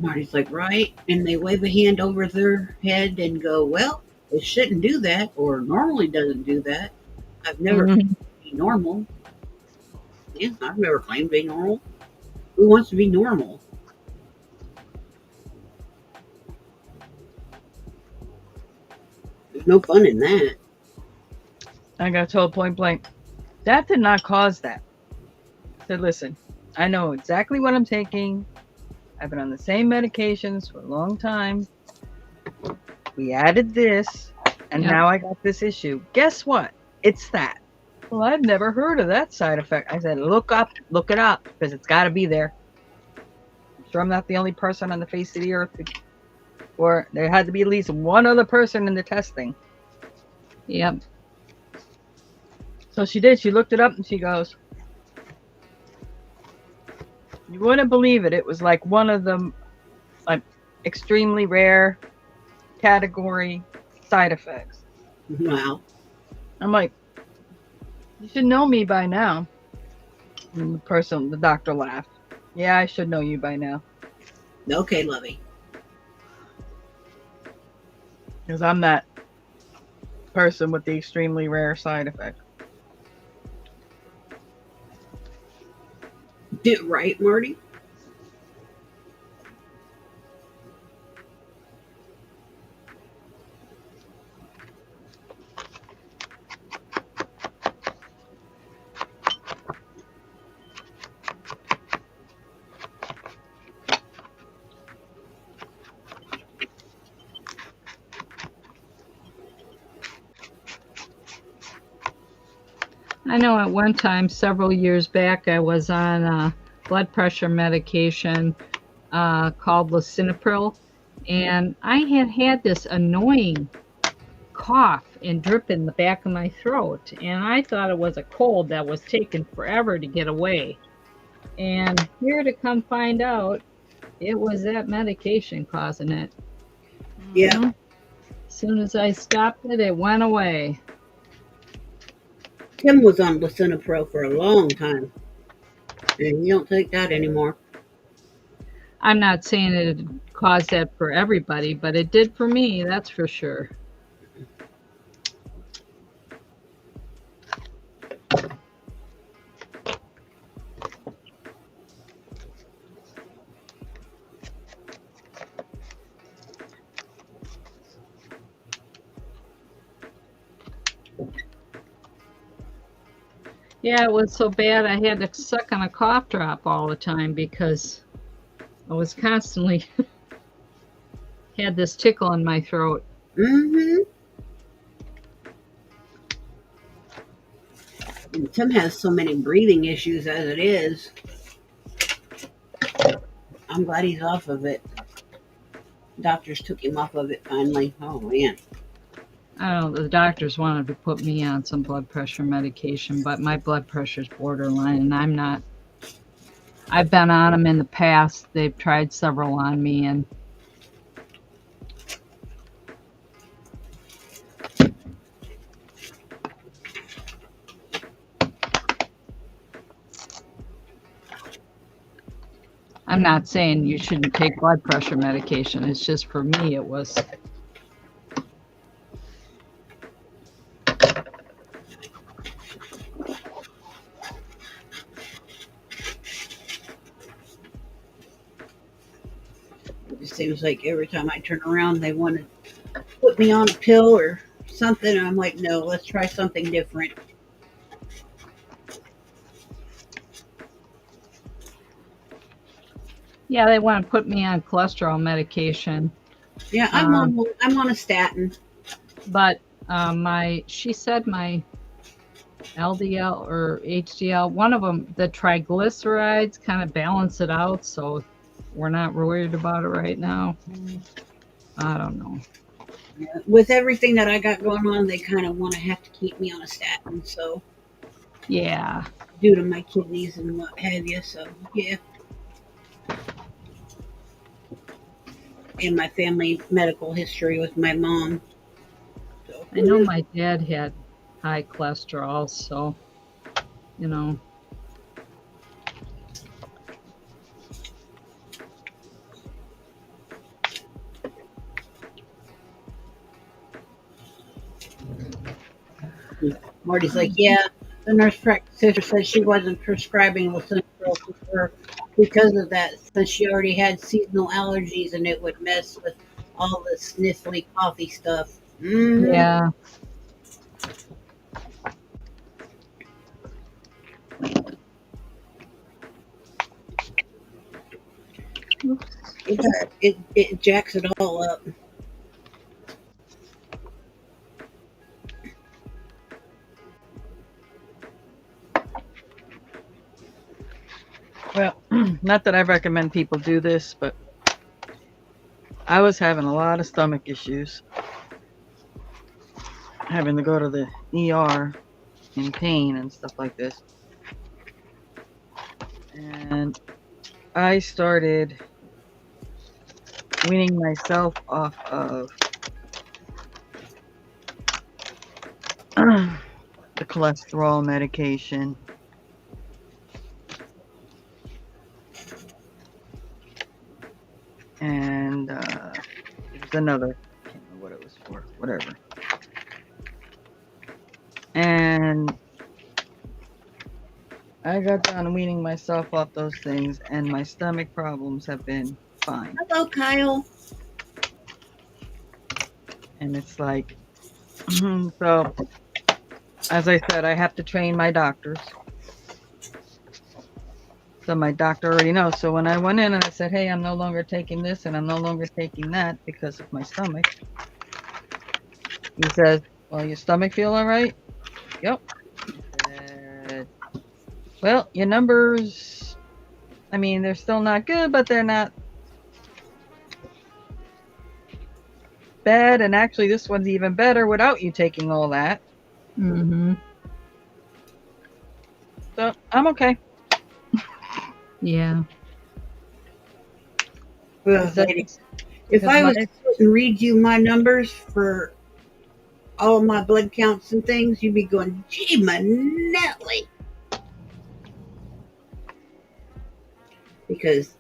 Marty's like, right? And they wave a hand over their head and go, well, it shouldn't do that, or normally doesn't do that. I've never claimed to be normal. Yeah, I've never claimed to be normal. Who wants to be normal? There's no fun in that. I got told point blank, that did not cause that. I said, listen, I know exactly what I'm taking. I've been on the same medications for a long time. We added this, and now I got this issue. Guess what? It's that. Well, I've never heard of that side effect. I said, look it up, because it's got to be there. I'm sure I'm not the only person on the face of the earth. Or there had to be at least one other person in the testing. yep. So she did. She looked it up, and she goes, you wouldn't believe it. It was like one of the extremely rare category side effects. Wow. I'm like, you should know me by now. And the doctor laughed. Yeah, I should know you by now. Okay, Lovey. Because I'm that person with the extremely rare side effect. Did right, Marty? I know at one time, several years back, I was on a blood pressure medication called lisinopril, and I had this annoying cough and drip in the back of my throat, and I thought it was a cold that was taking forever to get away. And here to come find out, it was that medication causing it. Yeah. As soon as I stopped it, it went away. Tim was on lisinopril for a long time. And you don't take that anymore. I'm not saying it caused that for everybody, but it did for me, that's for sure. Yeah, it was so bad I had to suck on a cough drop all the time because I was constantly had this tickle in my throat. Mm-hmm. And Tim has so many breathing issues as it is. I'm glad he's off of it. Doctors took him off of it finally. Oh, man. I don't know, the doctors wanted to put me on some blood pressure medication, but my blood pressure's borderline, and I'm not. I've been on them in the past. They've tried several on me, and I'm not saying you shouldn't take blood pressure medication. It's just for me, it was. It seems like every time I turn around, they want to put me on a pill or something. And I'm like, no, let's try something different. Yeah, they want to put me on cholesterol medication. Yeah, I'm on a statin. But she said my LDL or HDL, one of them, the triglycerides kind of balance it out, so we're not worried about it right now. I don't know. Yeah. With everything that I got going on, they kind of want to have to keep me on a statin. So Yeah. due to my kidneys and what have you. So yeah, and my family medical history with my mom. So I know my dad had high cholesterol, so, you know. Marty's like, yeah, the nurse practitioner said she wasn't prescribing lisinopril to her because of that, since she already had seasonal allergies and it would mess with all the sniffly coffee stuff. Yeah. Oops. It jacks it all up. Well, not that I recommend people do this, but I was having a lot of stomach issues, having to go to the ER in pain and stuff like this. And I started weaning myself off of the cholesterol medication. And it was another, I can't remember what it was for, whatever. And I got done weaning myself off those things, and my stomach problems have been fine. Hello, Kyle. And it's like, so as I said, I have to train my doctors. So my doctor already knows. So when I went in and I said, hey, I'm no longer taking this and I'm no longer taking that because of my stomach, he says, well, your stomach feel all right? Yep. He said, well, your numbers, I mean, they're still not good, but they're not bad. And actually, this one's even better without you taking all that. Mm-hmm. So I'm okay. Yeah. Well, lady, if I was to read you my numbers for all of my blood counts and things, you'd be going, gee, Manelli. Because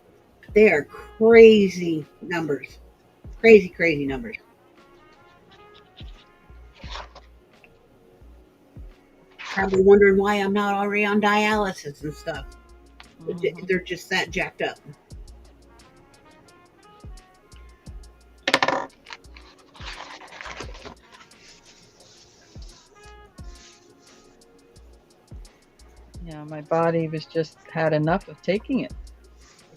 they are crazy numbers. Crazy, crazy numbers. Probably wondering why I'm not already on dialysis and stuff. Mhm. They're just that jacked up. Yeah, my body was just had enough of taking it.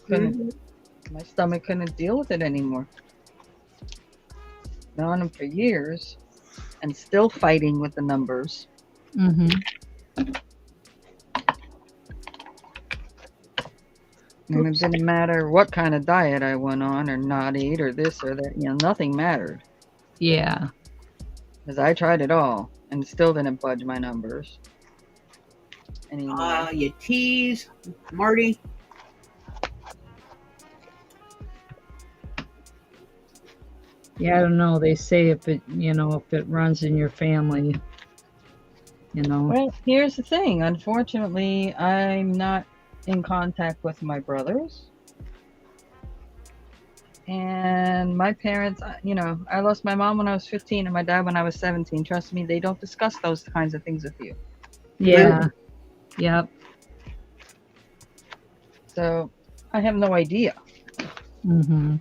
My stomach couldn't deal with it anymore. Been on them for years and still fighting with the numbers. Mm-hmm. And it didn't matter what kind of diet I went on or not ate or this or that. Nothing mattered. Yeah. Because I tried it all and it still didn't budge my numbers anymore. You tease, Marty. Yeah, I don't know. They say if it, if it runs in your family, Well, here's the thing. Unfortunately, I'm not in contact with my brothers. And my parents, I lost my mom when I was 15 and my dad when I was 17. Trust me, they don't discuss those kinds of things with you. Yeah. Yep. So I have no idea. Mm-hmm.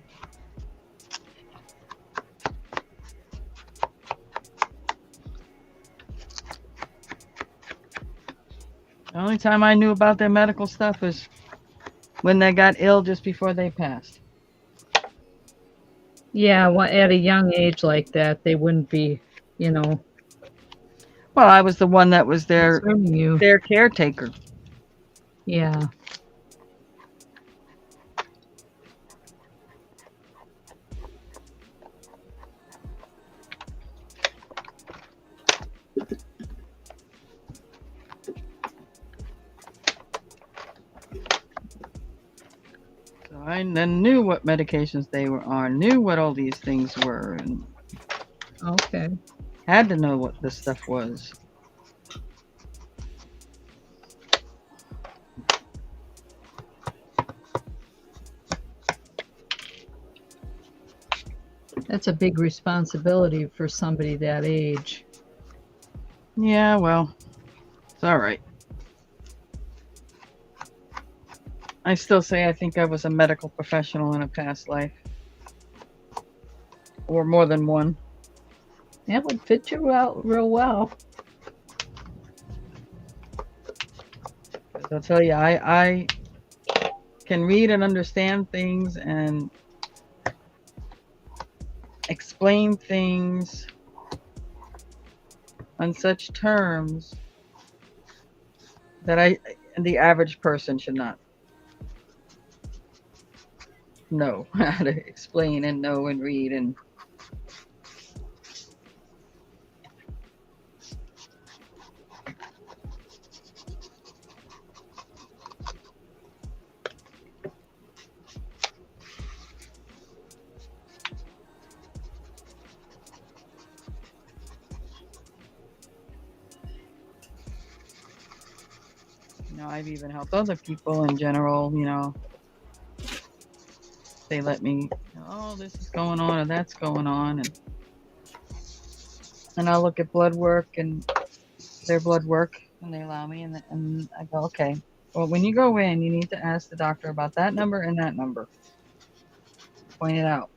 The only time I knew about their medical stuff was when they got ill just before they passed. Yeah, well, at a young age like that, they wouldn't be, you know, Well, I was the one that was concerning you. their caretaker. Yeah. So I then knew what medications they were on, knew what all these things were, and Okay. had to know what this stuff was. That's a big responsibility for somebody that age. Yeah, well, it's all right. I still say I think I was a medical professional in a past life. Or more than one. That would fit you out real well. 'Cause I'll tell you, I can read and understand things and explain things on such terms that the average person should not know how to explain and know and read and I've even helped other people in general, they let me, oh, this is going on or that's going on, and I'll look at blood work and their blood work, and they allow me, and I go, okay, well, when you go in, you need to ask the doctor about that number and that number. Point it out.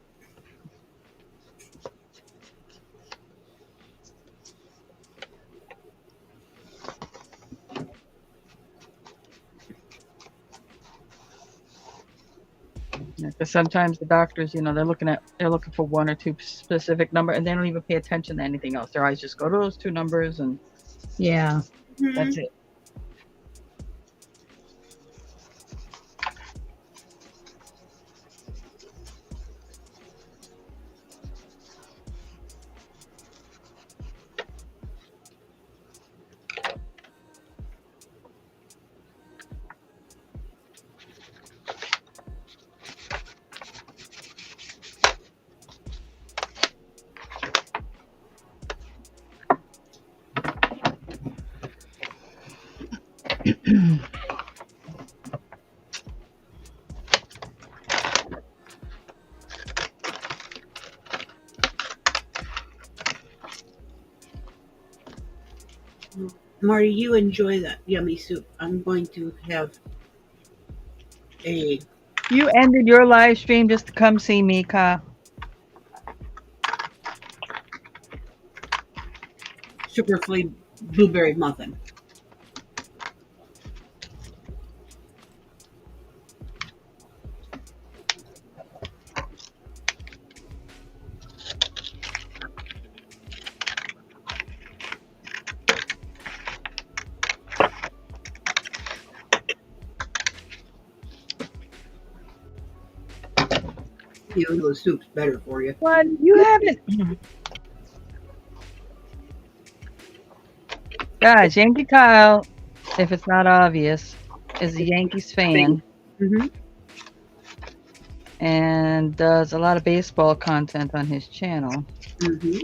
Because sometimes the doctors, they're looking for one or two specific number, and they don't even pay attention to anything else. Their eyes just go to those two numbers, and Yeah. that's it. Marty, you enjoy that yummy soup. I'm going to have a You ended your live stream just to come see me, Kyle. sugar-free blueberry muffin. You know the soup's better for you. What? You haven't. Guys, Yankee Kyle, if it's not obvious, is a Yankees fan Mm-hmm. and does a lot of baseball content on his channel. Mm-hmm.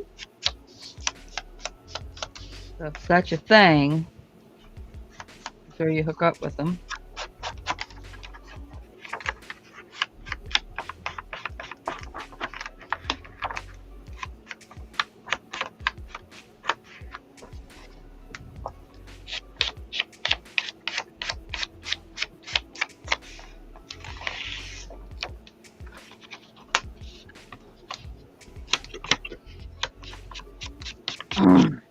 So if that's your thing, I'm sure you hook up with him. Mm.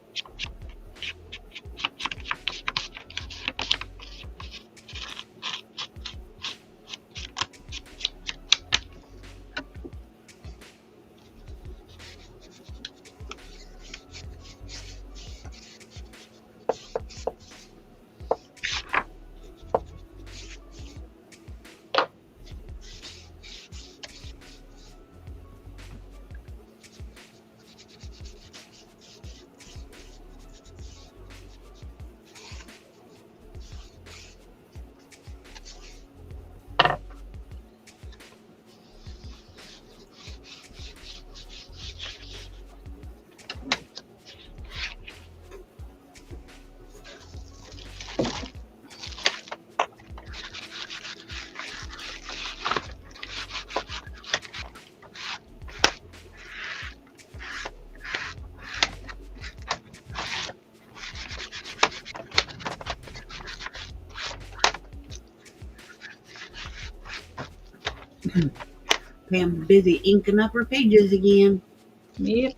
Pam busy inking up her pages again. Yep.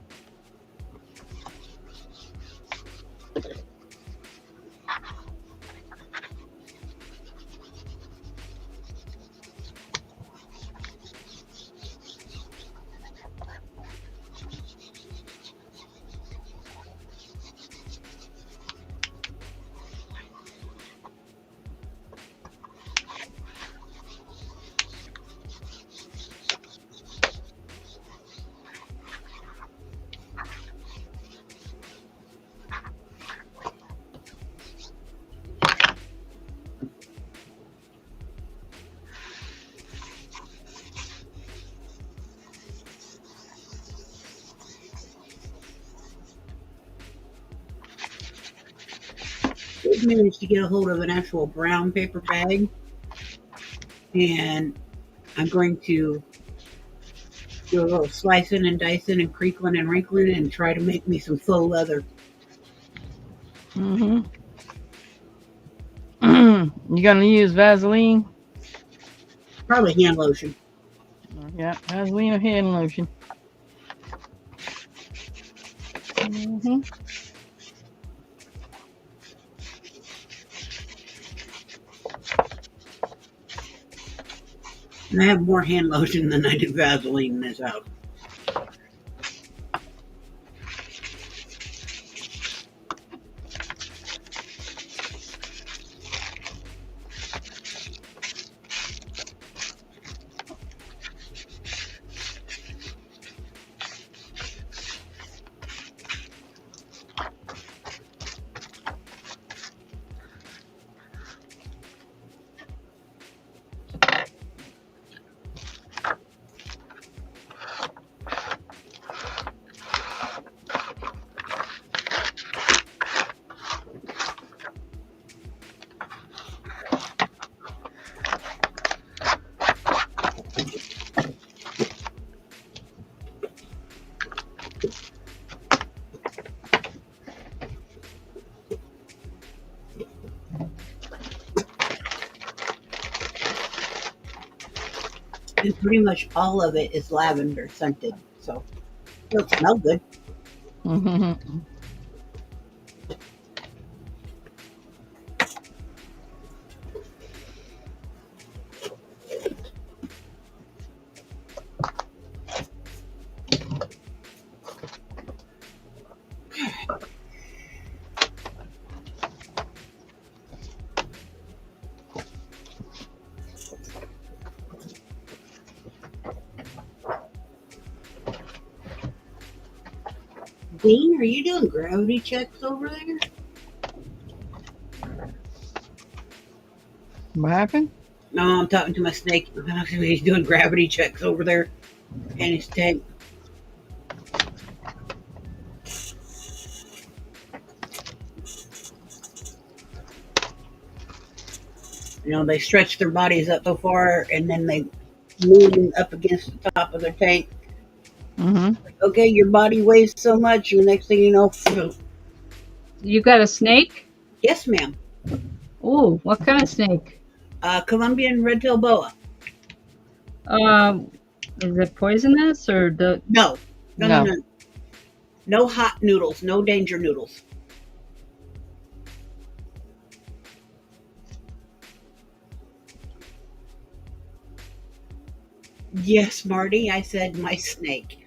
We've managed to get a hold of an actual brown paper bag, and I'm going to do a little slicing and dicing and crinkling and wrinkling and try to make me some faux leather. Mm-hmm. You gonna use Vaseline? Probably hand lotion. Yeah, Vaseline or hand lotion. Mm-hmm. And I have more hand lotion than I do Vaseline in this house. And pretty much all of it is lavender scented, so it'll smell good. Mm-hmm. Dean, are you doing gravity checks over there? What happened? No, I'm talking to my snake. He's doing gravity checks over there in his tank. You know, they stretch their bodies up so far and then they lean up against the top of their tank. Mm-hmm. Okay, your body weighs so much, and the next thing you know, You got a snake? yes, ma'am. Ooh, what kind of snake? Colombian red-tailed boa. Is it poisonous or the? No. No. No hot noodles, no danger noodles. Yes, Marty, I said my snake.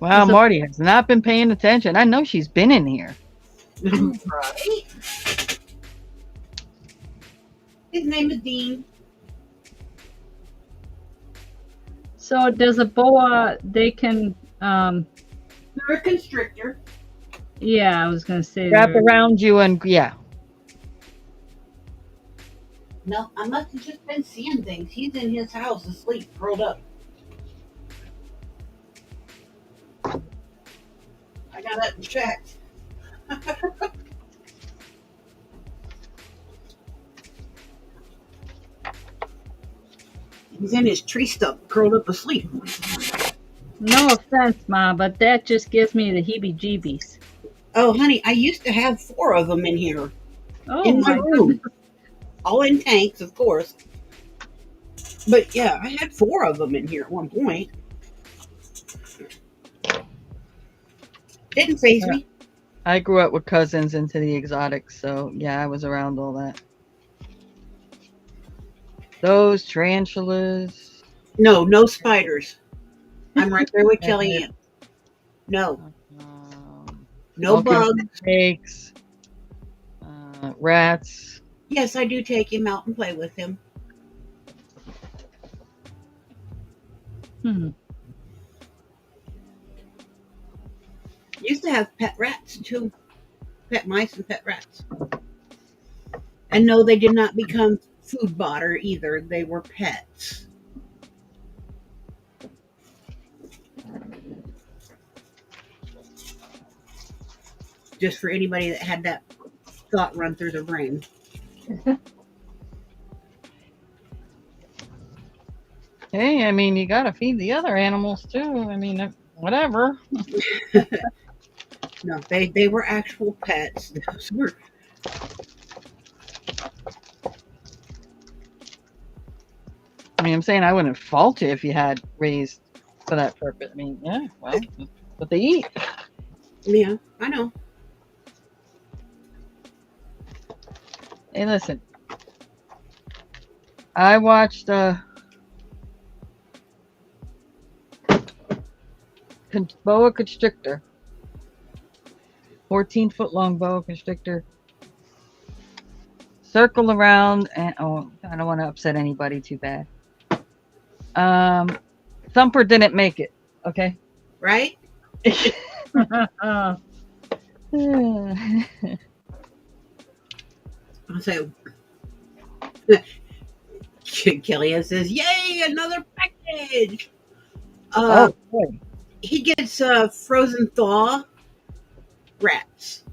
Wow, Is it- Marty has not been paying attention. I know she's been in here. Right? His name is Dean. So does a boa? They can. They're a constrictor. Yeah, I was gonna say. Wrap they're- around you and yeah. No, I must have just been seeing things. He's in his house asleep, curled up. I got that checked. He's in his tree stump, curled up asleep. No offense, Ma, but that just gives me the heebie-jeebies. Oh, honey, I used to have 4 of them in here. Oh in my my room, all in tanks, of course. But yeah, I had 4 of them in here at one point. Didn't phase me. I grew up with cousins into the exotics, so yeah, I was around all that. Those tarantulas. No spiders. I'm right there with Kellyanne. No, no Smoking bugs. snakes, rats. Yes, I do take him out and play with him. Hmm. Used to have pet rats too, pet mice and pet rats. And no, they did not become food fodder either. They were pets. Just for anybody that had that thought run through their brain. Hey, I mean, you gotta feed the other animals too. I mean, whatever. No, they were actual pets. Those were. I mean, I'm saying I wouldn't fault you if you had raised for that purpose. I mean, yeah, well, that's what they eat. Yeah, I know. Hey, listen. I watched boa constrictor, 14-foot long boa constrictor, circle around, and oh, I don't want to upset anybody too bad. Thumper didn't make it. Okay. Right? I'll say. Kellyanne says, "Yay, another package!" Oh, boy. He gets frozen thaw rats.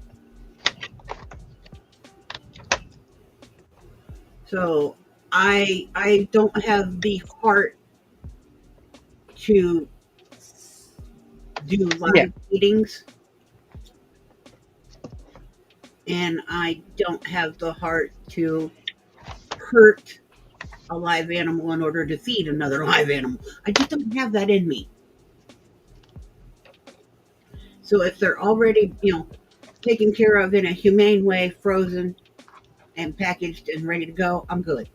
So I don't have the heart to do live feedings, and I don't have the heart to hurt a live animal in order to feed another live animal. I just don't have that in me. So if they're already, taken care of in a humane way, frozen and packaged and ready to go, I'm good.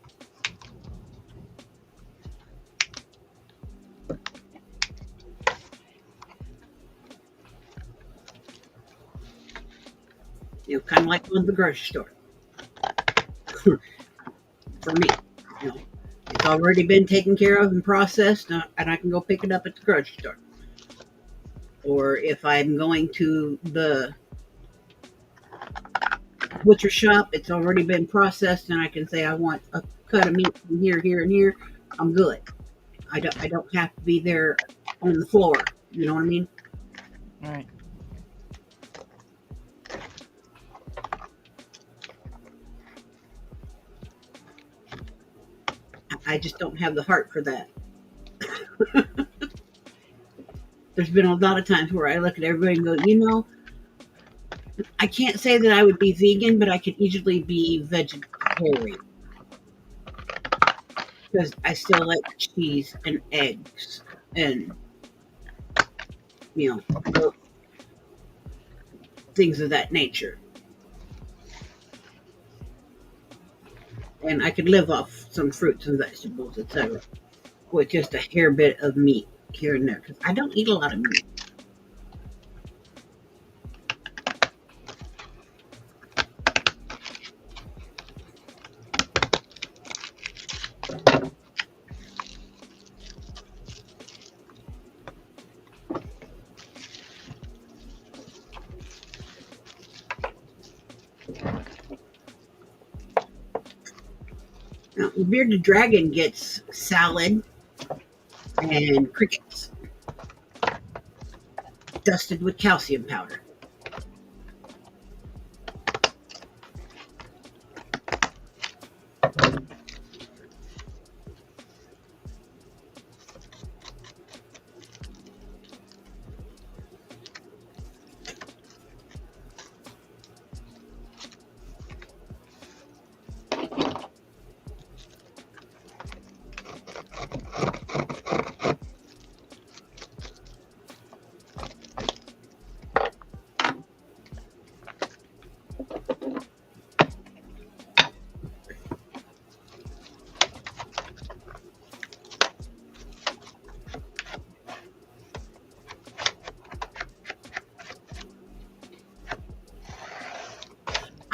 Kind of like going to the grocery store. For me, it's already been taken care of and processed, and I can go pick it up at the grocery store. Or if I'm going to the butcher shop, it's already been processed, and I can say I want a cut of meat from here, here, and here. I'm good. I don't have to be there on the floor. You know what I mean? All right. I just don't have the heart for that. There's been a lot of times where I look at everybody and go, I can't say that I would be vegan, but I could easily be vegetarian. Because I still like cheese and eggs and, things of that nature. And I could live off some fruits and vegetables, etc., with just a hair bit of meat here and there. Because I don't eat a lot of meat. Now, the bearded dragon gets salad and crickets dusted with calcium powder.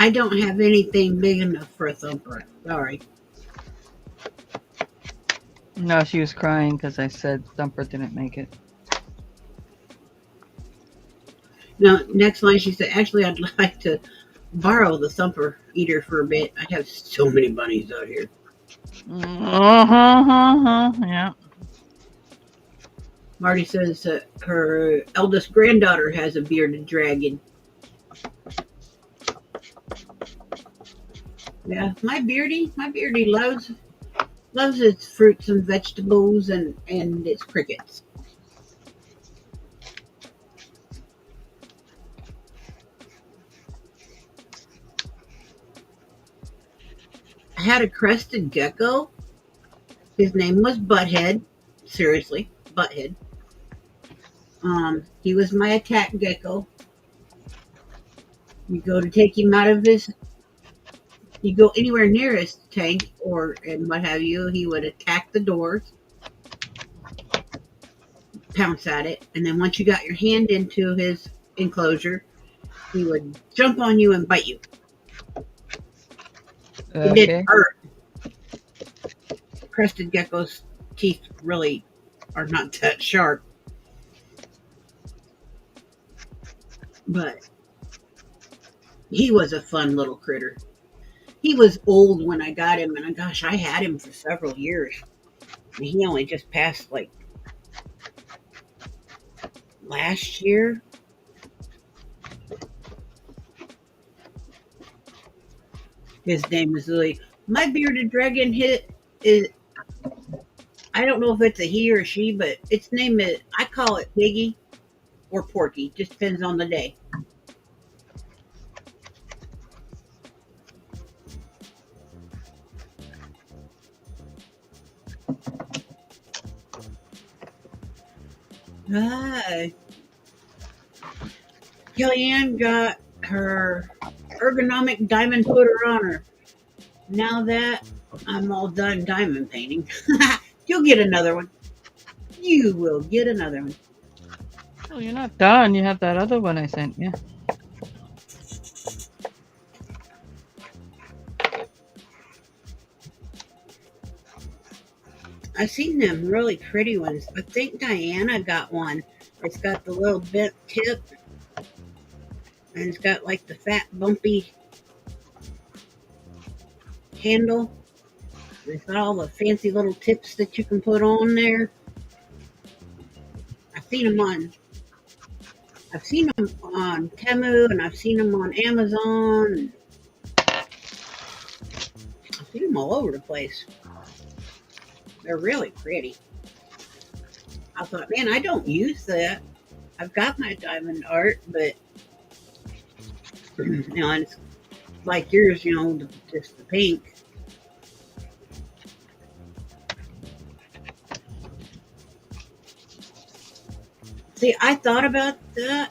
I don't have anything big enough for a thumper. Sorry. No, she was crying because I said Thumper didn't make it. No, next line she said, actually, I'd like to borrow the thumper eater for a bit. I have so many bunnies out here. Yeah. Marty says that her eldest granddaughter has a bearded dragon. Yeah, my beardy loves its fruits and vegetables and its crickets. I had a crested gecko. His name was Butthead. Seriously, Butthead. He was my attack gecko. You go to take him out of his, you go anywhere near his tank and what have you, he would attack the doors, pounce at it, and then once you got your hand into his enclosure, he would jump on you and bite you. It didn't hurt. Crested gecko's teeth really are not that sharp. But he was a fun little critter. He was old when I got him, and gosh, I had him for several years. And he only just passed like last year. His name is Lily. My bearded dragon is, I don't know if it's a he or she, but its name is, I call it Piggy or Porky. Just depends on the day. Hi. Kellyanne got her ergonomic diamond footer on her. Now that I'm all done diamond painting, you'll get another one. You will get another one. Oh, you're not done. You have that other one I sent you. I've seen them really pretty ones. I think Diana got one. It's got the little bent tip, and it's got like the fat, bumpy handle. It's got all the fancy little tips that you can put on there. I've seen them on Temu, and I've seen them on Amazon. I've seen them all over the place. They're really pretty. I thought, man, I don't use that. I've got my diamond art, but and it's like yours, just the pink. See, I thought about that,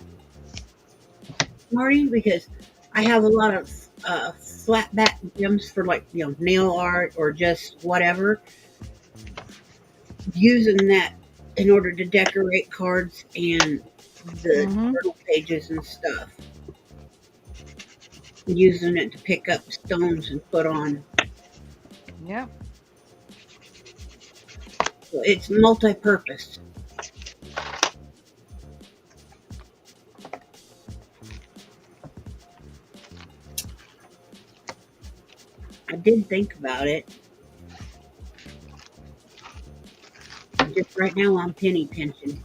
Marty, because I have a lot of flat back gems for nail art or just whatever. Using that in order to decorate cards and the journal pages and stuff. Using it to pick up stones and put on. Yeah. So it's multi-purpose. I did think about it. Just right now I'm penny pinching.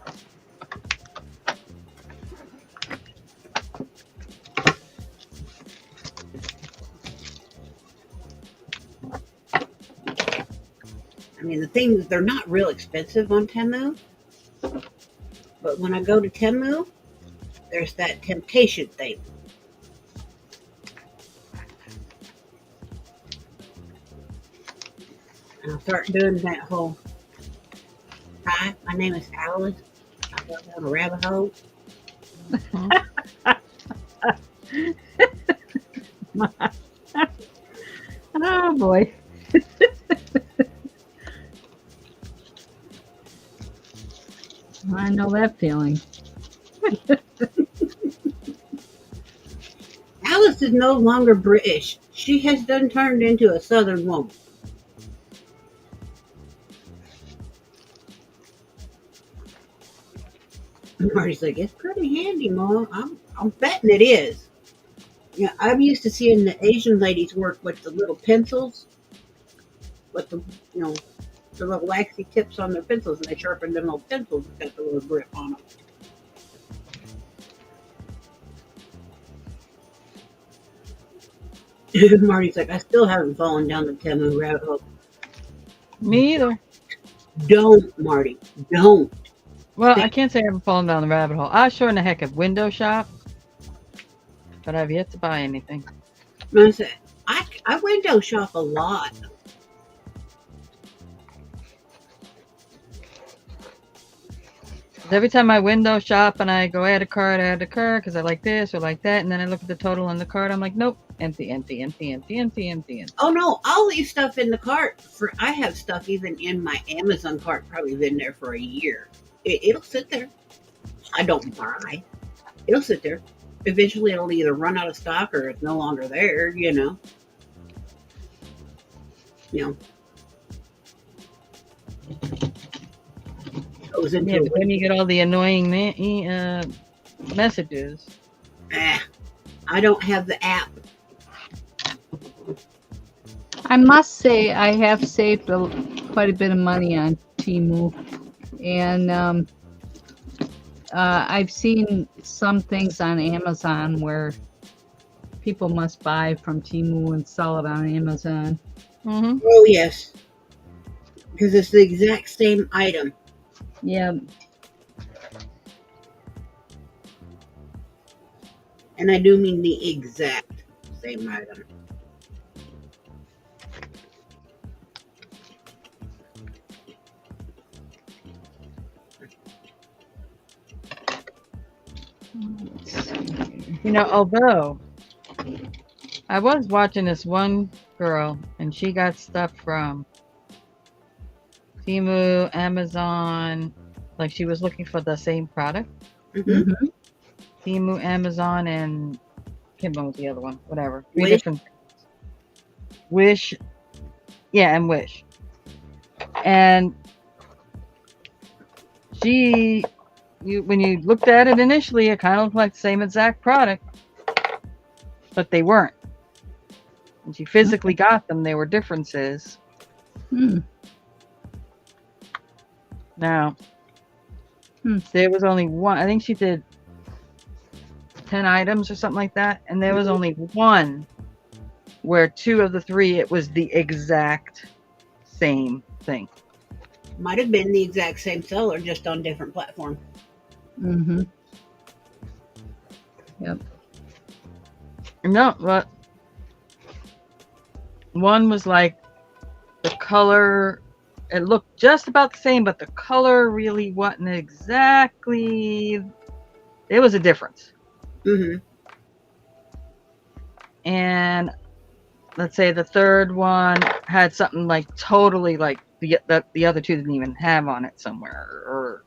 I mean, the things, they're not real expensive on Temu. But when I go to Temu, there's that temptation thing. And I'll start doing that whole, hi, my name is Alice. I go down a rabbit hole. Oh boy. I know that feeling. Alice Alice is no longer British. She has done turned into a Southern woman. Marty's like, it's pretty handy, Mom. I'm betting it is. Yeah, I'm used to seeing the Asian ladies work with the little pencils, with the you know the little waxy tips on their pencils, and they sharpen them little pencils and got the little grip on them. Marty's like, I still haven't fallen down the Temu rabbit hole. Me either. Don't, Marty. Don't. Well, I can't say I haven't fallen down the rabbit hole. I sure in the heck have window shop, but I've yet to buy anything. I said, I window shop a lot. Every time I window shop and I go add a card because I like this or like that, and then I look at the total on the card, I'm like, nope, empty, empty, empty, empty, empty, empty, empty. Oh no, I'll leave stuff in the cart. I have stuff even in my Amazon cart, probably been there for a year. It'll sit there. I don't buy. It'll sit there. Eventually, it'll either run out of stock or it's no longer there. Goes into Yeah, but then you get all the annoying messages. I don't have the app. I must say I have saved quite a bit of money on Temu, and I've seen some things on Amazon where people must buy from Temu and sell it on Amazon. Mm-hmm. Oh yes, because it's the exact same item. Yeah. And I do mean the exact same item. Although I was watching this one girl and she got stuff from Temu, Amazon, like she was looking for the same product. Mm-hmm. Mhm. Temu, Amazon, and can't remember what the other one, whatever. Three Wish. different Wish. Yeah, and Wish. And when you looked at it initially, it kind of looked like the same exact product, but they weren't. When she physically got them, there were differences. Hmm. Now, there was only one. I think she did 10 items or something like that, and there was only one where 2 of the 3 it was the exact same thing. Might have been the exact same seller, just on different platform. Mm-hmm. Yep. No, but one was like the color, it looked just about the same, but the color really wasn't exactly. There was a difference. Mm-hmm. And let's say the third one had something like totally like the other 2 didn't even have on it somewhere, or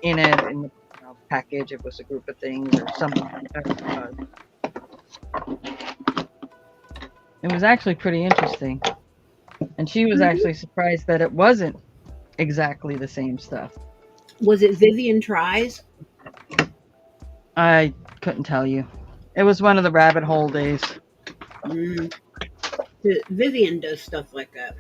in the package it was a group of things or something like that. It was actually pretty interesting, and she was actually surprised that it wasn't exactly the same stuff. Was it Vivian Tries? I couldn't tell you. It was one of the rabbit hole days. Vivian does stuff like that.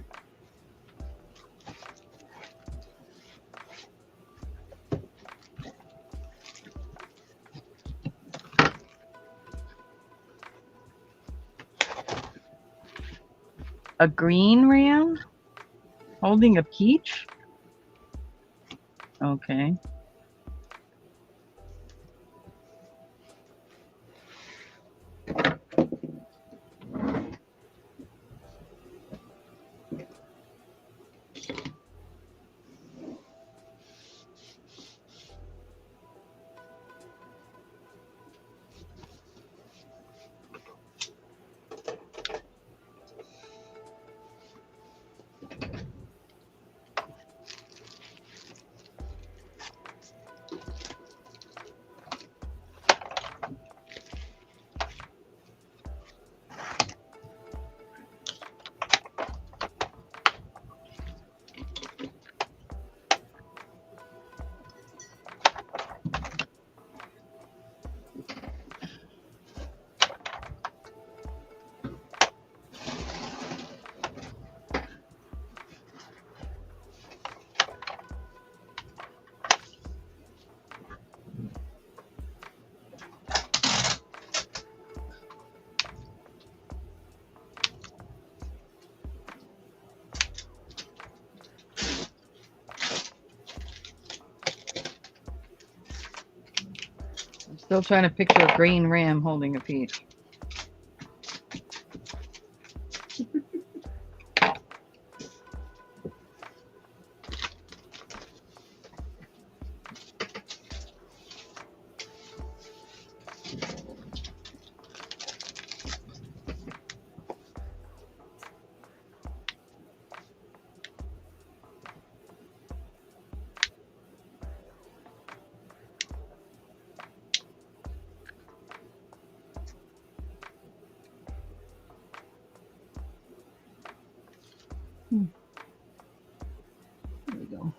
A green ram holding a peach? Okay. Still trying to picture a green ram holding a peach. There we go.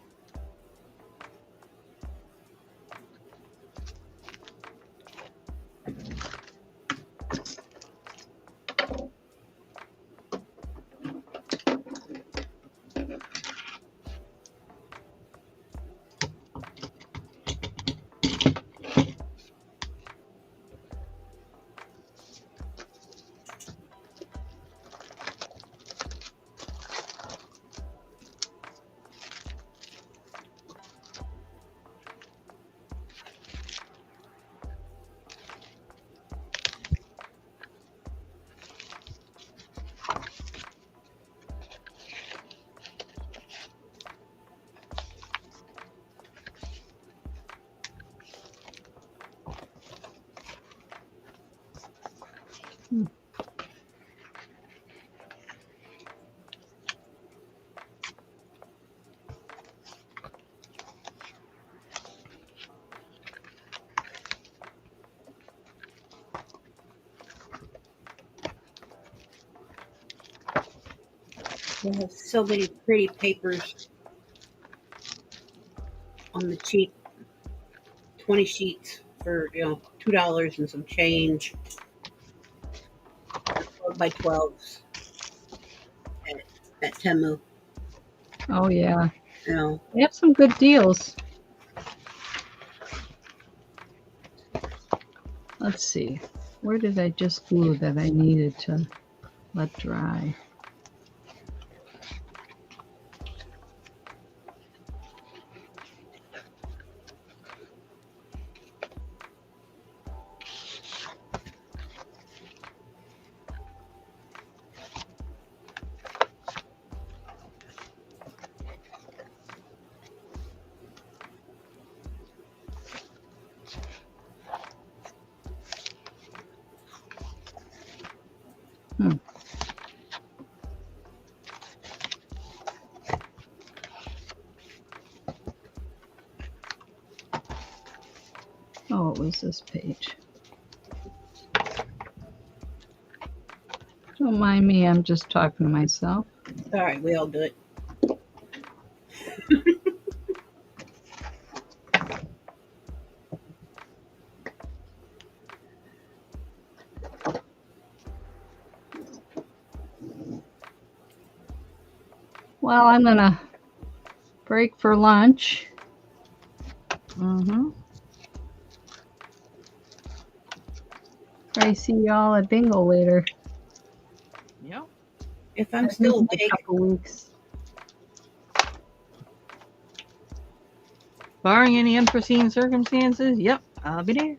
They have so many pretty papers on the cheap. 20 sheets for $2 and some change. 12 by 12s at Temu. Oh yeah, You know, they have some good deals. Let's see, where did I just glue that I needed to let dry? Oh, it was this page. Don't mind me, I'm just talking to myself. all right, we all do it. Well, I'm gonna break for lunch. Mm-hmm. I see y'all at bingo later. Yep. If I'm That's still in a awake, couple weeks. Barring any unforeseen circumstances, yep, I'll be there.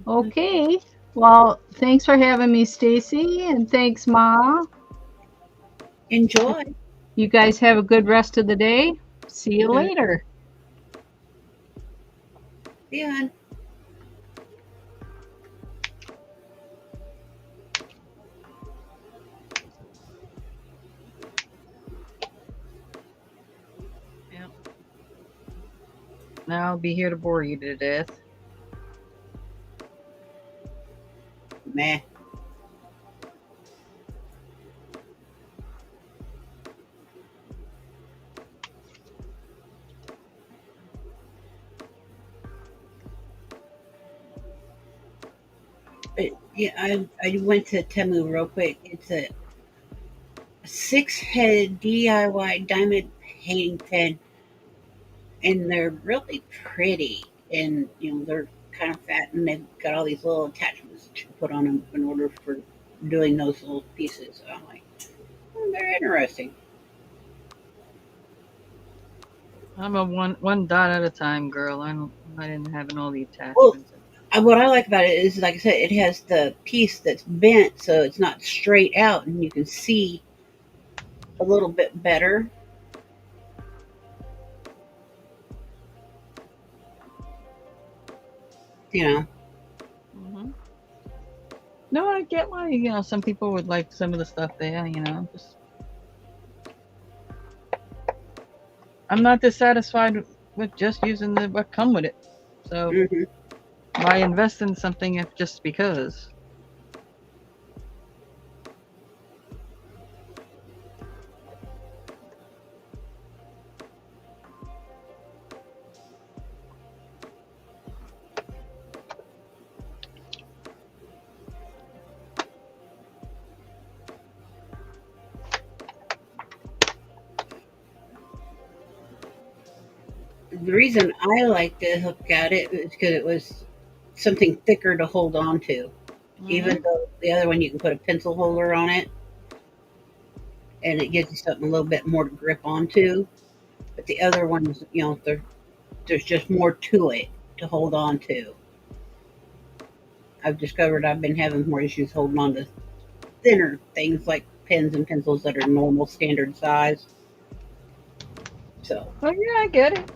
Okay. Well, thanks for having me, Stacy, and thanks, Ma. enjoy. You guys have a good rest of the day. See you Okay. later. Yeah. Yep. Now I'll be here to bore you to death. Meh. But yeah, I went to Temu real quick. It's a 6-head DIY diamond painting pen, and they're really pretty. And they're kind of fat, and they've got all these little attachments to put on them in order for doing those little pieces. So I'm like, they're interesting. I'm a one dot at a time girl. I didn't having all the Well, attachments. what I like about it is, like I said, it has the piece that's bent, so it's not straight out, and you can see a little bit better. You know, Hmm. No, I get why, you know, some people would like some of the stuff there, you know. Just I'm not dissatisfied with just using the what come with it. So hmm why invest in something if just because? the reason I like to look at it is because it was something thicker to hold on to. Hmm. Even though the other one you can put a pencil holder on it, and it gives you something a little bit more to grip onto. But the other ones, there's just more to it to hold on to. I've discovered I've been having more issues holding on to thinner things like pens and pencils that are normal standard size. So Well, yeah, I get it.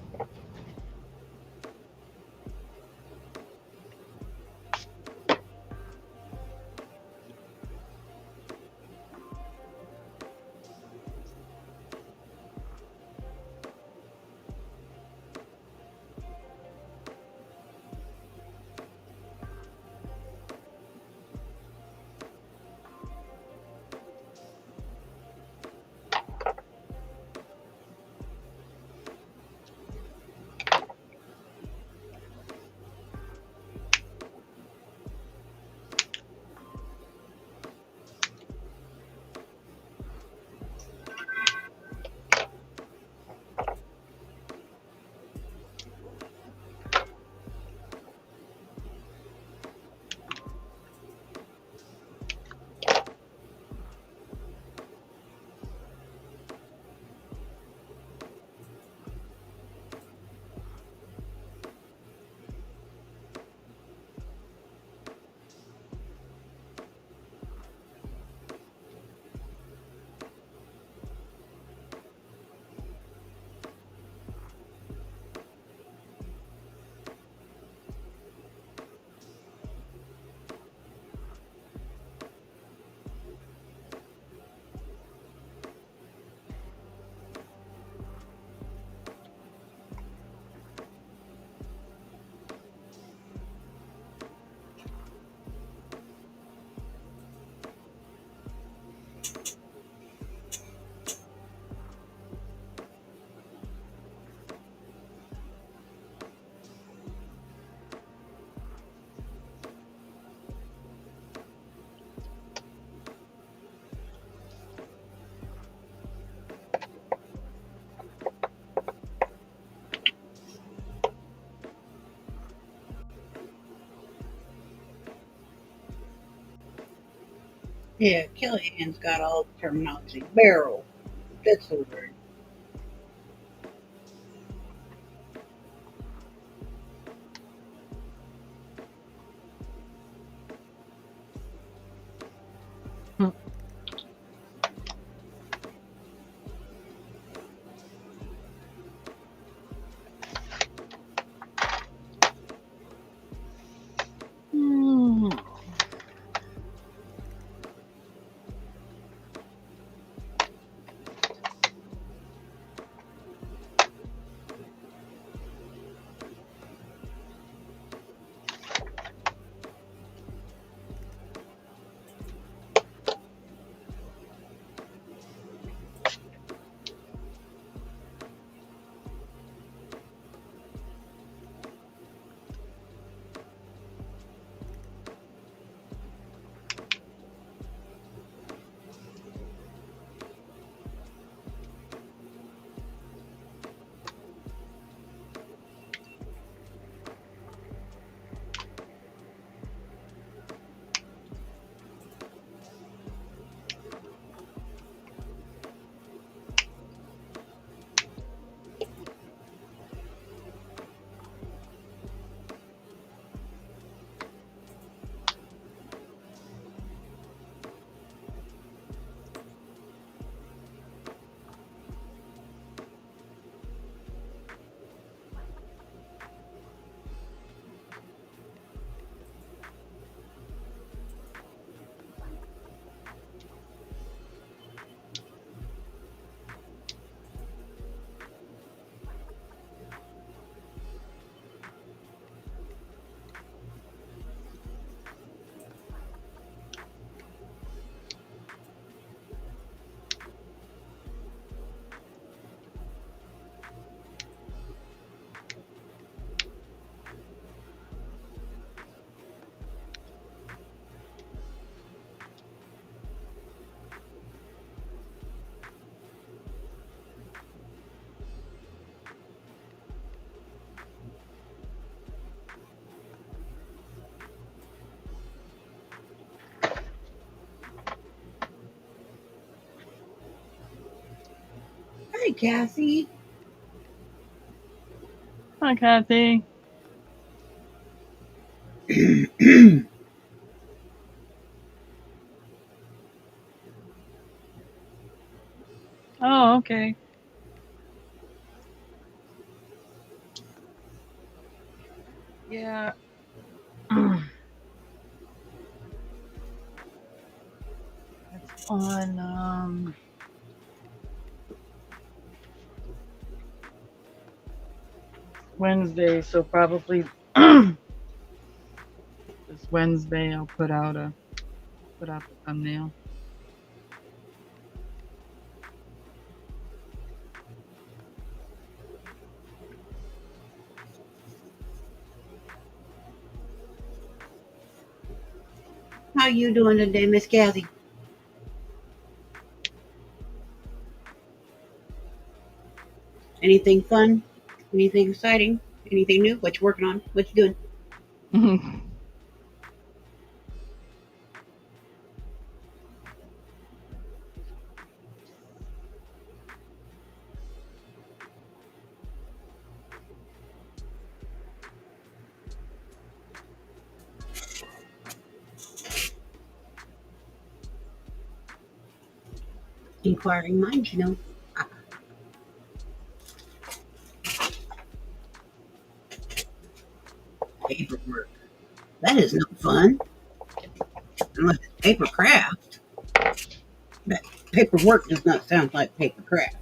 yeah, Kellyanne's got all the terminology. Barrel, that's the word. Hmm. Kathy. Hi, Kathy. Oh, okay. Yeah. It's on Wednesday, so probably this Wednesday I'll put out the thumbnail. How you doing today, Miss Kathy? Anything fun? Anything exciting? Anything new? What you working on? What you doing? Inquiring minds, you know. Paperwork. That is not fun. Unless it's paper craft. But paperwork does not sound like paper craft.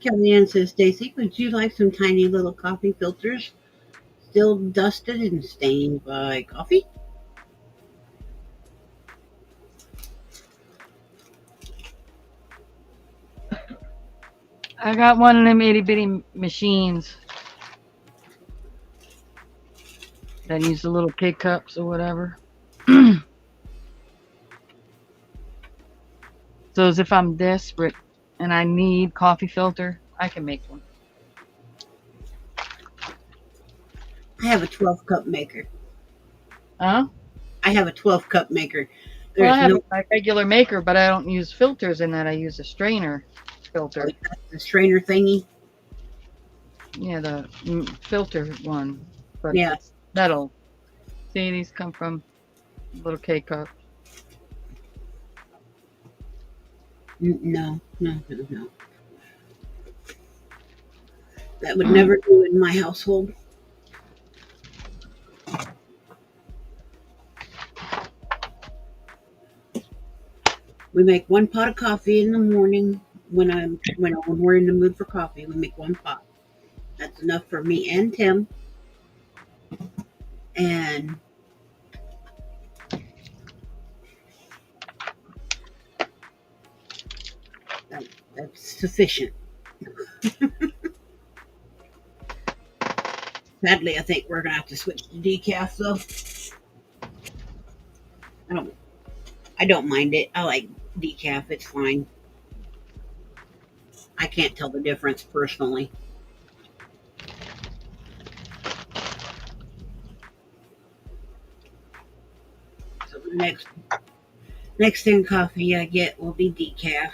Kellyanne says, Stacy, would you like some tiny little coffee filters still dusted and stained by coffee? I got one of them itty bitty machines that use the little K cups or whatever. So as if I'm desperate and I need coffee filter, I can make one. I have a 12 cup maker. Huh? I have a 12 cup maker. Well, There's I have no a regular maker, but I don't use filters in that. I use a strainer filter. the strainer thingy. Yeah, the filter one. But Yeah. it's metal. See, these come from little K cup. No. That would never do in my household. We make one pot of coffee in the morning when we're in the mood for coffee. We make one pot. That's enough for me and Tim. And that's sufficient. Sadly, I think we're gonna have to switch to decaf though. I don't mind it. I like decaf. It's fine. I can't tell the difference personally. So the next thing coffee I get will be decaf.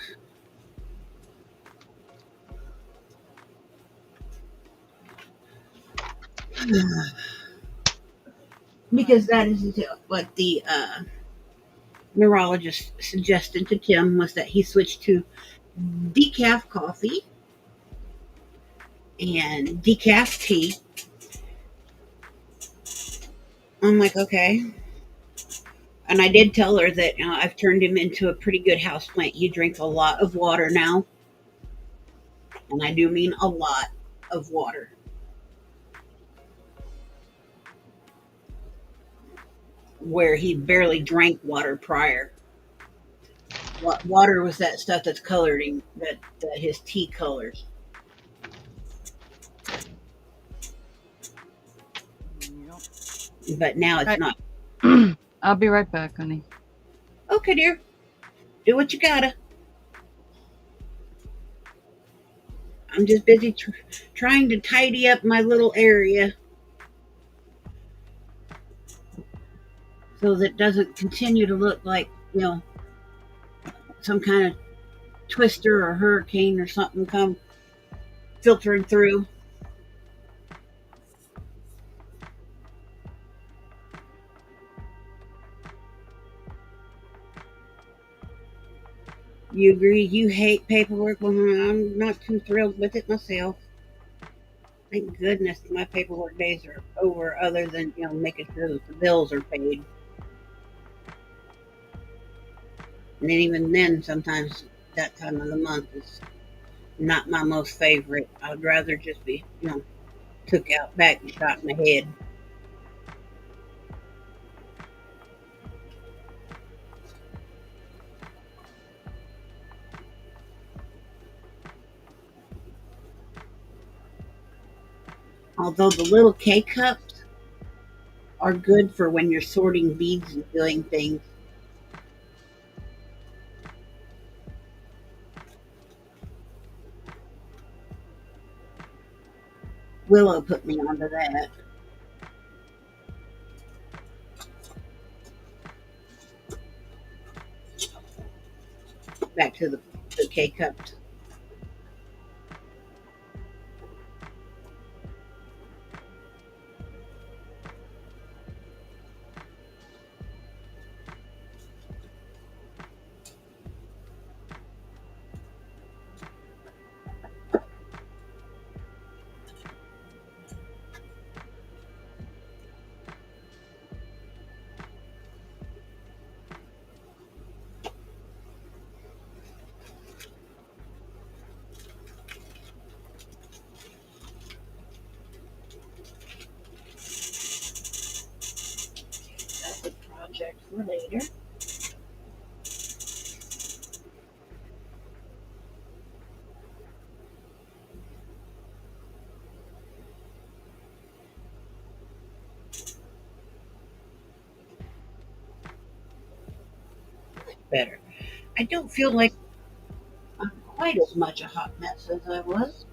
Because that is what the neurologist suggested to Tim, was that he switched to decaf coffee and decaf tea. I'm like, okay. And I did tell her that I've turned him into a pretty good houseplant. He drinks a lot of water now. And I do mean a lot of water. Where he barely drank water prior. Water was that stuff that's coloring, that his tea colors. But now it's not. I'll be right back, honey. Okay, dear. Do what you gotta. I'm just busy trying to tidy up my little area so that it doesn't continue to look like, some kind of twister or hurricane or something come filtering through. You agree you hate paperwork? Well, I'm not too thrilled with it myself. Thank goodness my paperwork days are over, other than, making sure that the bills are paid. And then even then, sometimes that time of the month is not my most favorite. I'd rather just be, took out back and shot in the head. Although the little K cups are good for when you're sorting beads and doing things. Willow put me onto that. Back to the K cups. That's a project for later. Better. I don't feel like I'm quite as much a hot mess as I was.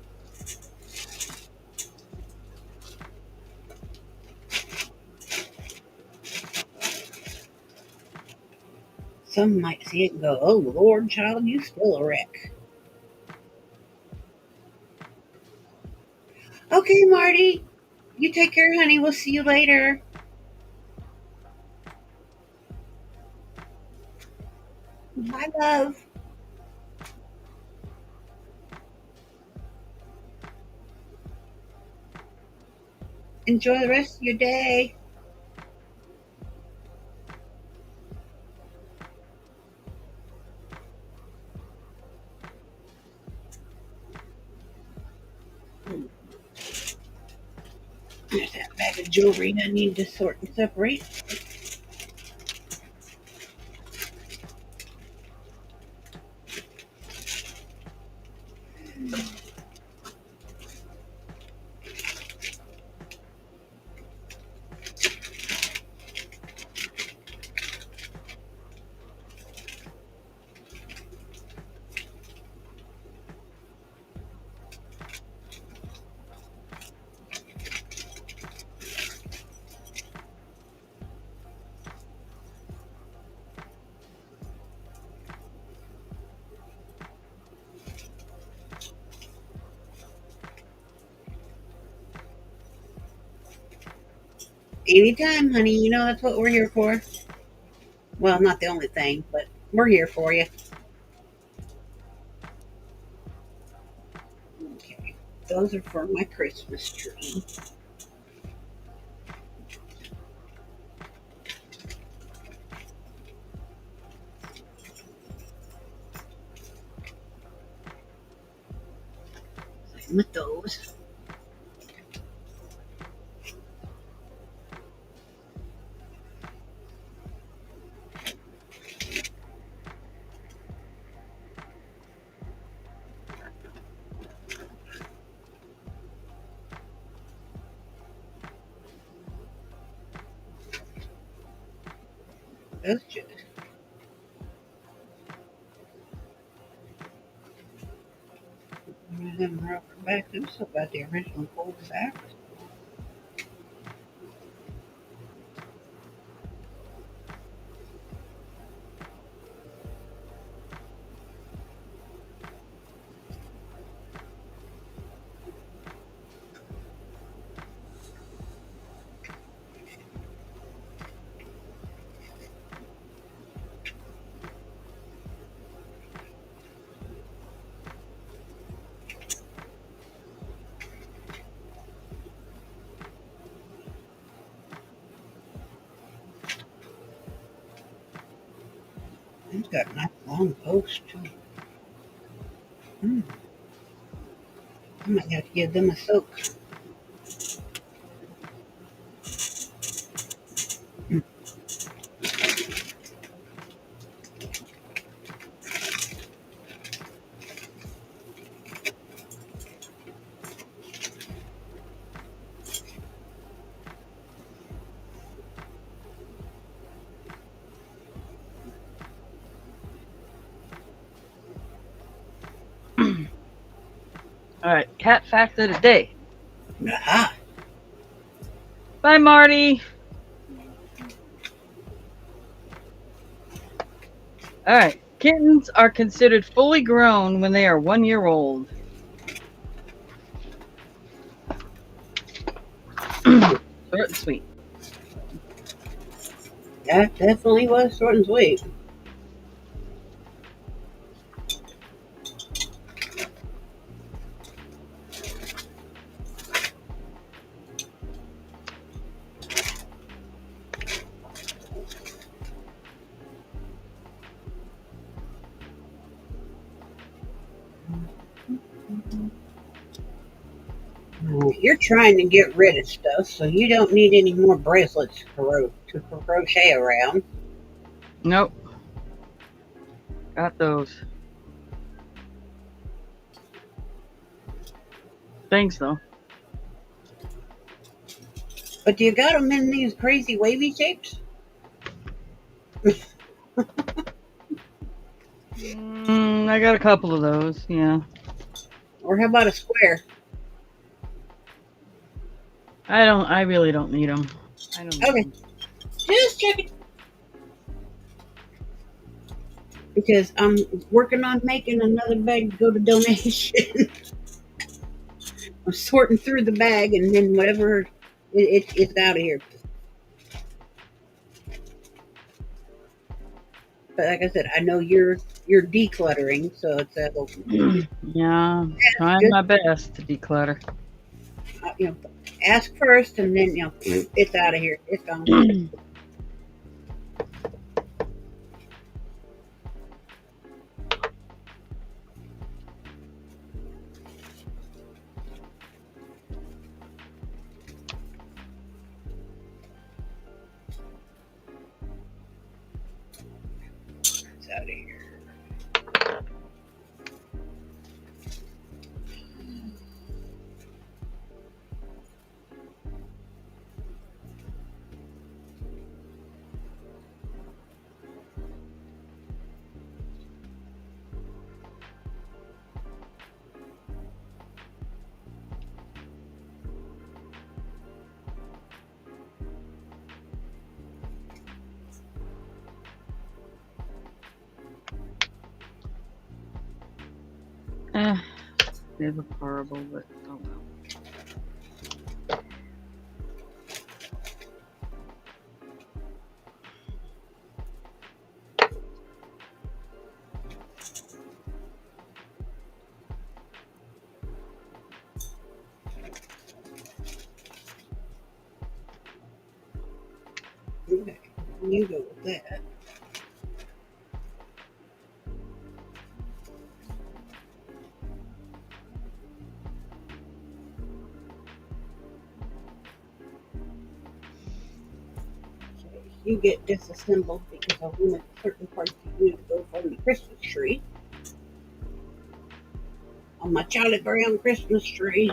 Some might see it and go, "Oh Lord, child, you still a wreck." Okay, Marty. You take care, honey. We'll see you later. Bye, love. Enjoy the rest of your day. There's that bag of jewelry I need to sort and separate. Anytime, honey. You know that's what we're here for. Well, not the only thing, but we're here for you. Okay. Those are for my Christmas tree. Same with those. That's just. I haven't brought her back. I'm so glad the original pulled back. It's got a nice long post too. I might have to give them a soak. All right, cat fact of the day. Aha! Bye, Marty. All right, kittens are considered fully grown when they are 1 year old. Short and sweet. That definitely was short and sweet. You're trying to get rid of stuff, so you don't need any more bracelets to crochet around. Nope. Got those. Thanks, though. But you got them in these crazy wavy shapes? I got a couple of those, yeah. Or how about a square? I really don't need them. I don't need Okay. 'em. Just checking. Because I'm working on making another bag to go to donation. I'm sorting through the bag and then whatever it's out of here. But like I said, I know you're decluttering, so it's Yeah, trying good. my best to declutter. Ask first and then it's out of here. It's gone. It's out of here. Never horrible, but oh well. Okay, you go with that. You get disassembled because I wanted certain parts of you to go from the Christmas tree. On my Charlie Brown Christmas tree.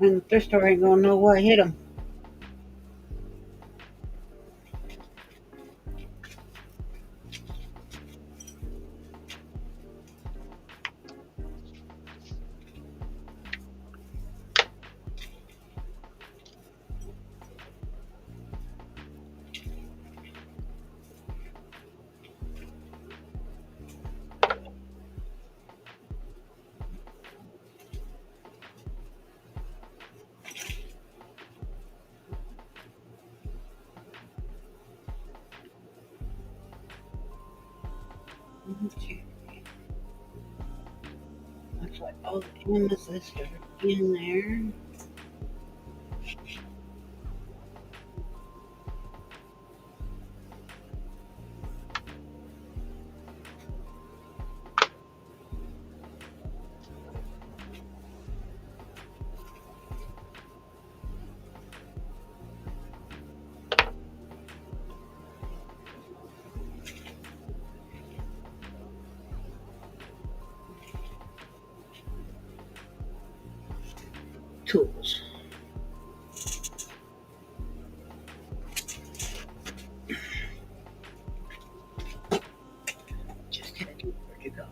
And the thrift store ain't gonna know what hit them. Okay. Looks like all the amethysts are in there. Tools. Just hit it. Where'd you go?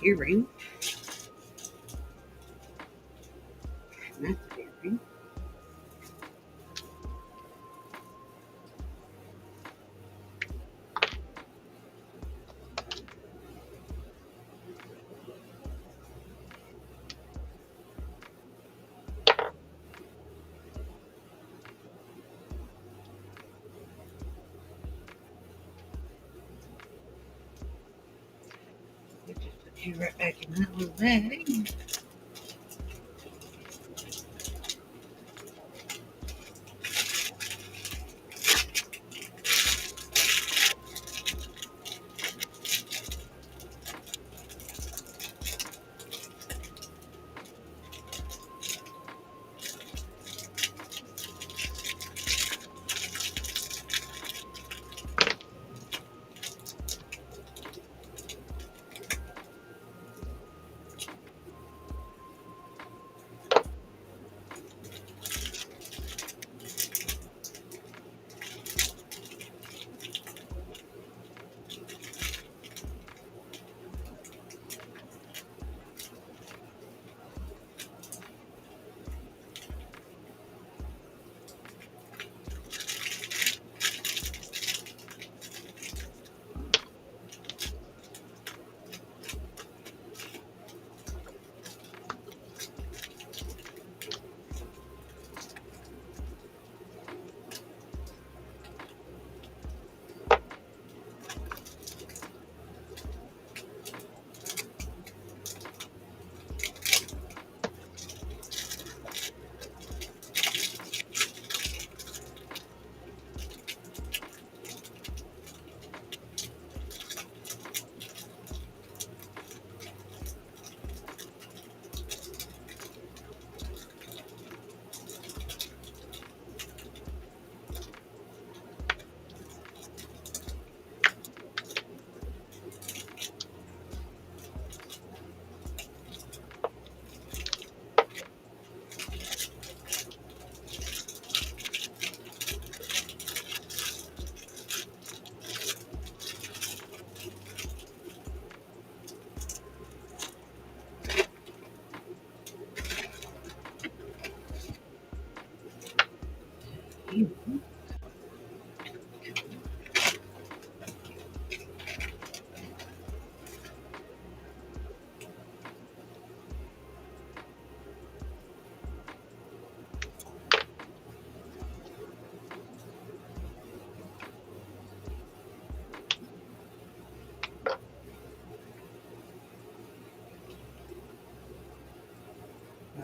Earring. That's an earring. Just put you right back in that little bag.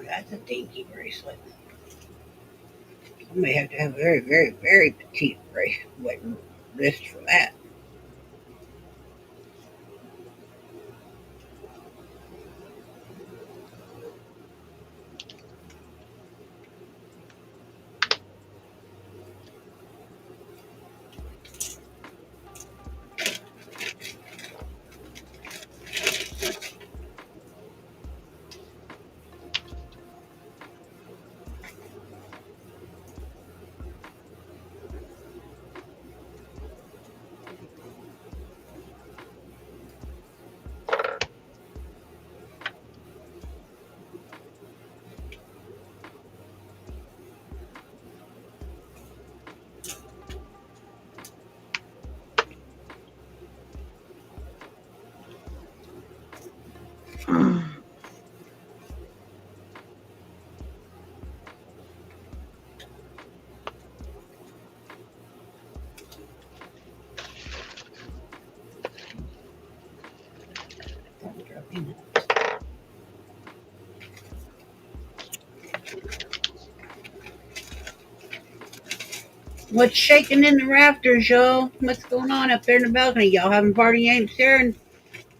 That's a dinky bracelet. I may have to have a very, very, very petite bracelet wrist for that. What's shaking in the rafters, y'all? What's going on up there in the balcony? Y'all having party ain't sharing?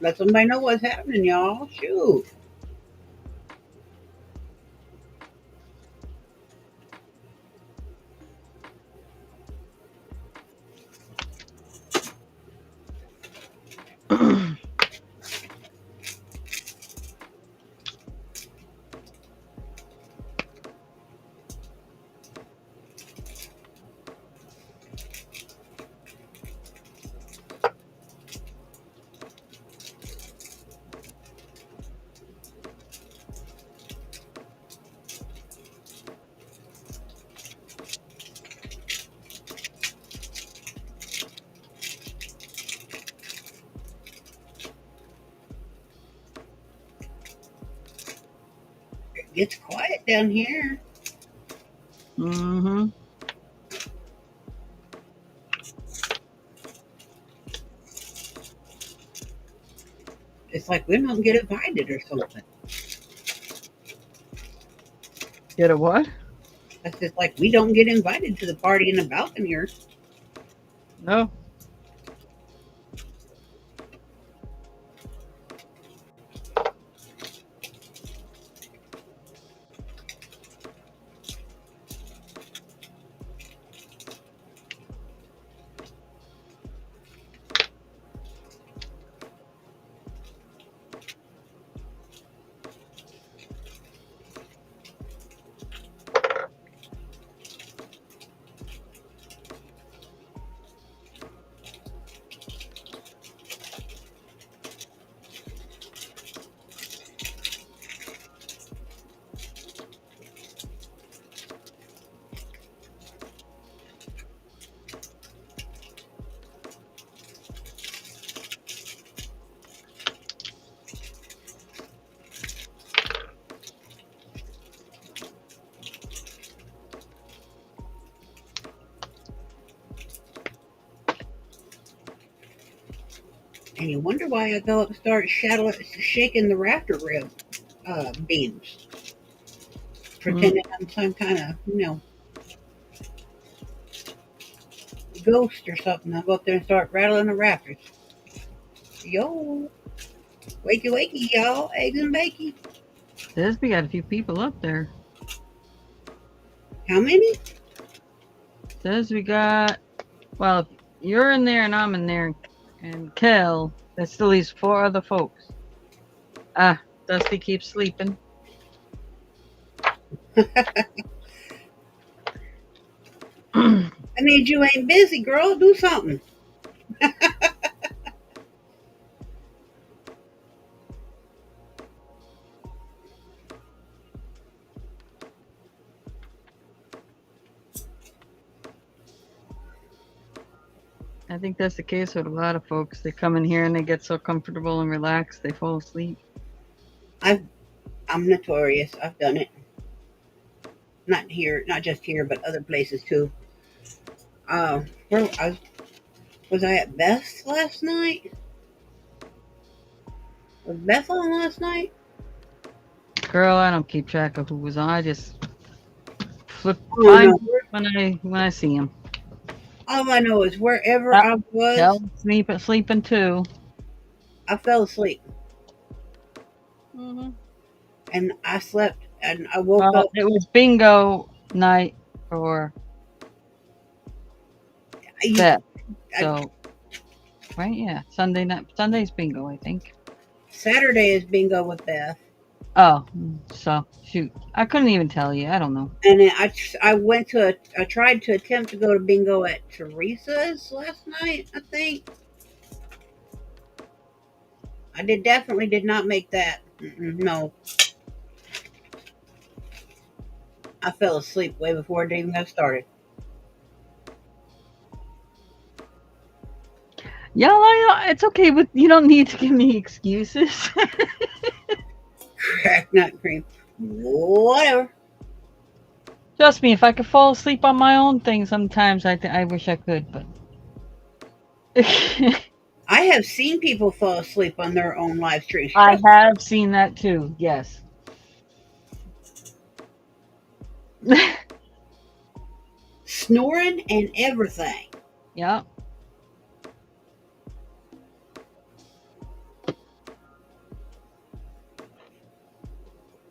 Let somebody know what's happening, y'all. Shoot. It's quiet down here. Mm-hmm. It's like we don't get invited or something. Get a what? It's just like we don't get invited to the party in the balcony here. No. And you wonder why I go up and start shaking the rafter rib beams. Pretending I'm some kind of, ghost or something. I go up there and start rattling the rafters. Yo, wakey wakey, y'all. Eggs and bacon. Says we got a few people up there. How many? Says we got, well, if you're in there and I'm in there and Kel, that still leaves 4 other folks. Ah, Dusty keeps sleeping. That means you ain't busy, girl. Do something. I think that's the case with a lot of folks. They come in here and they get so comfortable and relaxed, they fall asleep. I'm notorious. I've done it. Not here, not just here, but other places too. Where was I at Beth's last night? Was Beth on last night? Girl, I don't keep track of who was on. I just Oh find no. it when I see him. All I know is wherever Oh, I was, Kel sleeping too. I fell asleep Hmm. and I slept and I woke Well, up. it was bingo night for I, Beth. So, right? Yeah. Sunday night. Sunday's bingo, I think. Saturday is bingo with Beth, Oh, so shoot. I couldn't even tell you. I don't know. and then I went to I tried to attempt to go to bingo at Teresa's last night. I think I definitely did not make that. No, I fell asleep way before it even got started. Y'all, it's okay, but you don't need to give me excuses. Crack nut cream, whatever. Trust me, if I could fall asleep on my own thing sometimes, I wish I could, but. I have seen people fall asleep on their own live streams. I have seen that too, yes. Snoring and everything. Yeah.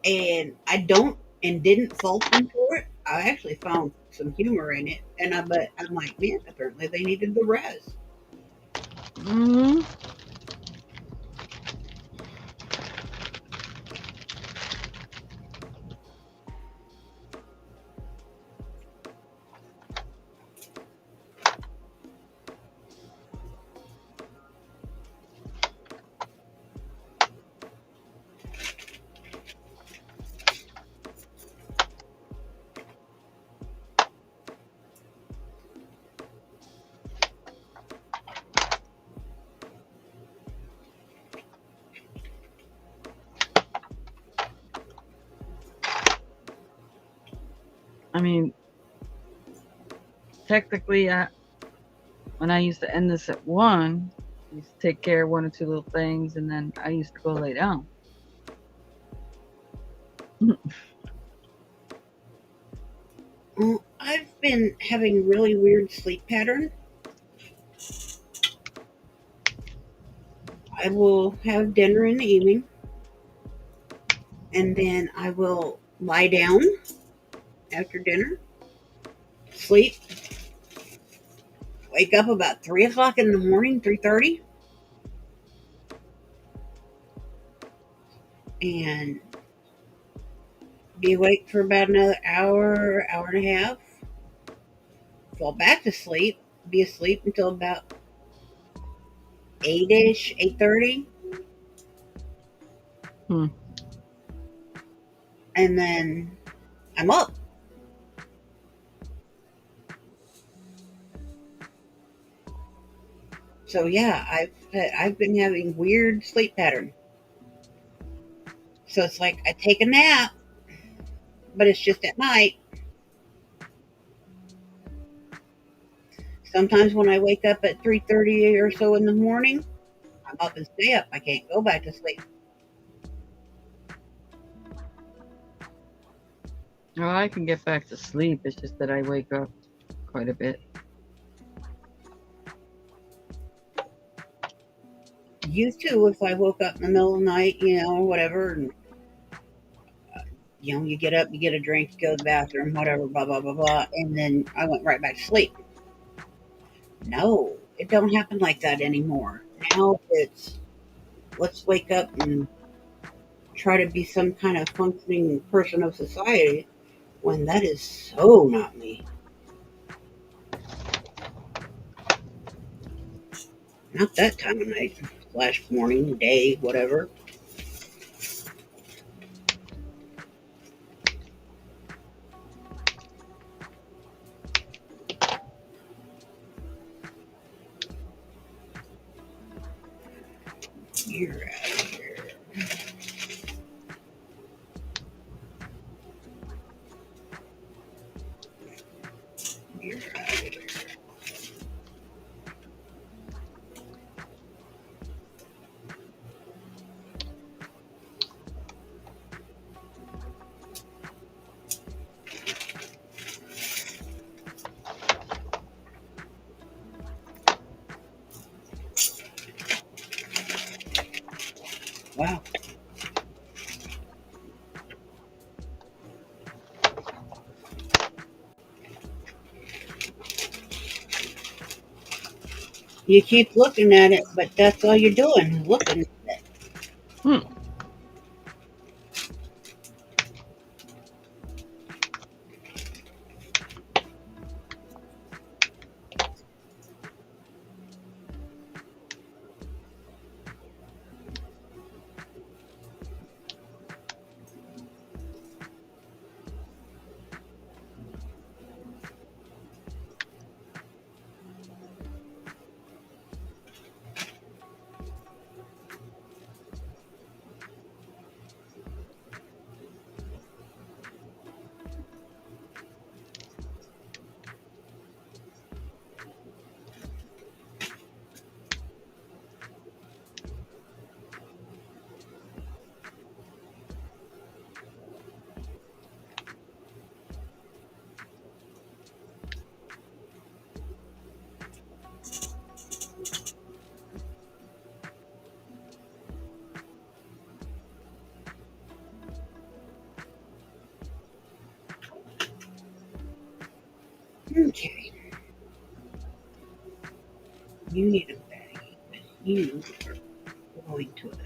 And I don't and didn't fault them for it. I actually found some humor in it, but I'm like, man, apparently they needed the rest. Hmm. I mean, technically, when I used to end this at 1, I used to take care of 1 or 2 little things, and then I used to go lay down. Well, I've been having really weird sleep pattern. I will have dinner in the evening, and then I will lie down after dinner, sleep, wake up about 3 o'clock in the morning, 3:30, and be awake for about another hour, hour and a half, fall back to sleep, be asleep until about 8ish, 8:30, Hmm. and then I'm up. So yeah, I've been having weird sleep pattern. So it's like I take a nap, but it's just at night. Sometimes when I wake up at 3:30 or so in the morning, I'm up and stay up. I can't go back to sleep. Oh, I can get back to sleep. It's just that I wake up quite a bit. Used to, if I woke up in the middle of the night, or whatever, and you get up, you get a drink, you go to the bathroom, whatever, blah blah blah blah, and then I went right back to sleep. No, it don't happen like that anymore. Now it's let's wake up and try to be some kind of functioning person of society when that is so not me. Not that time of night, slash morning, day, whatever. You're out of here. You're out of here. You keep looking at it, but that's all you're doing, looking at it. Hmm. Okay. You need a baggie, but you are going to it.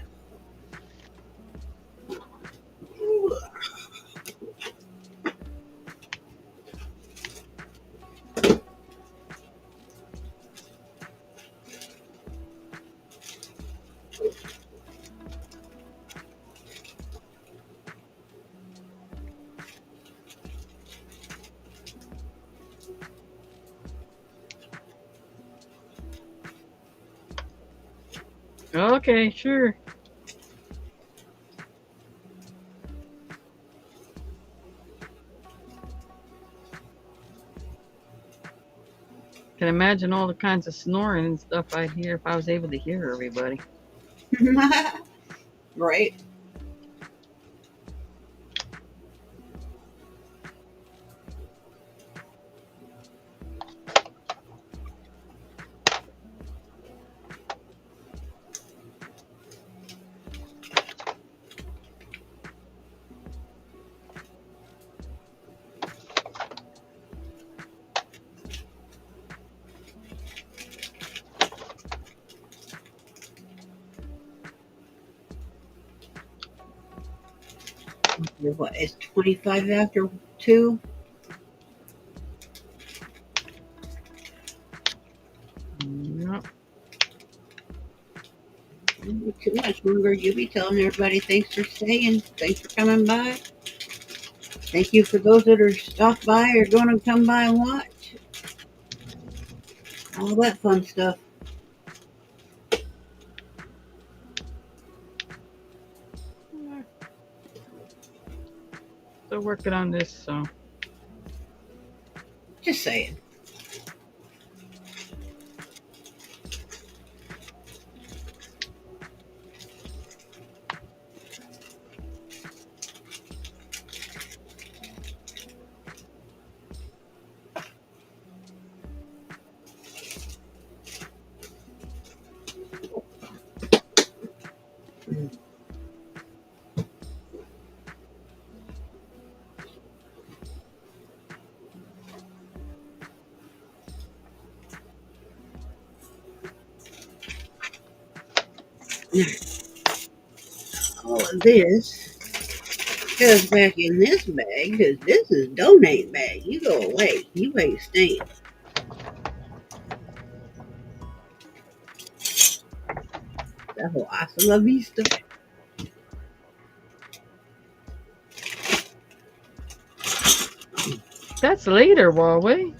Okay, sure. Can imagine all the kinds of snoring and stuff I'd hear if I was able to hear everybody. Right? What, it's 25 after 2? Yep. Too much longer. You'll be telling everybody thanks for staying. Thanks for coming by. Thank you for those that are stopped by or going to come by and watch. All that fun stuff. Still working on this, so. Just saying. All of this goes back in this bag because this is donate bag. You go away. You ain't staying. That's hasta la vista. That's later, Huawei.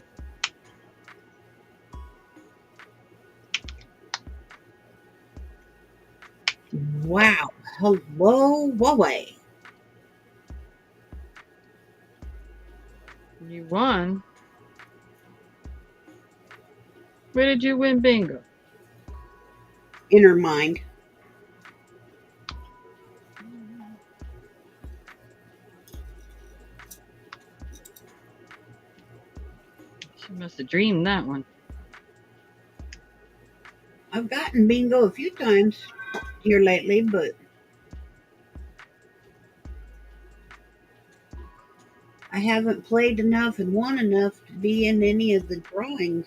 Wow. Hello, Huawei. You won. Where did you win bingo? Inner mind. She must have dreamed that one. I've gotten bingo a few times here lately, but I haven't played enough and won enough to be in any of the drawings.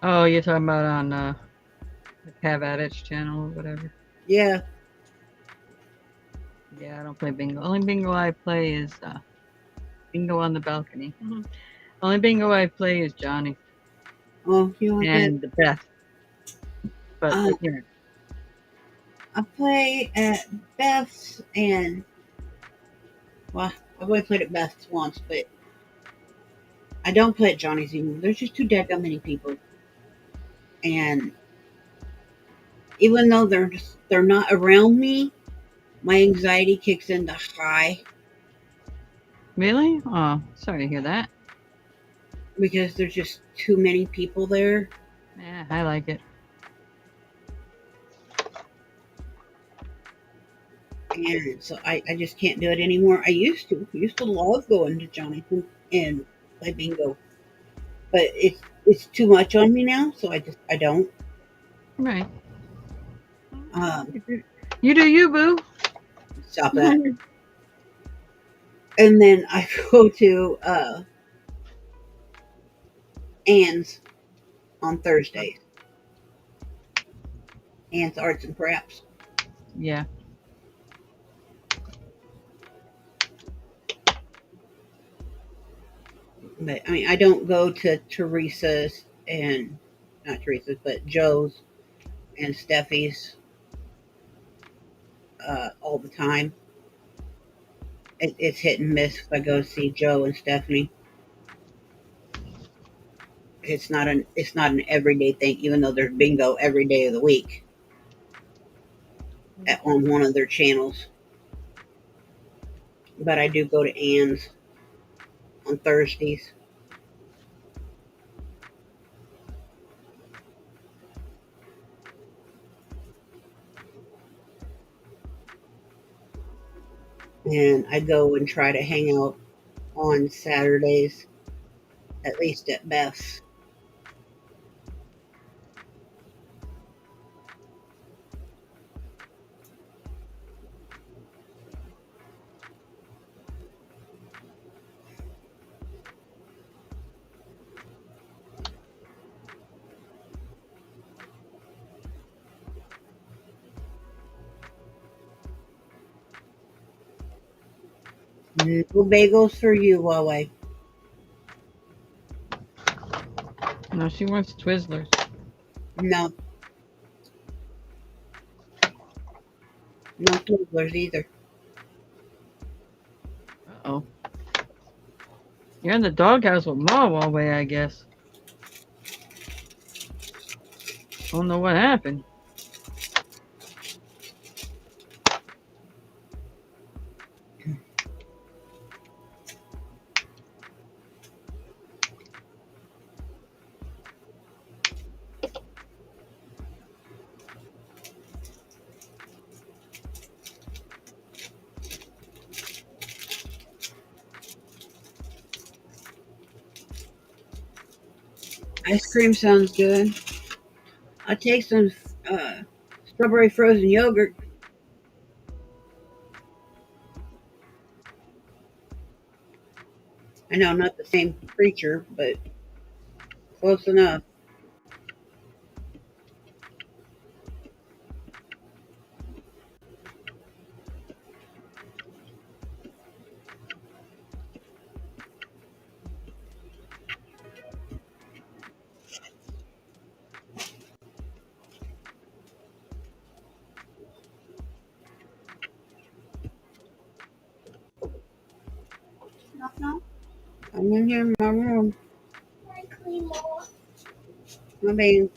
Oh, you're talking about on the Have At It channel or whatever. Yeah. Yeah, I don't play bingo. Only bingo I play is bingo on the balcony. Only bingo I play is Johnny Oh, you want that? and Beth. But Uh, you know, I play at Beth's and well, I've only played at Beth's once, but I don't play at Johnny's anymore. There's just too dadgum many people, and even though they're not around me, my anxiety kicks into high really? Oh, sorry to hear that. because there's just too many people there. Yeah, I like it. And so I just can't do it anymore. I used to love going to Johnny's and play bingo, but it's too much on me now, so I don't. Right. Um, You do you, boo. Stop that. And then I go to Ann's on Thursdays. Ann's Arts and Crafts. Yeah. But I mean, I don't go to Teresa's and not Teresa's, but Joe's and Steffi's all the time. It's hit and miss if I go see Joe and Stephanie. It's not an everyday thing, even though there's bingo every day of the week on one of their channels. But I do go to Ann's on Thursdays. And I go and try to hang out on Saturdays, at least at Beth's. No bagels for you, Huawei. No, she wants Twizzlers. No, no Twizzlers either. Oh. You're in the doghouse with Ma Huawei, I guess. Don't know what happened. Ice cream sounds good. I'll take some strawberry frozen yogurt. I know, not the same creature, but close enough. I'm in here in my room. My baby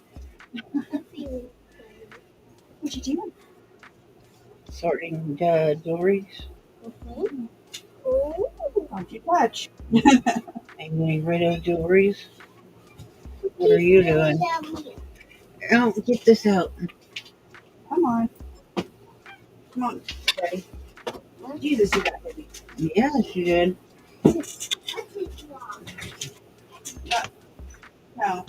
What you doing? sorting jewelries. Oh, don't you touch. I'm getting rid of jewelries. What are you doing? Oh, get this out. Come on. Come on, Daddy. Jesus, you got heavy. Yes, you did. No.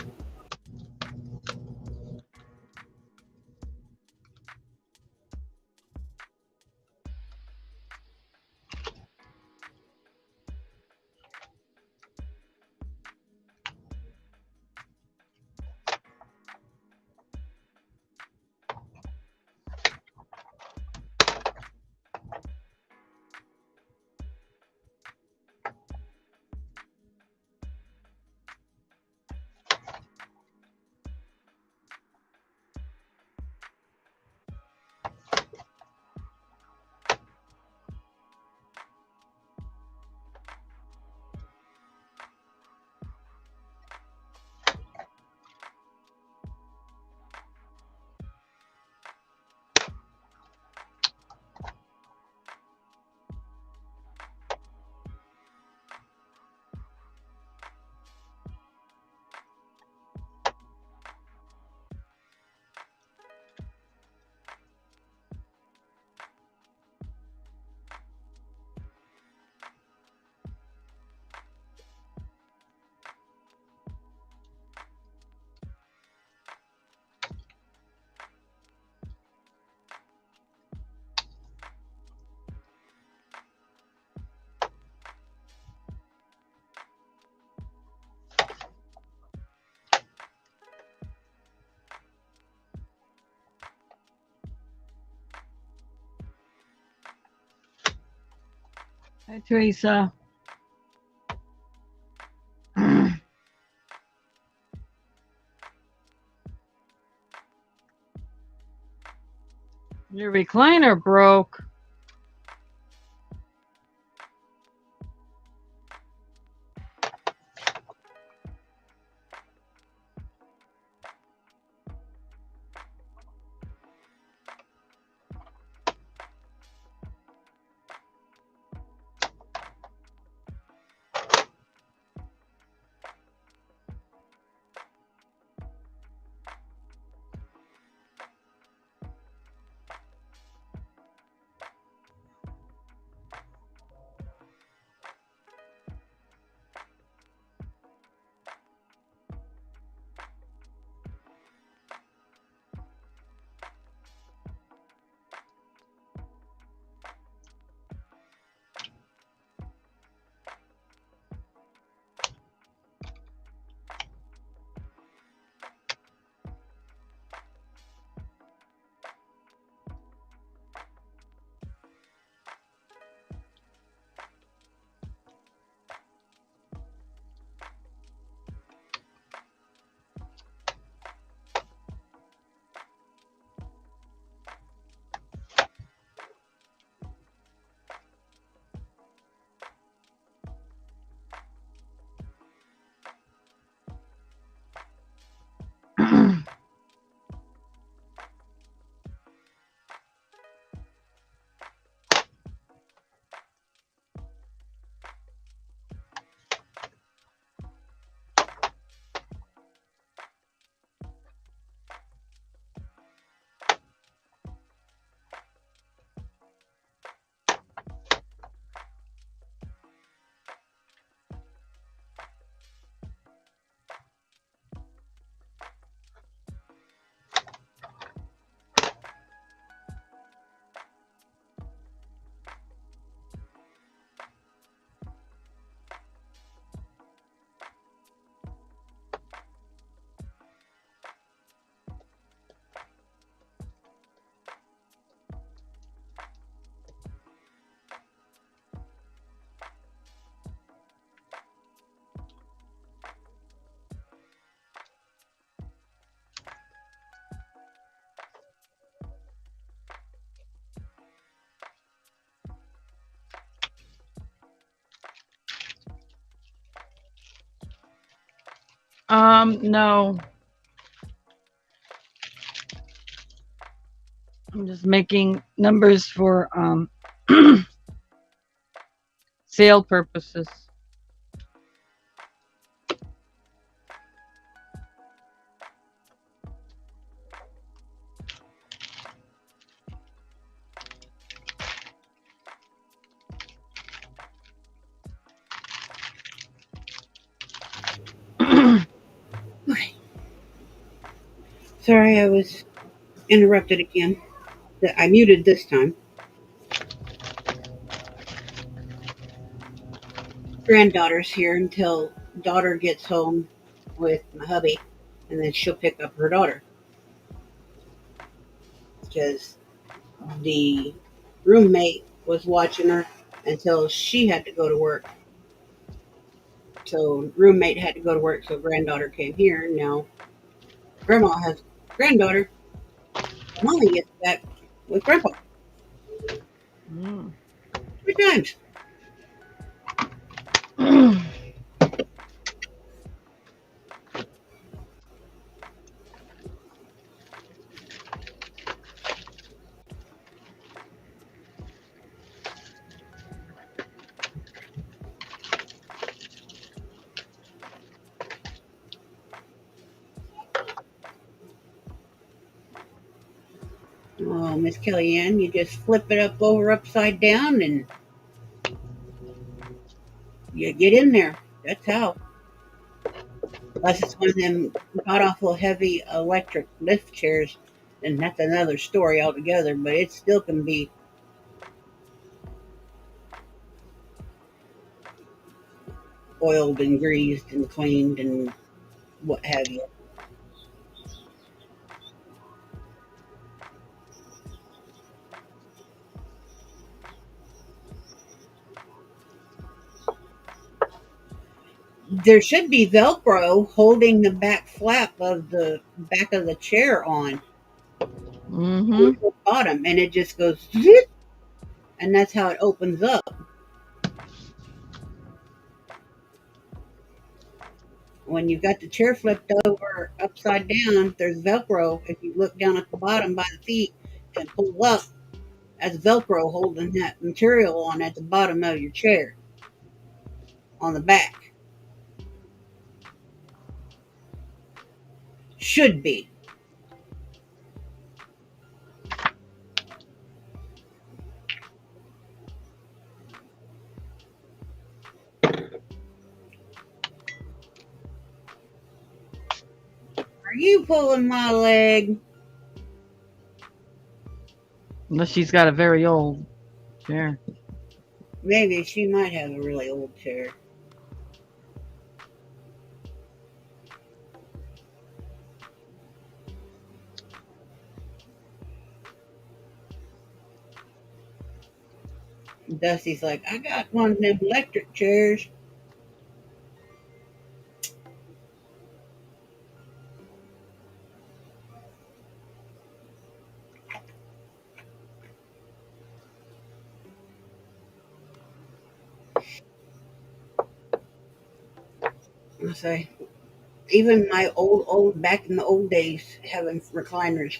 Hi, Teresa. Your recliner broke. No. I'm just making numbers for sale purposes. Okay. Sorry, I was interrupted again. I muted this time. Granddaughter's here until daughter gets home with my hubby, and then she'll pick up her daughter because the roommate was watching her until she had to go to work. So roommate had to go to work, so granddaughter came here. And now grandma has granddaughter. Mommy gets back with grandpa Mm. 3 times. Oh, Miss Kellyanne, you just flip it up over upside down and you get in there. That's how. Unless it's one of them god awful heavy electric lift chairs, then that's another story altogether. But it still can be oiled and greased and cleaned and what have you. There should be Velcro holding the back flap of the back of the chair on Mm-hmm. the bottom, and it just goes zip, and that's how it opens up. When you've got the chair flipped over upside down, there's Velcro. If you look down at the bottom by the feet and pull up, that's Velcro holding that material on at the bottom of your chair on the back. Should be. Are you pulling my leg? Unless she's got a very old chair. Maybe she might have a really old chair. Dusty's like, I got one of them electric chairs. I say, even my old, back in the old days, having recliners,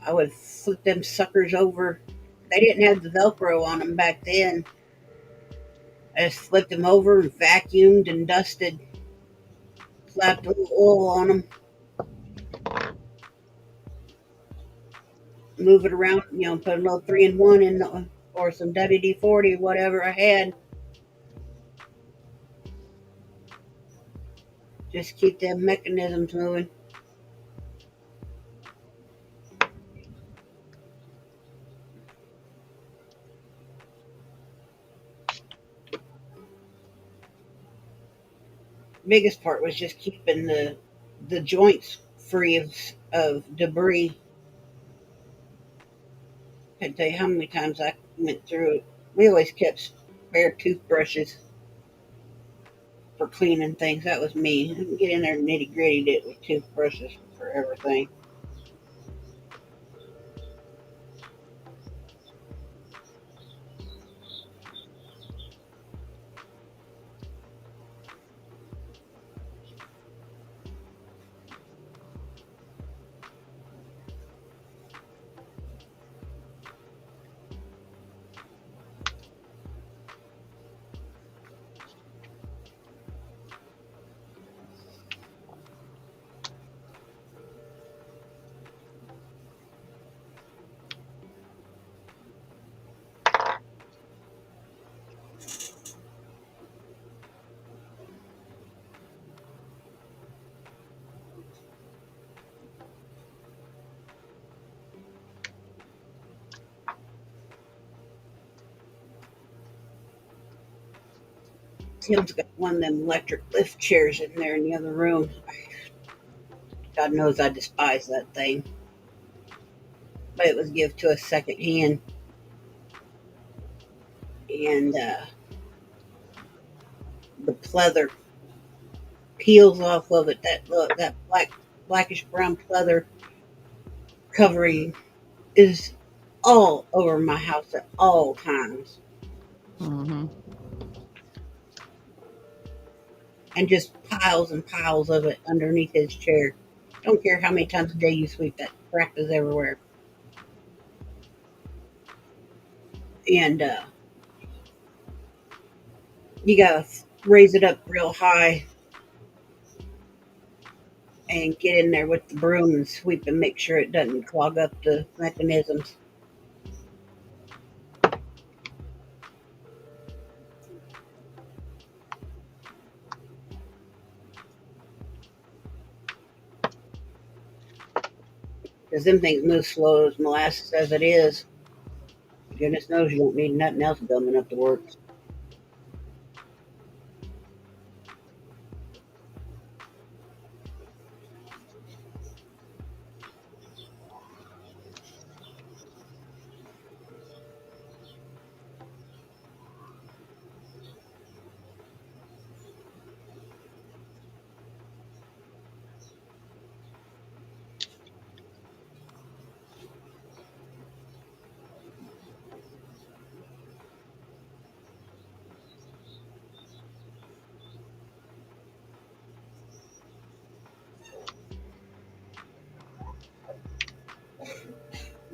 I would flip them suckers over. They didn't have the Velcro on them back then. I just flipped them over and vacuumed and dusted, slapped a little oil on them, move it around, put a little 3-in-1 in or some WD-40, whatever I had. Just keep them mechanisms moving. Biggest part was just keeping the joints free of debris. I can't tell you how many times I went through it. We always kept spare toothbrushes for cleaning things. That was me. I didn't get in there nitty gritty it with toothbrushes for everything. Tim's got one of them electric lift chairs in there in the other room. God knows I despise that thing. But it was given to us second hand. And the pleather peels off of it. That blackish brown pleather covering is all over my house at all times. Mm-hmm. And just piles and piles of it underneath his chair. Don't care how many times a day you sweep, that crap is everywhere. And you gotta raise it up real high and get in there with the broom and sweep and make sure it doesn't clog up the mechanisms. Because them things move slow as molasses as it is. Goodness knows you don't need nothing else gumming up the works.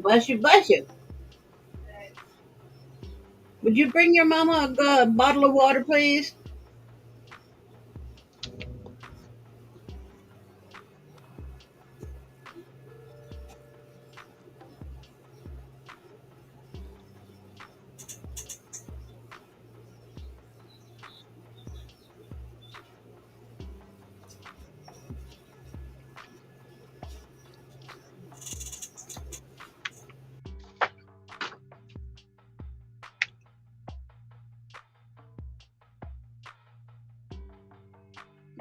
Bless you, bless you. Would you bring your mama a bottle of water, please?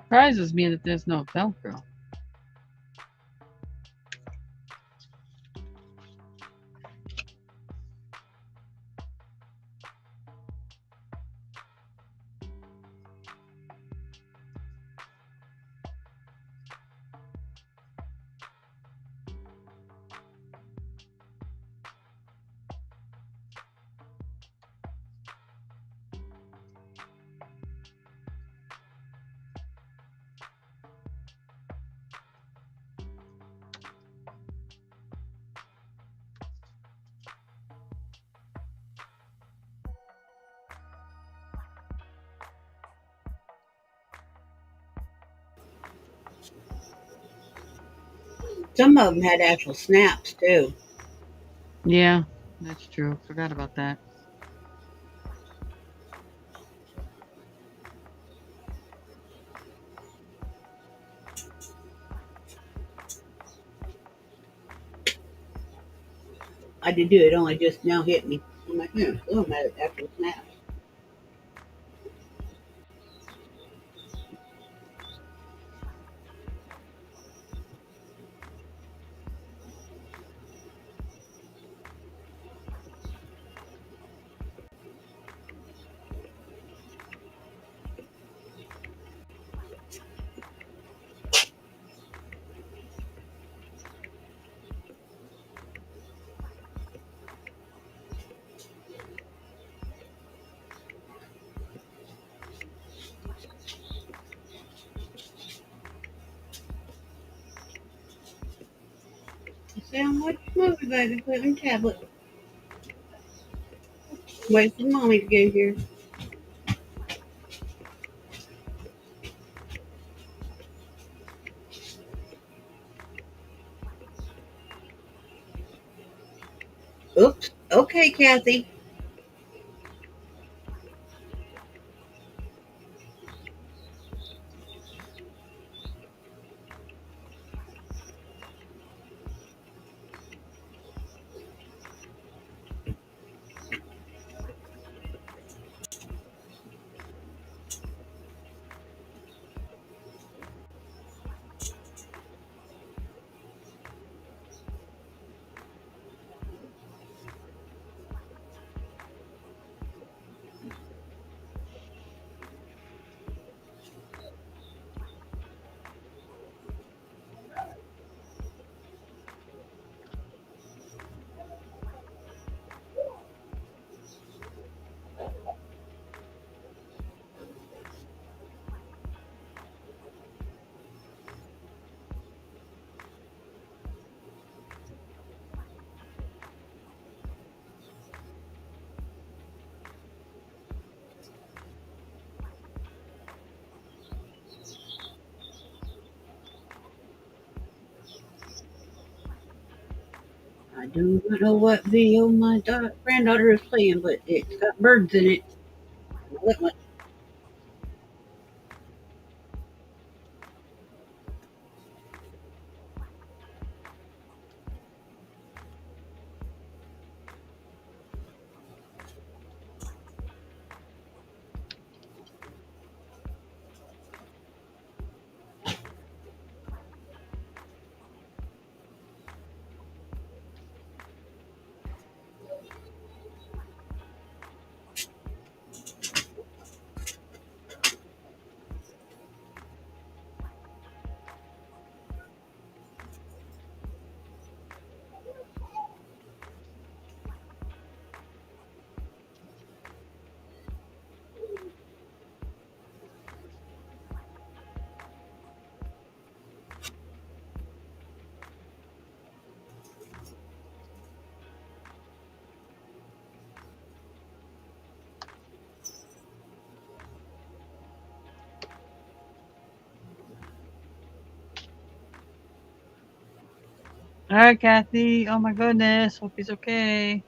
Surprises me that there's no Velcro. Some of them had actual snaps too. Yeah, that's true. Forgot about that. I did do it, only just now hit me. I'm like, some of them had actual snaps. I said, I'm watching a movie, baby. Put it on the tablet. Wait for mommy to get here. Oops. Okay, Kathy. I do not know what video my granddaughter is playing, but it's got birds in it. What one? All right, Kathy. Oh my goodness. Hope he's okay.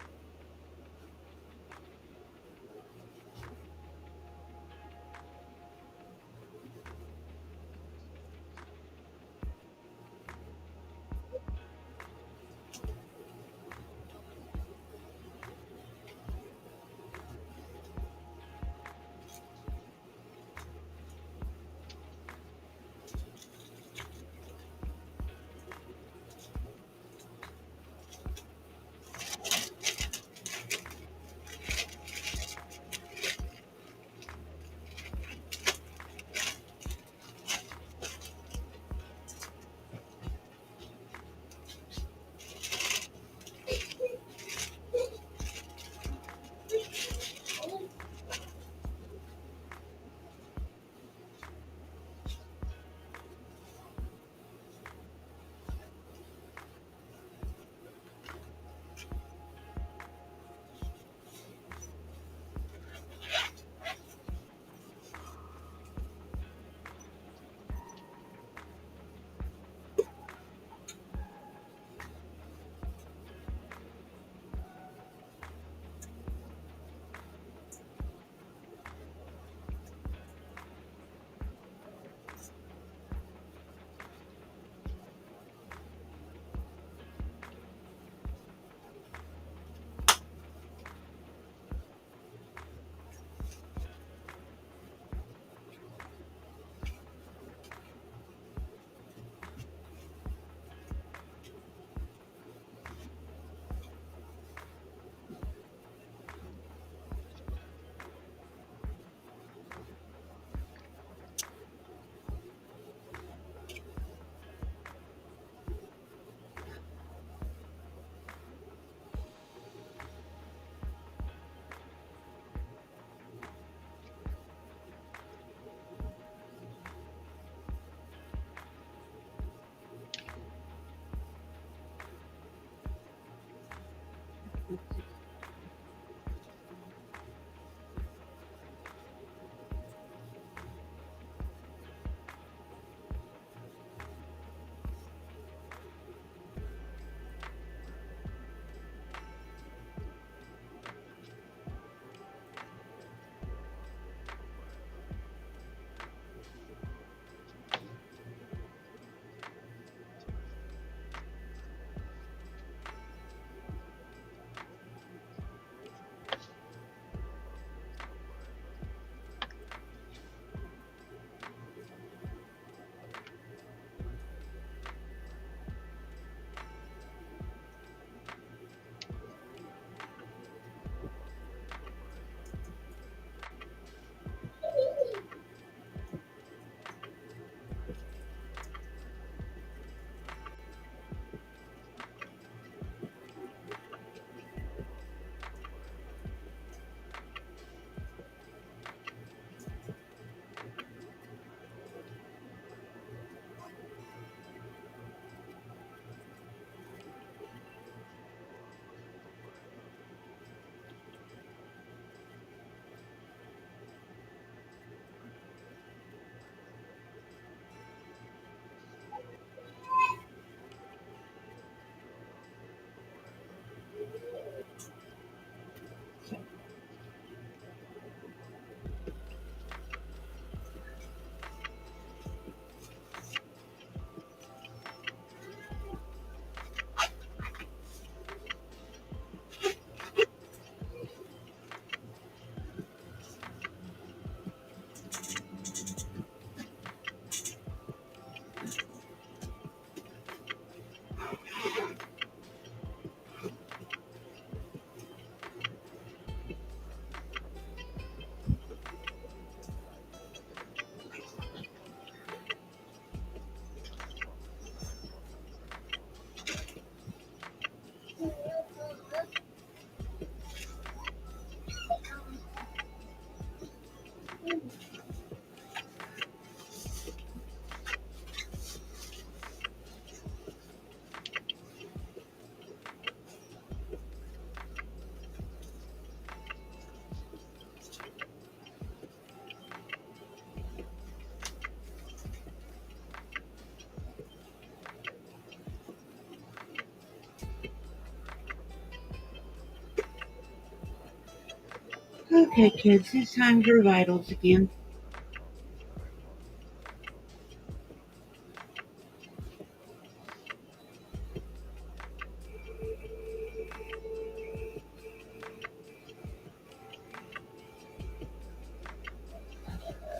Okay, kids, it's time for vitals again.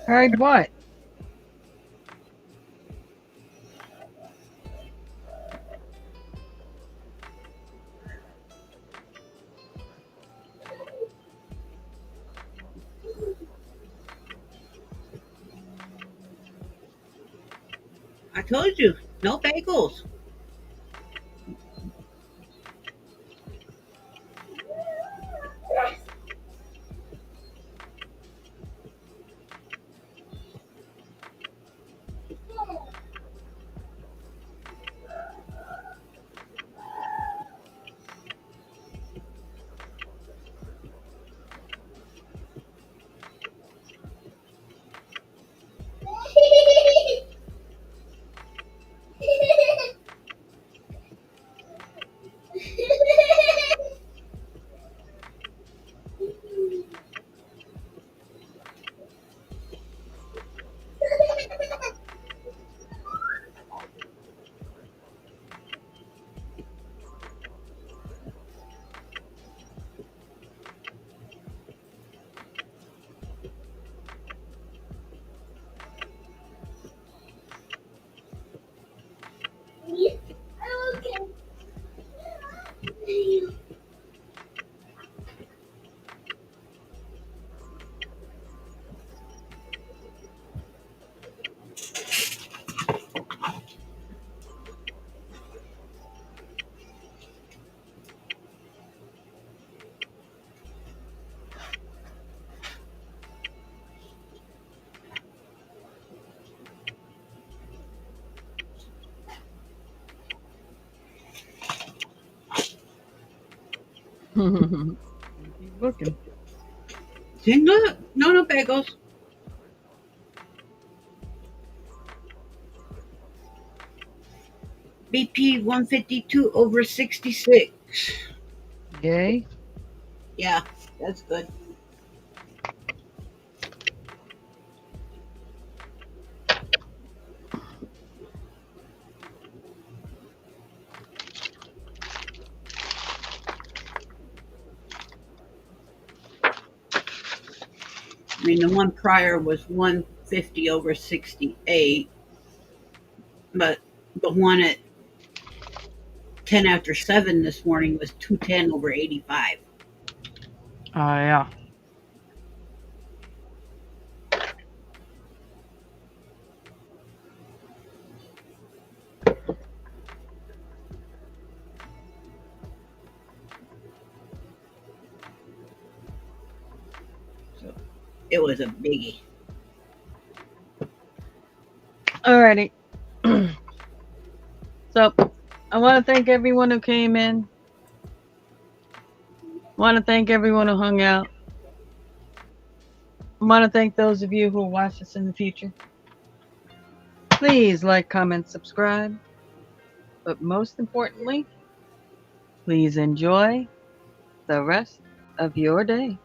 Heard what? I told you, no bagels. Keep looking. See, no bagels. BP 152 over 66. Yay. Yeah, that's good. I mean, the one prior was 150 over 68, but the one at 10 after 7 this morning was 210 over 85. Oh, yeah. So it was a biggie. Alrighty. So, I want to thank everyone who came in. Want to thank everyone who hung out. I want to thank those of you who will watch us in the future. Please like, comment, subscribe. But most importantly, please enjoy the rest of your day.